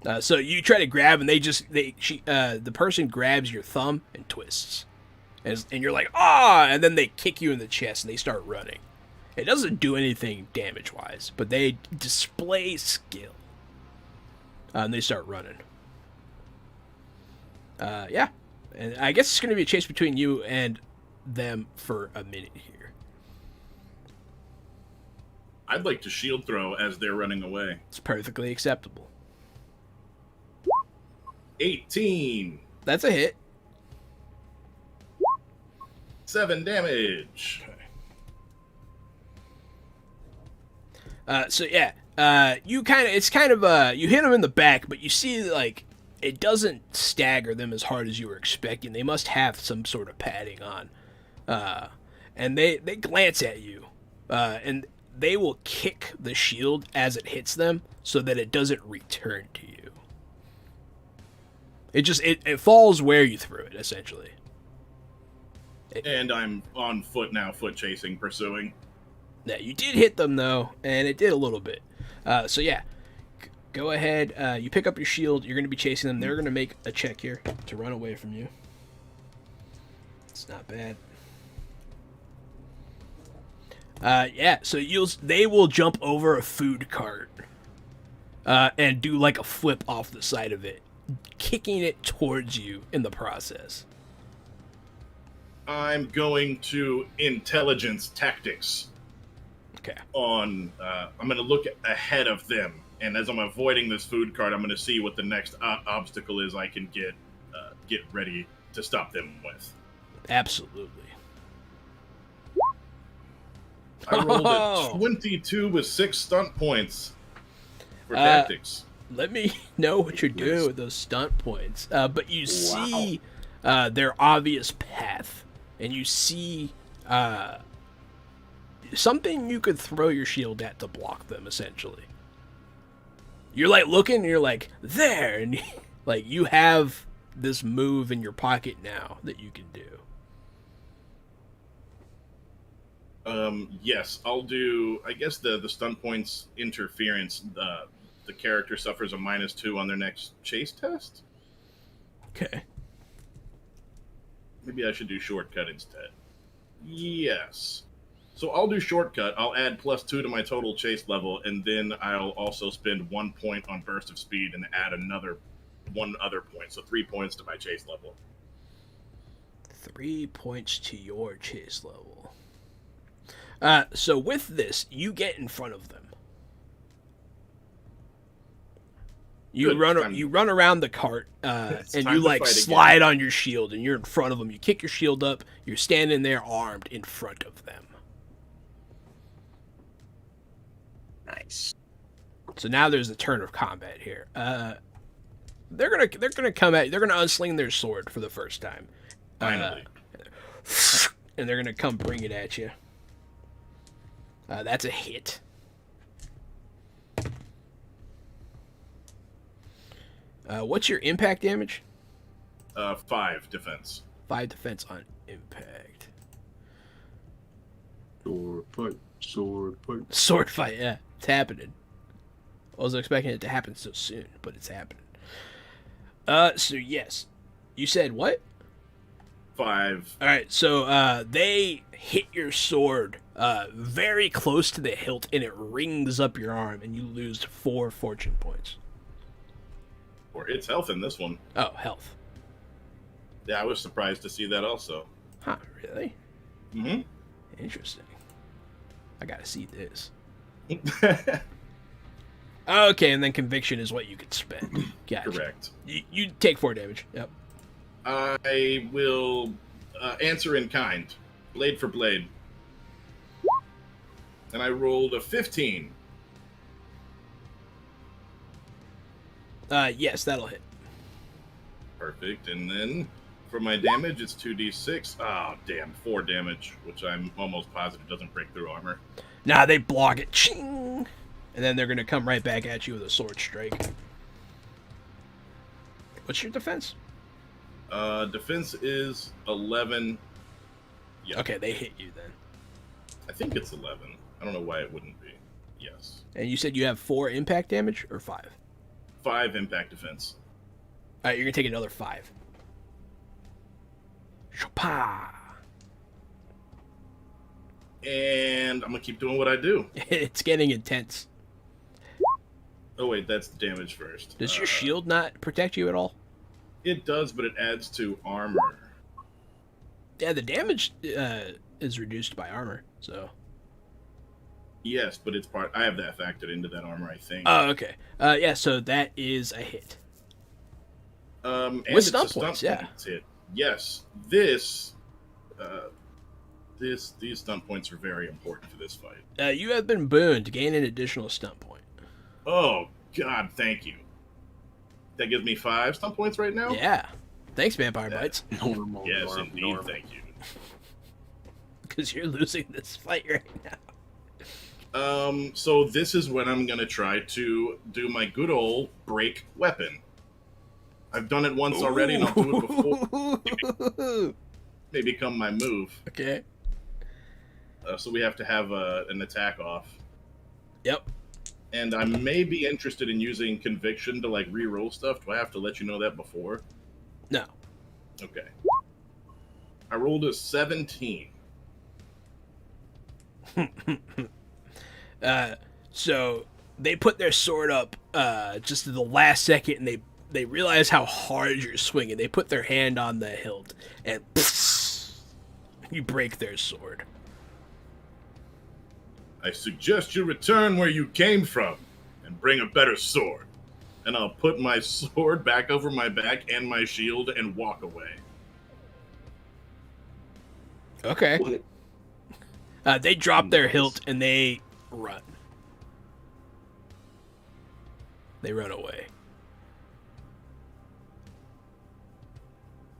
that. So you try to grab, and the person grabs your thumb and twists, and you're like, ah, and then they kick you in the chest, and they start running. It doesn't do anything damage-wise, but they display skill, and they start running. Yeah, and I guess it's going to be a chase between you and them for a minute here. I'd like to shield throw as they're running away. It's perfectly acceptable. 18. That's a hit. 7 damage. So yeah, you hit him in the back, but you see like it doesn't stagger them as hard as you were expecting. They must have some sort of padding on, and they glance at you, and they will kick the shield as it hits them so that it doesn't return to you. It falls where you threw it, essentially. And I'm on foot now, foot chasing, pursuing. Yeah, you did hit them though, and it did a little bit. So yeah, go ahead. You pick up your shield. You're going to be chasing them. They're going to make a check here to run away from you. It's not bad. Yeah, so they will jump over a food cart and do like a flip off the side of it, kicking it towards you in the process. I'm going to intelligence tactics. Okay. I'm going to look ahead of them, and as I'm avoiding this food cart, I'm going to see what the next obstacle is I can get ready to stop them with. Absolutely. I rolled a 22 with 6 stunt points for tactics. Let me know what you're doing with those stunt points. But you see their obvious path, and you see something you could throw your shield at to block them, essentially. You're like looking, and you're like, there! And like you have this move in your pocket now that you can do. Yes, I'll do. I guess the stun points interference. The character suffers a -2 on their next chase test. Okay. Maybe I should do shortcut instead. Yes. So I'll do shortcut. I'll add +2 to my total chase level, and then I'll also spend 1 point on burst of speed and add another one other point. So 3 points to my chase level. 3 points to your chase level. So with this, you get in front of them. You Good. you run around the cart, It's and time you to like fight slide on your shield, and you're in front of them. You kick your shield up. You're standing there armed in front of them. Nice. So now there's a turn of combat here. They're gonna come at. They're gonna unsling their sword for the first time. Finally. And they're gonna come bring it at you. That's a hit. What's your impact damage? 5 defense. 5 defense on impact. Sword fight. Sword fight. Sword fight, yeah. It's happening. I wasn't expecting it to happen so soon, but it's happening. So yes. You said what? 5. Alright, so they hit your sword very close to the hilt, and it rings up your arm, and you lose 4 fortune points. Or its health in this one. Oh, health. Yeah, I was surprised to see that also. Huh, really? Mm-hmm. Interesting. I gotta see this. Okay, and then conviction is what you could spend. Gotcha. Correct. You take 4 damage. Yep. I will answer in kind. Blade for blade. And I rolled a 15. Yes, that'll hit. Perfect. And then for my damage, it's 2d6. Oh, damn. 4 damage, which I'm almost positive doesn't break through armor. Nah, they block it. Ching! And then they're gonna come right back at you with a sword strike. What's your defense? Defense is 11. Yeah. Okay, they hit you then. I think it's 11. I don't know why it wouldn't be. Yes. And you said you have 4 impact damage or 5? 5 impact defense. All right, you're gonna take another 5. Shopah! And I'm going to keep doing what I do. It's getting intense. Oh, wait, that's the damage first. Does your shield not protect you at all? It does, but it adds to armor. Yeah, the damage is reduced by armor, so. Yes, but it's part. I have that factored into that armor, I think. Oh, okay. Yeah, so that is a hit. And With it's stun a stun points, yeah. points hit. Yes, these stun points are very important for this fight. You have been booned. Gain an additional stun point. Oh God, thank you. That gives me 5 stun points right now. Yeah. Thanks, Vampire Yeah. Bites. Normal. Yes, normal, indeed. normal. Thank you. Because you're losing this fight right now. So this is when I'm gonna try to do my good old break weapon. I've done it once already, and I'll do it before. May become my move. Okay. So we have to have an attack off. Yep. And I may be interested in using conviction to like re-roll stuff. Do I have to let you know that before? No. Okay. I rolled a 17. So they put their sword up just at the last second, and they realize how hard you're swinging. They put their hand on the hilt, and you break their sword. I suggest you return where you came from and bring a better sword. And I'll put my sword back over my back and my shield and walk away. Okay. They drop their hilt and they run. They run away.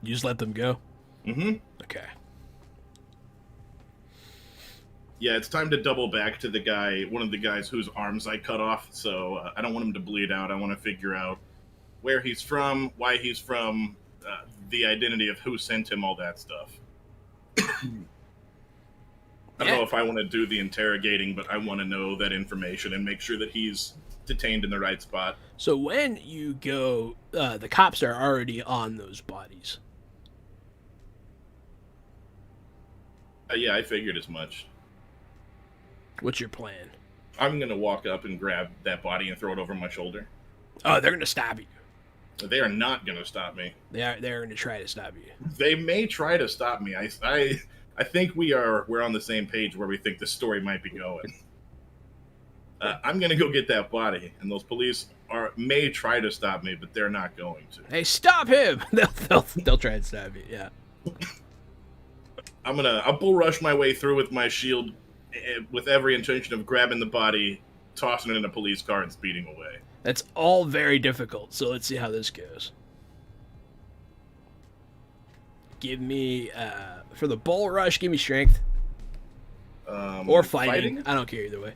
You just let them go? Mm-hmm. Okay. Yeah, it's time to double back to the guy, one of the guys whose arms I cut off. So I don't want him to bleed out. I want to figure out where he's from, why he's from, the identity of who sent him, all that stuff. I don't know if I want to do the interrogating, but I want to know that information and make sure that he's detained in the right spot. So when you go, the cops are already on those bodies. Yeah, I figured as much. What's your plan? I'm going to walk up and grab that body and throw it over my shoulder. Oh, they're gonna stop you. They are not going to stop me. They're gonna try to stop you. They may try to stop me. I think we're on the same page where we think the story might be going. I'm going to go get that body, and those police may try to stop me, but they're not going to. Hey, stop him! They'll try and stop you. Yeah. I'll bull rush my way through with my shield, with every intention of grabbing the body, tossing it in a police car, and speeding away. That's all very difficult, so let's see how this goes. Give me, for the bull rush, give me strength. Or fighting. I don't care either way.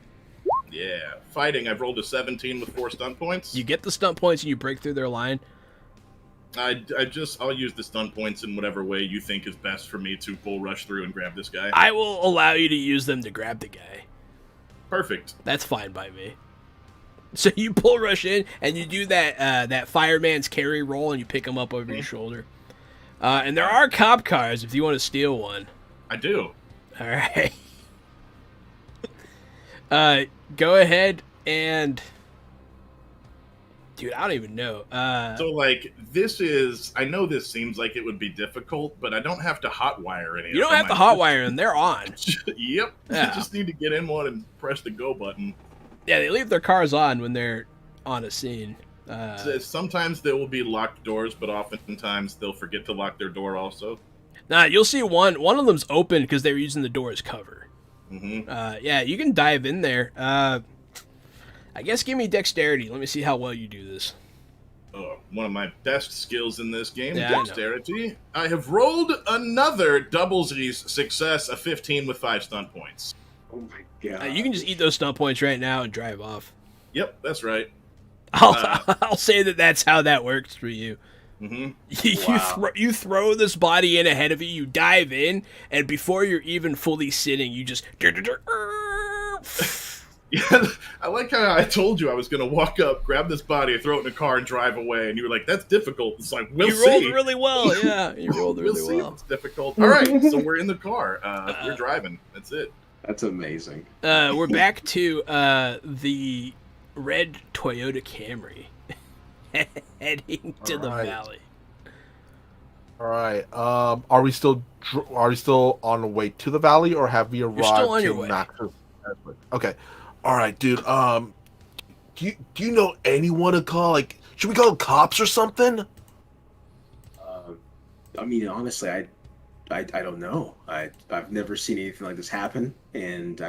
Yeah, fighting. I've rolled a 17 with 4 stunt points. You get the stunt points and you break through their line. I'll use the stunt points in whatever way you think is best for me to bull rush through and grab this guy. I will allow you to use them to grab the guy. Perfect. That's fine by me. So you bull rush in and you do that fireman's carry roll and you pick him up over your shoulder. And there are cop cars if you want to steal one. I do. All right. Go ahead and... Dude, I don't even know. So, I know this seems like it would be difficult, but I don't have to hotwire any of them. You don't have to hotwire them. They're on. Yep. Yeah. I just need to get in one and press the go button. Yeah, they leave their cars on when they're on a scene. Sometimes there will be locked doors, but oftentimes they'll forget to lock their door also. Nah, you'll see one of them's open because they were using the door as cover. Mm-hmm. Yeah, you can dive in there. I guess give me dexterity. Let me see how well you do this. One of my best skills in this game, Yeah, dexterity. I have rolled another doubles success, a 15 with 5 stunt points. Oh my god! You can just eat those stunt points right now and drive off. Yep, that's right. I'll say that's how that works for you. Mm-hmm. You throw this body in ahead of you, you dive in, and before you're even fully sitting, you just... Yeah, I like how I told you I was going to walk up, grab this body, throw it in a car, and drive away, and you were like, that's difficult. It's like, we'll see. You rolled really well, yeah. You rolled really we'll well. See if it's difficult. All right, so we're in the car. We're driving. That's it. That's amazing. We're back to the red Toyota Camry heading to the valley. All right. Are we still on the way to the valley, or have we arrived? You're still on to your way. Max's? Okay. All right, dude. Do you know anyone to call? Like, should we call cops or something? I mean, honestly, I don't know. I've never seen anything like this happen, and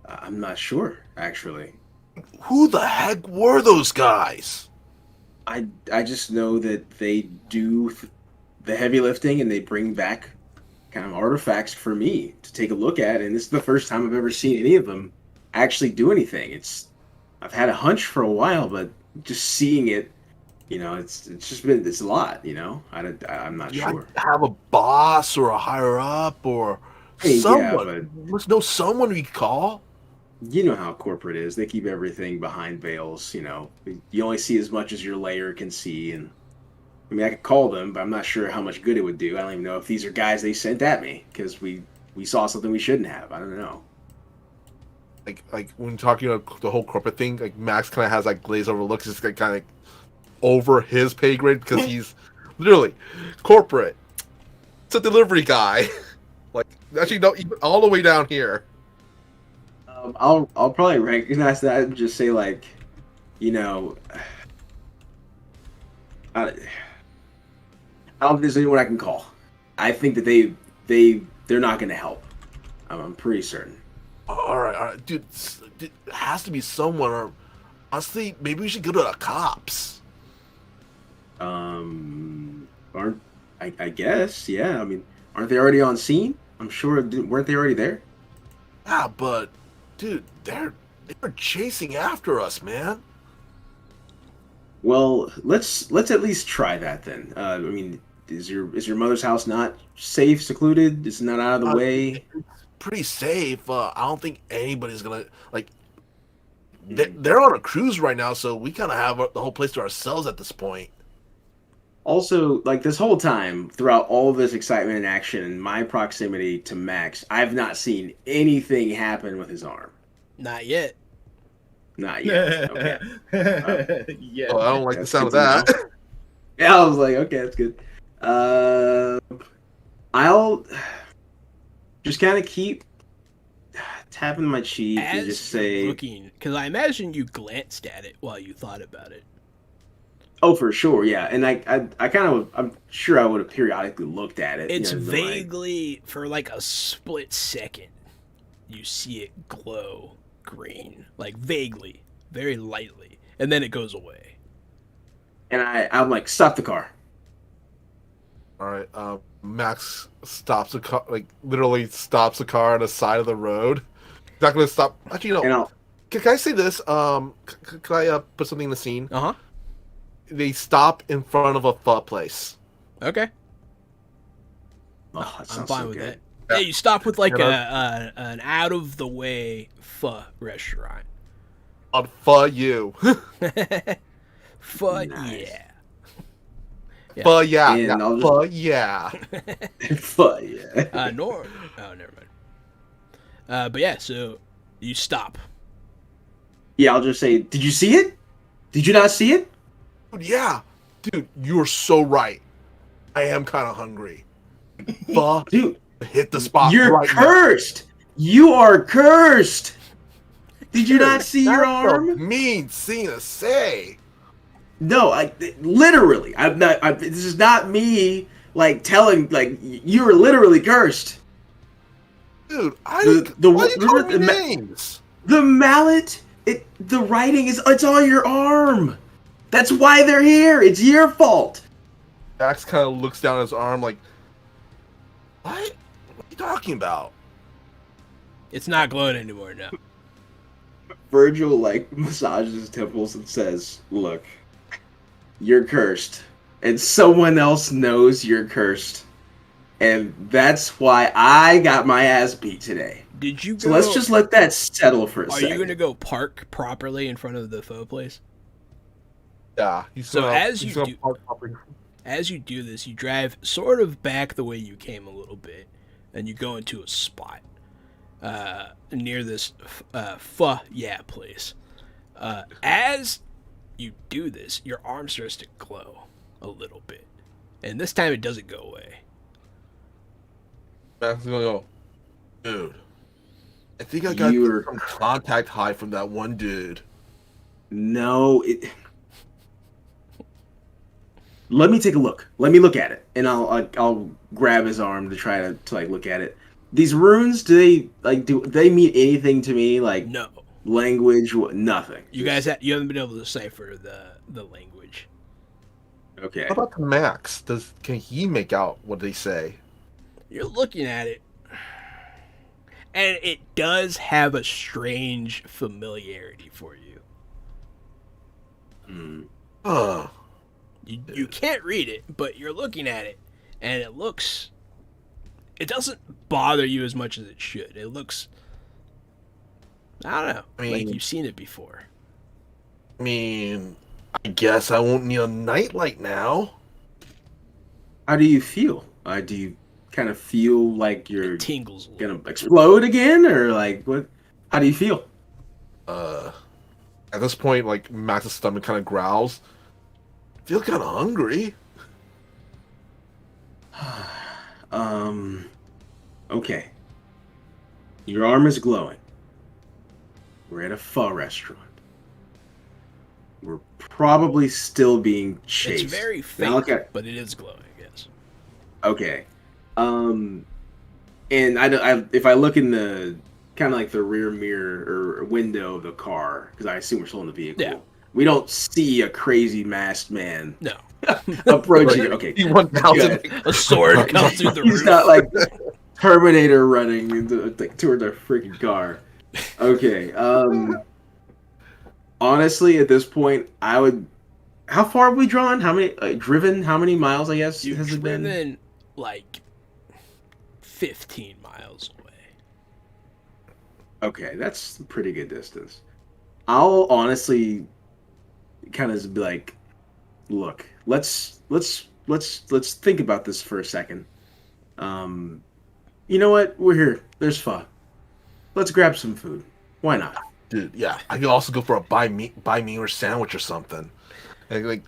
I'm not sure actually. Who the heck were those guys? I just know that they do the heavy lifting and they bring back kind of artifacts for me to take a look at, and this is the first time I've ever seen any of them actually do anything. I've had a hunch for a while, but just seeing it, it's a lot, I'm not sure. Have a boss or a higher up or someone. Yeah, Must know someone we could call. You know how corporate is. They keep everything behind veils, You only see as much as your layer can see, and I mean, I could call them, but I'm not sure how much good it would do. I don't even know if these are guys they sent at me because we saw something we shouldn't have. I don't know. Like when talking about the whole corporate thing, like Max kind of has like glazed over looks, just kind of over his pay grade because he's literally corporate. It's a delivery guy. Like actually, no, even all the way down here. I'll probably recognize that and just say like, I don't think there's anyone I can call. I think that they're not going to help. I'm pretty certain. All right, dude. It has to be someone. Or honestly, maybe we should go to the cops. I guess, yeah. I mean, aren't they already on scene? I'm sure. Weren't they already there? Yeah, but dude, they were chasing after us, man. Well, let's at least try that then. I mean, is your mother's house not safe, secluded? It's not out of the way. pretty safe. I don't think anybody's gonna like. They're on a cruise right now, so we kind of have the whole place to ourselves at this point. Also, like this whole time, throughout all this excitement and action and my proximity to Max, I've not seen anything happen with his arm. Not yet. Not yet. Okay. Yeah. Oh, I don't like the That's sound of good to that. know. Yeah, I was like, okay, that's good. I'll just kind of keep tapping my cheek and As just you're say, looking, because I imagine you glanced at it while you thought about it. "Oh, for sure, yeah." And I kind of, I'm sure I would have periodically looked at it. It's you know, been like, vaguely, for like a split second, you see it glow green, like vaguely, very lightly, and then it goes away. and I'm like, "Stop the car." All right, Max stops the car, like literally stops the car on the side of the road. He's not gonna stop. Actually, And no. I'll, Can I say this? Can I put something in the scene? Uh huh. They stop in front of a pho place. Okay. oh, that I'm sounds fine so with good. that. Yeah, you stop with like You know? an out of the way pho restaurant. On pho you. Pho, Nice. yeah. Yeah. Pho yeah. And Yeah. I'll just- Pho yeah. But yeah. Oh, never mind. But yeah, so you stop. Yeah, I'll just say, "Did you see it? Did you not see it?" Dude, yeah. Dude, you are so right. I am kind of hungry. Pho Dude, hit the spot you're right now. cursed. You are cursed. Did you not see your That's a arm? mean thing to say. No, literally. I'm not. This is not me like telling. Like you are literally cursed. Dude, The- why are you calling me the- names? The mallet. The writing is. It's on your arm. That's why they're here. It's your fault. Max kind of looks down at his arm like, what? What are you talking about? It's not glowing anymore now. Virgil like massages his temples and says, "Look, you're cursed, and someone else knows you're cursed, and that's why I got my ass beat today. Did you go? So let's just let that settle for a Are second." you going to go park properly in front of the pho place? Yeah. So as he's you gonna do- park properly. As you do this, you drive sort of back the way you came a little bit, and you go into a spot near this pho yeah place. As you do this, your arm starts to glow a little bit, and this time it doesn't go away. Max is gonna go, dude. I think I got You're- some contact high from that one dude. No, let me take a look. Let me look at it, and I'll grab his arm to try to like look at it. These runes, do they mean anything to me? Like No, language? Nothing. you guys you haven't been able to decipher the language. Okay. How about the Max? Can he make out what they say? You're looking at it, and it does have a strange familiarity for you. Hmm. Ugh. You can't read it, but you're looking at it, and it doesn't bother you as much as it should. It looks, I don't know, I mean- like you've seen it before. I mean, I guess I won't need a nightlight now. How do you feel? Do you kind of feel like you're It tingles a little. gonna explode again, or like what? How do you feel? At this point, like Max's stomach kind of growls. I feel kind of hungry. Okay. Your arm is glowing. We're at a pho restaurant. We're probably still being chased. It's very Now look faint, at- but it is glowing. Yes. Okay. And if I look in the kind of like the rear mirror or window of the car, because I assume we're still in the vehicle, Yeah. we don't see a crazy masked man No. approaching. Okay. T1000. Good. A sword comes through the He's roof. not like Terminator running toward the freaking car. Okay. Honestly, at this point, I would. How far have we drawn? How many driven? How many miles? I guess You've has it been? driven like 15 miles away. Okay, that's a pretty good distance. I'll honestly kind of be like, look, let's think about this for a second. Um, you know what? We're here. There's pho. Let's grab some food. Why not? Dude, yeah, I could also go for a buy me or sandwich or something. And, like,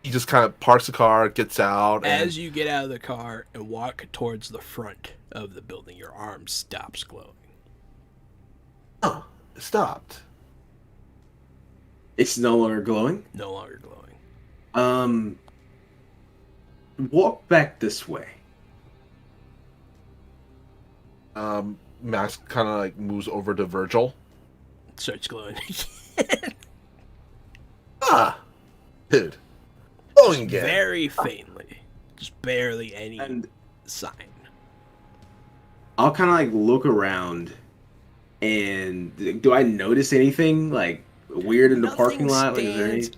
he just kind of parks the car, gets out, and As you get out of the car and walk towards the front of the building, your arm stops glowing. oh, it stopped. It's no longer glowing. No longer glowing. Um, walk back this way. Max kind of like moves over to Virgil. It starts glowing. Ah, dude, glowing again. Very faintly. Just barely any And sign. I'll kind of like look around, and do I notice anything like weird in the parking lot? Like, is there any... Stands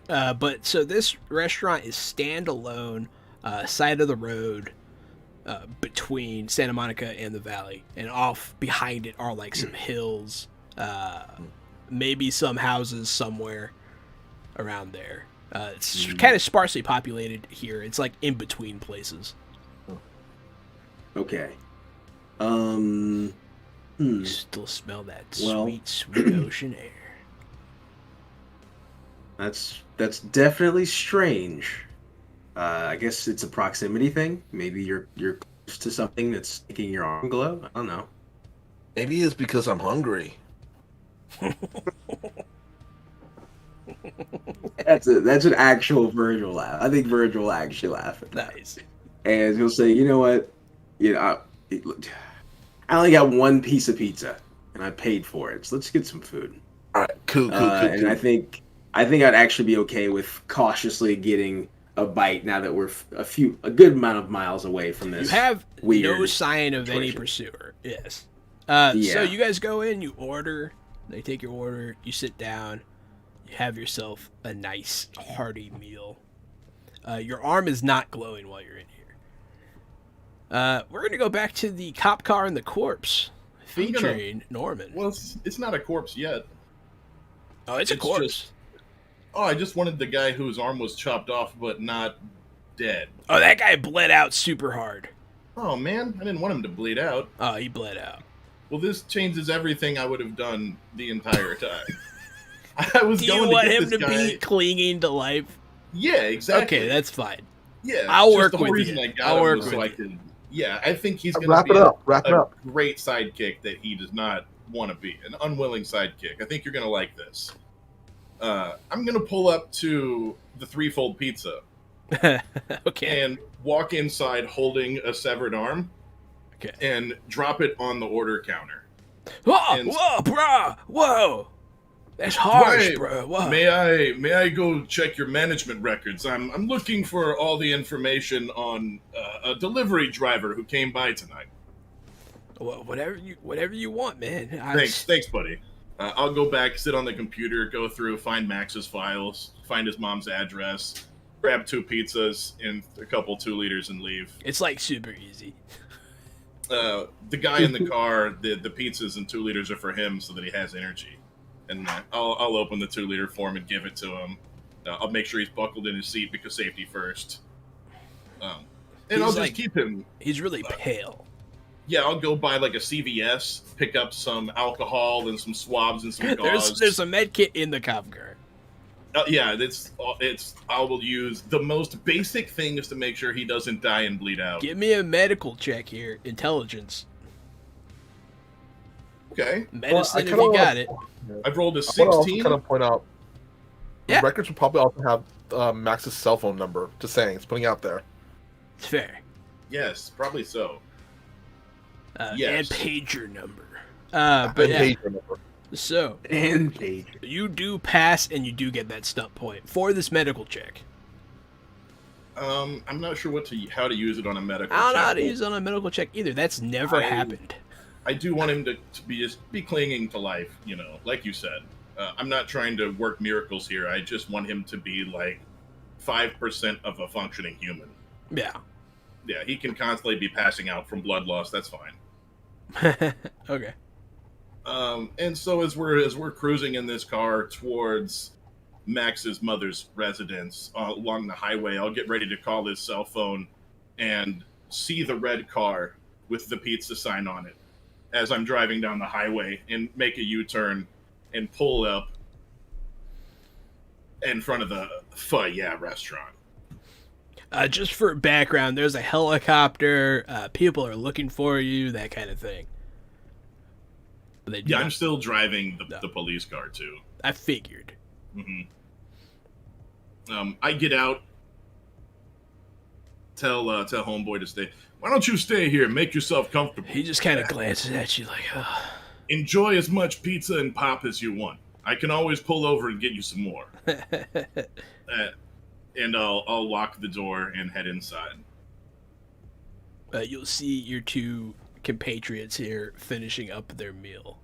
out. But so this restaurant is standalone, side of the road, between Santa Monica and the valley, and off behind it are like some hills, maybe some houses somewhere around there. It's kind of sparsely populated here. It's like in between places. Okay. You still smell that Well. sweet, sweet ocean air. That's definitely strange. I guess it's a proximity thing. Maybe you're close to something that's making your arm glow. I don't know. Maybe it's because I'm hungry. That's an actual Virgil laugh. I think Virgil will actually laugh at that. Nice. And he'll say, you know what? You know, I only got one piece of pizza, and I paid for it. So let's get some food. All right, cool. And I think I'd actually be okay with cautiously getting a bite now that we're a good amount of miles away from this. You have weird no sign of any situation. pursuer. Yes. Yeah. So you guys go in, you order. They take your order. You sit down. You have yourself a nice hearty meal. Your arm is not glowing while you're in here. We're gonna go back to the cop car and the corpse, featuring Norman. Well, it's not a corpse yet. Oh, it's a it's corpse. just- Oh, I just wanted the guy whose arm was chopped off but not dead. Oh, that guy bled out super hard. Oh man, I didn't want him to bleed out. Oh, he bled out. Well, this changes everything I would have done the entire time. I was Do you going want to get him this to guy. be clinging to life? Yeah, exactly. Okay, that's fine. Yeah, I'll just work the whole with reason you. I got I'll him work was with so I you. could. Yeah, I think he's going Wrap to it be up. Wrap it a up. great sidekick that he does not want to be, an unwilling sidekick. I think you're going to like this. I'm going to pull up to the Threefold Pizza Okay. and walk inside holding a severed arm Okay. and drop it on the order counter. Whoa, and- whoa, bro, whoa. That's harsh, Right. bro. Whoa. May I go check your management records? I'm looking for all the information on a delivery driver who came by tonight. Well, whatever you want, man. Thanks, buddy. I'll go back, sit on the computer, go through, find Max's files, find his mom's address, grab 2 pizzas and a couple 2 liters, and leave. It's like super easy. The guy in the car, the pizzas and 2 liters are for him so that he has energy. And I'll open the 2 liter for him and give it to him. I'll make sure he's buckled in his seat because safety first. And He's I'll just like- keep him. He's really pale. Yeah, I'll go buy like a CVS, pick up some alcohol and some swabs and some gauze. There's a med kit in the cop car. Yeah, it's. I will use the most basic things to make sure he doesn't die and bleed out. Give me a medical check here. Intelligence. Okay, Medicine if kinda you wanna- got it. I've rolled a I want to also 16. kind of point out, Yeah. the records will probably also have Max's cell phone number. Just saying, it's putting out there. It's fair. Yes, probably so. And Yes. pager number. But yeah, Pager number. so And page. you do pass and you do get that stunt point for this medical check. I'm not sure how to use it on a medical. I don't know how to check. use it on a medical check either. That's never happened. I do want him to be clinging to life, like you said. I'm not trying to work miracles here. I just want him to be like 5% of a functioning human. Yeah. Yeah, he can constantly be passing out from blood loss. That's fine. Okay. And so as we're cruising in this car towards Max's mother's residence along the highway, I'll get ready to call his cell phone and see the red car with the pizza sign on it as I'm driving down the highway and make a U-turn and pull up in front of the Pho Yeah restaurant. Just for background, there's a helicopter. People are looking for you, that kind of thing. But they do Yeah, not- I'm still driving No. the police car too. I figured. I get out, tell homeboy to stay. Why don't you stay here? Make yourself comfortable. He just kind of glances at you like, oh. Enjoy as much pizza and pop as you want. I can always pull over and get you some more. And I'll lock the door and head inside. You'll see your two compatriots here finishing up their meal.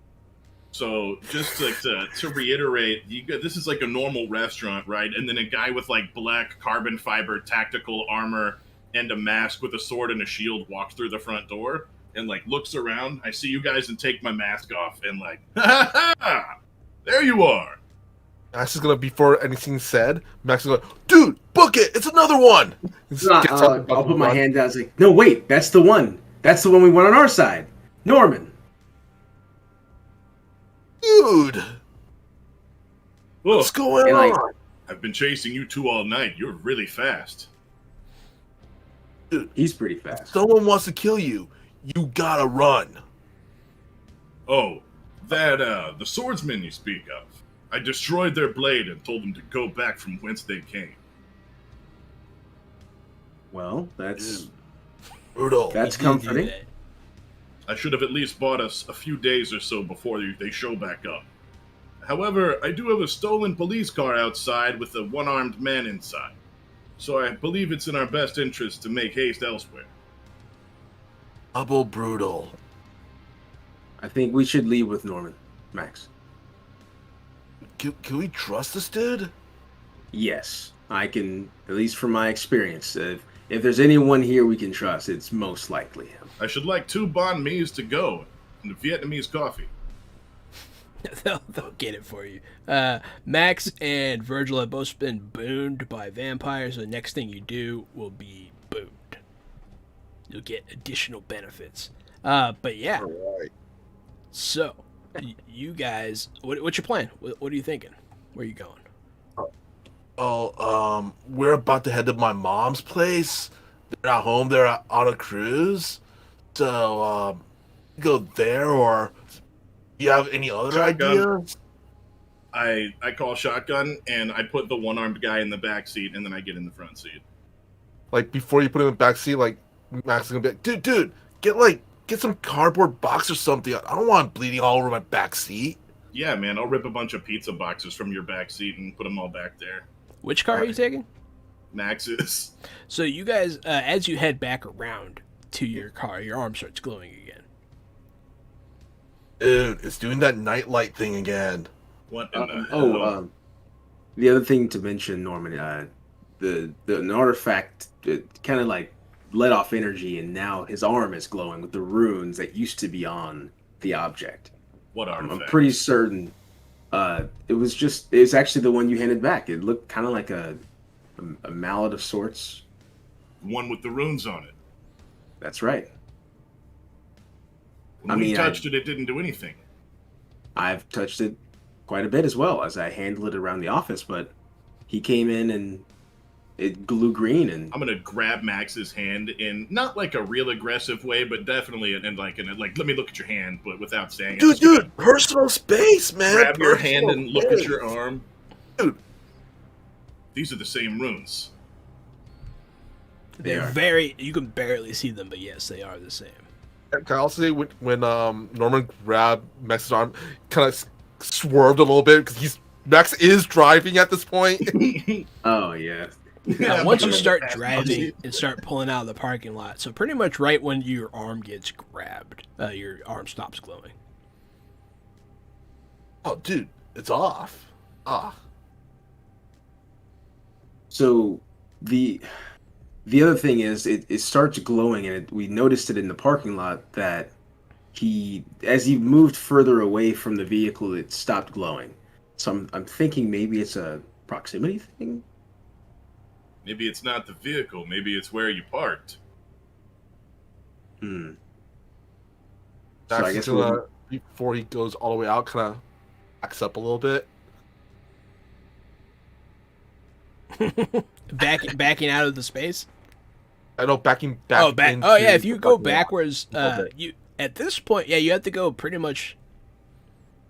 So just like to reiterate, this is like a normal restaurant, right? And then a guy with like black carbon fiber tactical armor and a mask with a sword and a shield walks through the front door and like looks around. I see you guys and take my mask off and like, ha ha ha! There you are. Max is gonna, before anything's said, Max is going, dude, book it! It's another one! I'll put my hand down. It's like, no, wait, that's the one. That's the one we want on our side. Norman. Dude! Look, What's going And, like, on? I've been chasing you two all night. You're really fast. He's pretty fast. Someone wants to kill you. You gotta run. Oh, that, the swordsman you speak of. I destroyed their blade and told them to go back from whence they came. Well, that's Dude. Brutal. that's You did do comforting. that. I should have at least bought us a few days or so before they show back up. However, I do have a stolen police car outside with a one-armed man inside. So I believe it's in our best interest to make haste elsewhere. Double brutal. I think we should leave with Norman, Max. Can we trust this dude? Yes, I can, at least from my experience. If there's anyone here we can trust, it's most likely him. I should like 2 banh mi's to go and a Vietnamese coffee. they'll get it for you. Max and Virgil have both been booned by vampires. So the next thing you do will be booned. You'll get additional benefits. But yeah, Alright. so you guys, what's your plan? What are you thinking? Where are you going? Oh, we're about to head to my mom's place. They're not home. They're on a cruise. So, go there, or you have any other Shotgun. ideas? I call shotgun and I put the one-armed guy in the back seat and then I get in the front seat. Like, before you put him in the backseat, like, Max is gonna be like, dude, get some cardboard box or something. I don't want him bleeding all over my backseat. Yeah, man, I'll rip a bunch of pizza boxes from your back seat and put them all back there. Which car are you taking? Max's. So you guys, as you head back around to your car, your arm starts glowing again. Dude, it's doing that nightlight thing again. What in the hell? The other thing to mention, Norman, an artifact kind of like let off energy, and now his arm is glowing with the runes that used to be on the object. What artifact? I'm pretty certain it was actually the one you handed back. It looked kind of like a mallet of sorts. One with the runes on it. That's right. When we touched it, it didn't do anything. I've touched it quite a bit as well as I handle it around the office, but he came in and it glue green, and I'm gonna grab Max's hand in not like a real aggressive way, but definitely in like let me look at your hand, but without saying it. Dude, personal space, man. Grab your Personal hand and look at space. your arm. Dude. These are the same runes. They're are. very, you can barely see them, but yes, they are the same. Can I also say when Norman grabbed Max's arm, kind of swerved a little bit because Max is driving at this point. oh yeah, Now, once you I'm in start the passenger driving seat. and start pulling out of the parking lot, so pretty much right when your arm gets grabbed, your arm stops glowing. Oh, dude, it's off. So the other thing is it starts glowing, and we noticed it in the parking lot that as he moved further away from the vehicle, it stopped glowing. So I'm thinking maybe it's a proximity thing. Maybe it's not the vehicle. Maybe it's where you parked. Hmm. So Dax I is guess gonna, before he goes all the way out, kind of backs up a little bit. Backing out of the space. I know, backing back. Oh, back. Into Oh, yeah. If you the go parking lot. backwards, Okay. you at this point, yeah, you have to go pretty much.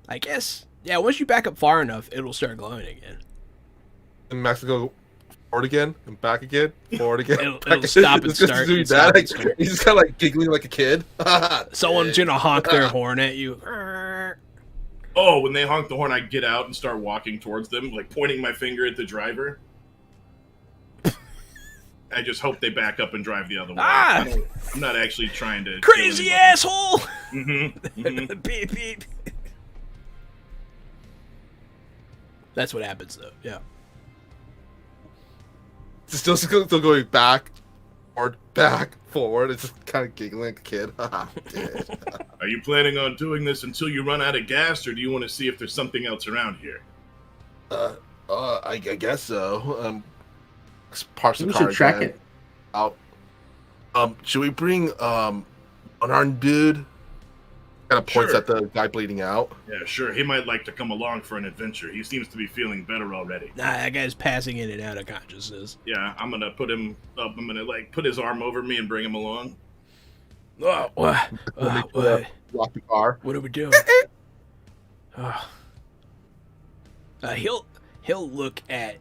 I guess, yeah. Once you back up far enough, it'll start glowing again. And Max will go forward again and back again, forward again. It'll back stop and It's just start, doing and stop that. and start. He's just kind of like giggling like a kid. Someone's gonna honk their horn at you. Oh, when they honk the horn, I get out and start walking towards them, like pointing my finger at the driver. I just hope they back up and drive the other way. Ah! I'm not actually trying to... Crazy asshole! Mm-hmm. Beep beep. That's what happens, though. Yeah. It's still going back, forward. It's just kind of giggling like a kid. Are you planning on doing this until you run out of gas, or do you want to see if there's something else around here? I guess so. Parks the We car should track again. it. Out. Should we bring unarmed dude? Kind of points Sure. at the guy bleeding out. Yeah, sure. He might like to come along for an adventure. He seems to be feeling better already. Nah, that guy's passing in and out of consciousness. Yeah, I'm gonna put him up. I'm gonna like put his arm over me and bring him along. Oh, what? What? Lock the car. What are we doing? Oh. He'll look at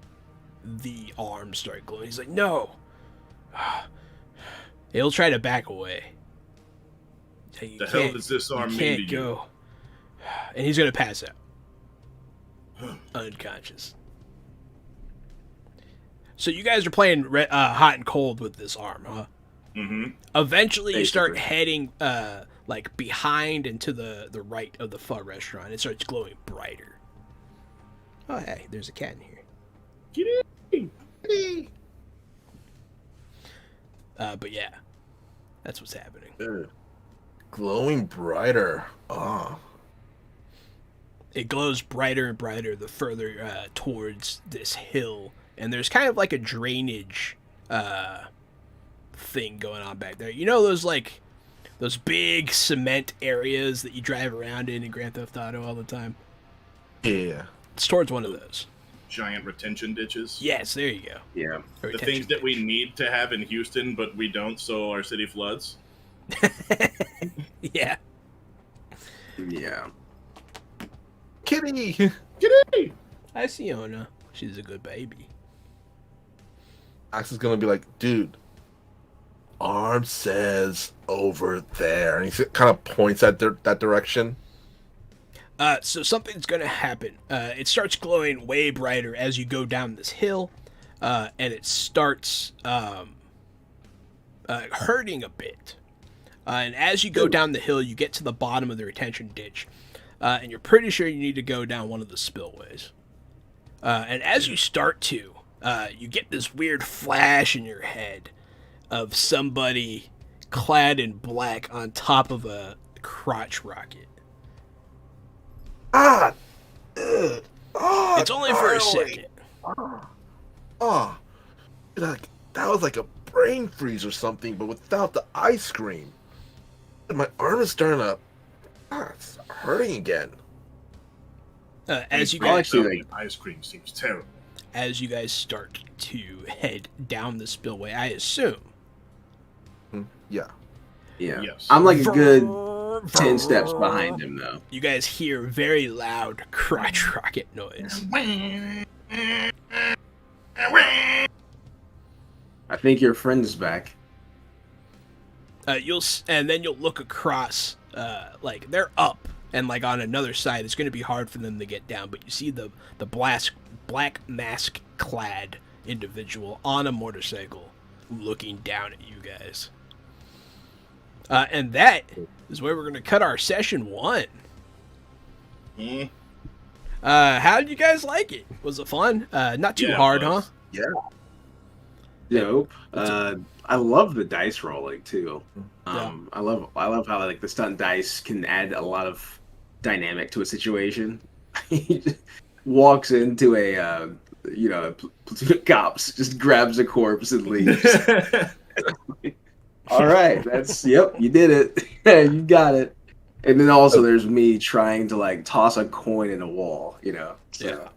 the arm start glowing. He's like, no. He'll try to back away. You The hell can't- does this arm you mean can't to you? go. And he's gonna pass out, unconscious. So you guys are playing hot and cold with this arm, huh? Mm-hmm. Eventually, you start Basically. heading like behind and to the right of the pho restaurant. It starts glowing brighter. Oh, hey, there's a cat in here. But yeah, that's what's happening. Glowing brighter. Oh. It glows brighter and brighter the further towards this hill, and there's kind of like a drainage thing going on back there. You know those big cement areas that you drive around in Grand Theft Auto all the time? Yeah. It's towards one of those. Giant retention ditches. Yes, there you go. Yeah. A The things retention that we need to have in Houston, but we don't, so our city floods. Yeah. Yeah. Kitty. G'day! I see Ona. She's a good baby. Max is gonna be like, dude, arm says over there, and he kind of points at that direction. So something's gonna happen. It starts glowing way brighter as you go down this hill, and it starts hurting a bit. And as you go down the hill, you get to the bottom of the retention ditch, and you're pretty sure you need to go down one of the spillways. And as you start to, you get this weird flash in your head of somebody clad in black on top of a crotch rocket. Ah. Ugh. Oh, It's only for a gnarly. second. Oh, like that was like a brain freeze or something, but without the ice cream. And my arm is starting to it's hurting again. As you I'll guys actually, Ice cream seems terrible. as you guys start to head down the spillway, I assume. Yeah. yeah. Yes. I'm like a good 10 steps behind him, though. You guys hear very loud crotch rocket noise. I think your friend's back. And then you'll look across, like they're up, and like on another side, it's going to be hard for them to get down. But you see the black mask clad individual on a motorcycle, looking down at you guys. And that is where we're going to cut our session 1. Hmm? How did you guys like it? Was it fun? Not too Yeah, it hard, huh? was. Yeah. dope. I love the dice rolling too. Yeah. I love how like the stunt dice can add a lot of dynamic to a situation. He just walks into a platoon of cops, just grabs a corpse and leaves. All right, yep, you did it. You got it. And then also there's me trying to like toss a coin in a wall, So, Yeah.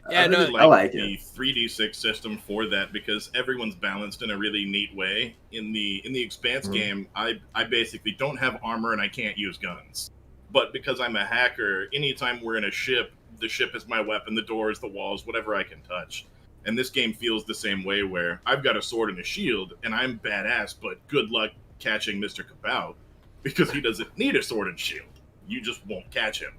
I no, really I like the 3d6 system for that because everyone's balanced in a really neat way. In the Expanse game, I basically don't have armor and I can't use guns. But because I'm a hacker, anytime we're in a ship, the ship is my weapon, the doors, the walls, whatever I can touch. And this game feels the same way where I've got a sword and a shield and I'm badass, but good luck catching Mr. Kabao because he doesn't need a sword and shield. You just won't catch him.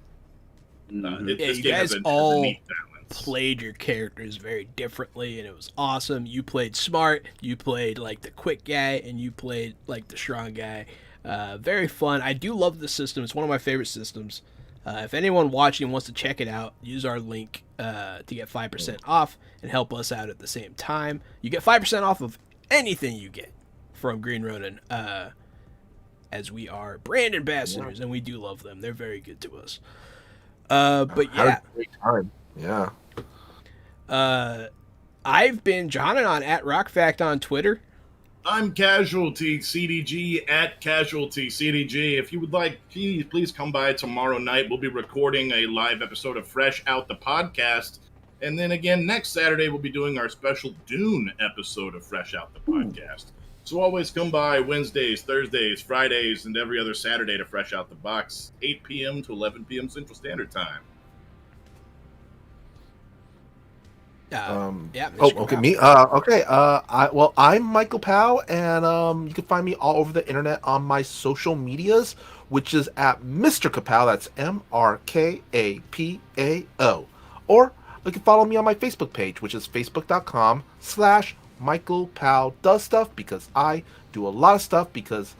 This you game guys has a all neat balance. played your characters very differently, and it was awesome. You played smart, you played like the quick guy, and you played like the strong guy. Very fun. I do love the system. It's one of my favorite systems. If anyone watching wants to check it out, use our link to get 5% off and help us out at the same time. You get 5% off of anything you get from Green Ronin, as we are brand ambassadors, and we do love them. They're very good to us. But Had yeah, a great time. Yeah. I've been John and on at RockFact on Twitter. I'm Casualty CDG at Casualty CDG. If you would like, please come by tomorrow night. We'll be recording a live episode of Fresh Out the Podcast. And then again, next Saturday, we'll be doing our special Dune episode of Fresh Out the Podcast. So always come by Wednesdays, Thursdays, Fridays, and every other Saturday to Fresh Out the Box, 8 p.m. to 11 p.m. Central Standard Time. Yeah, Oh, Mr. okay, Kabao. me. I'm Michael Powell, and you can find me all over the internet on my social medias, which is at Mr. Kapao. That's MrKapao. Or you can follow me on my Facebook page, which is facebook.com/Michael Powell Does Stuff, because I do a lot of stuff, because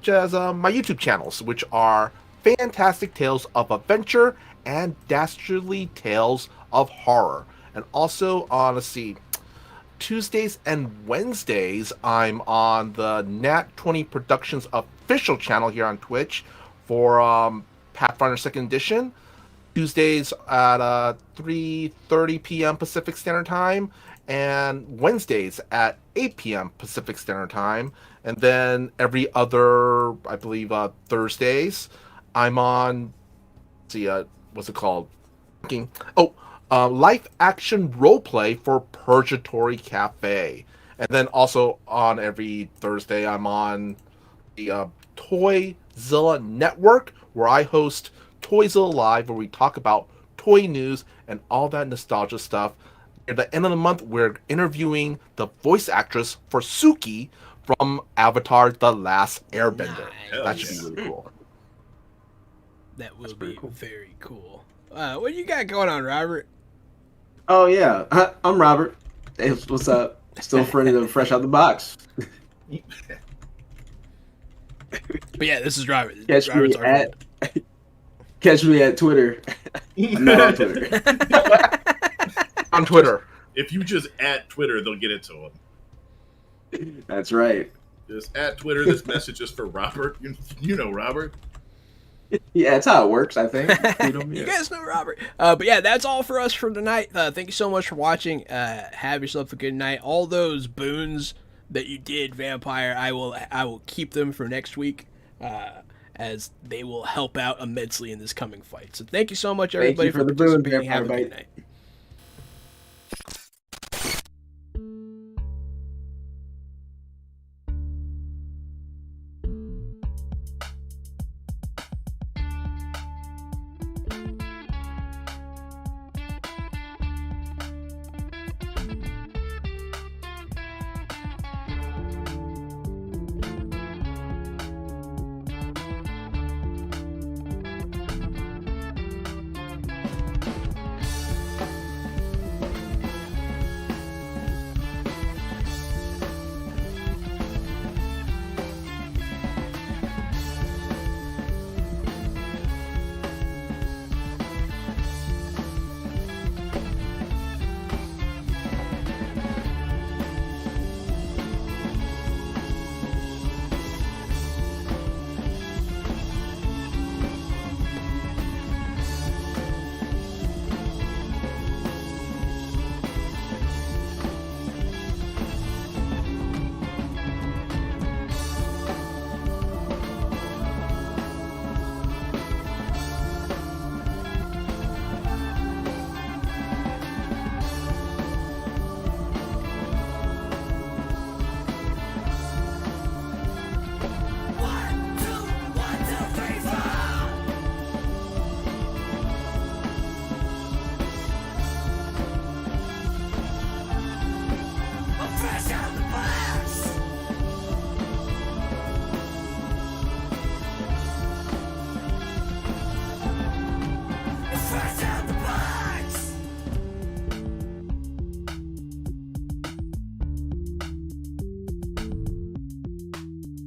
as my YouTube channels, which are Fantastic Tales of Adventure and Dastardly Tales of Horror. And also on, Tuesdays and Wednesdays, I'm on the Nat20 Productions official channel here on Twitch for Pathfinder 2nd Edition. Tuesdays at 3:30 p.m. Pacific Standard Time, and Wednesdays at 8 p.m. Pacific Standard Time. And then every other, I believe, Thursdays, I'm on, what's it called? Live action roleplay for Purgatory Cafe. And then also on every Thursday, I'm on the Toyzilla Network, where I host Toyzilla Live, where we talk about toy news and all that nostalgia stuff. At the end of the month, we're interviewing the voice actress for Suki from Avatar: The Last Airbender. Nice. That should be really cool. That will That's be pretty cool. very cool. What do you got going on, Robert? Oh yeah, I'm Robert. Hey, what's up? Still a friend of Fresh Out the Box. But yeah, this is Robert. Catch Robert's me our friend. Catch me at Twitter. I'm not on Twitter. On Twitter. If you just at Twitter, they'll get it to him. That's right. Just at Twitter, this message is for Robert. You know Robert. Yeah, that's how it works, I think. You guys know Robert. But yeah, that's all for us for tonight. Thank you so much for watching. Have yourself a good night. All those boons that you did, Vampire, I will keep them for next week, as they will help out immensely in this coming fight. So thank you so much, everybody, for the boon, participating. Have a Vampire good Knight. night.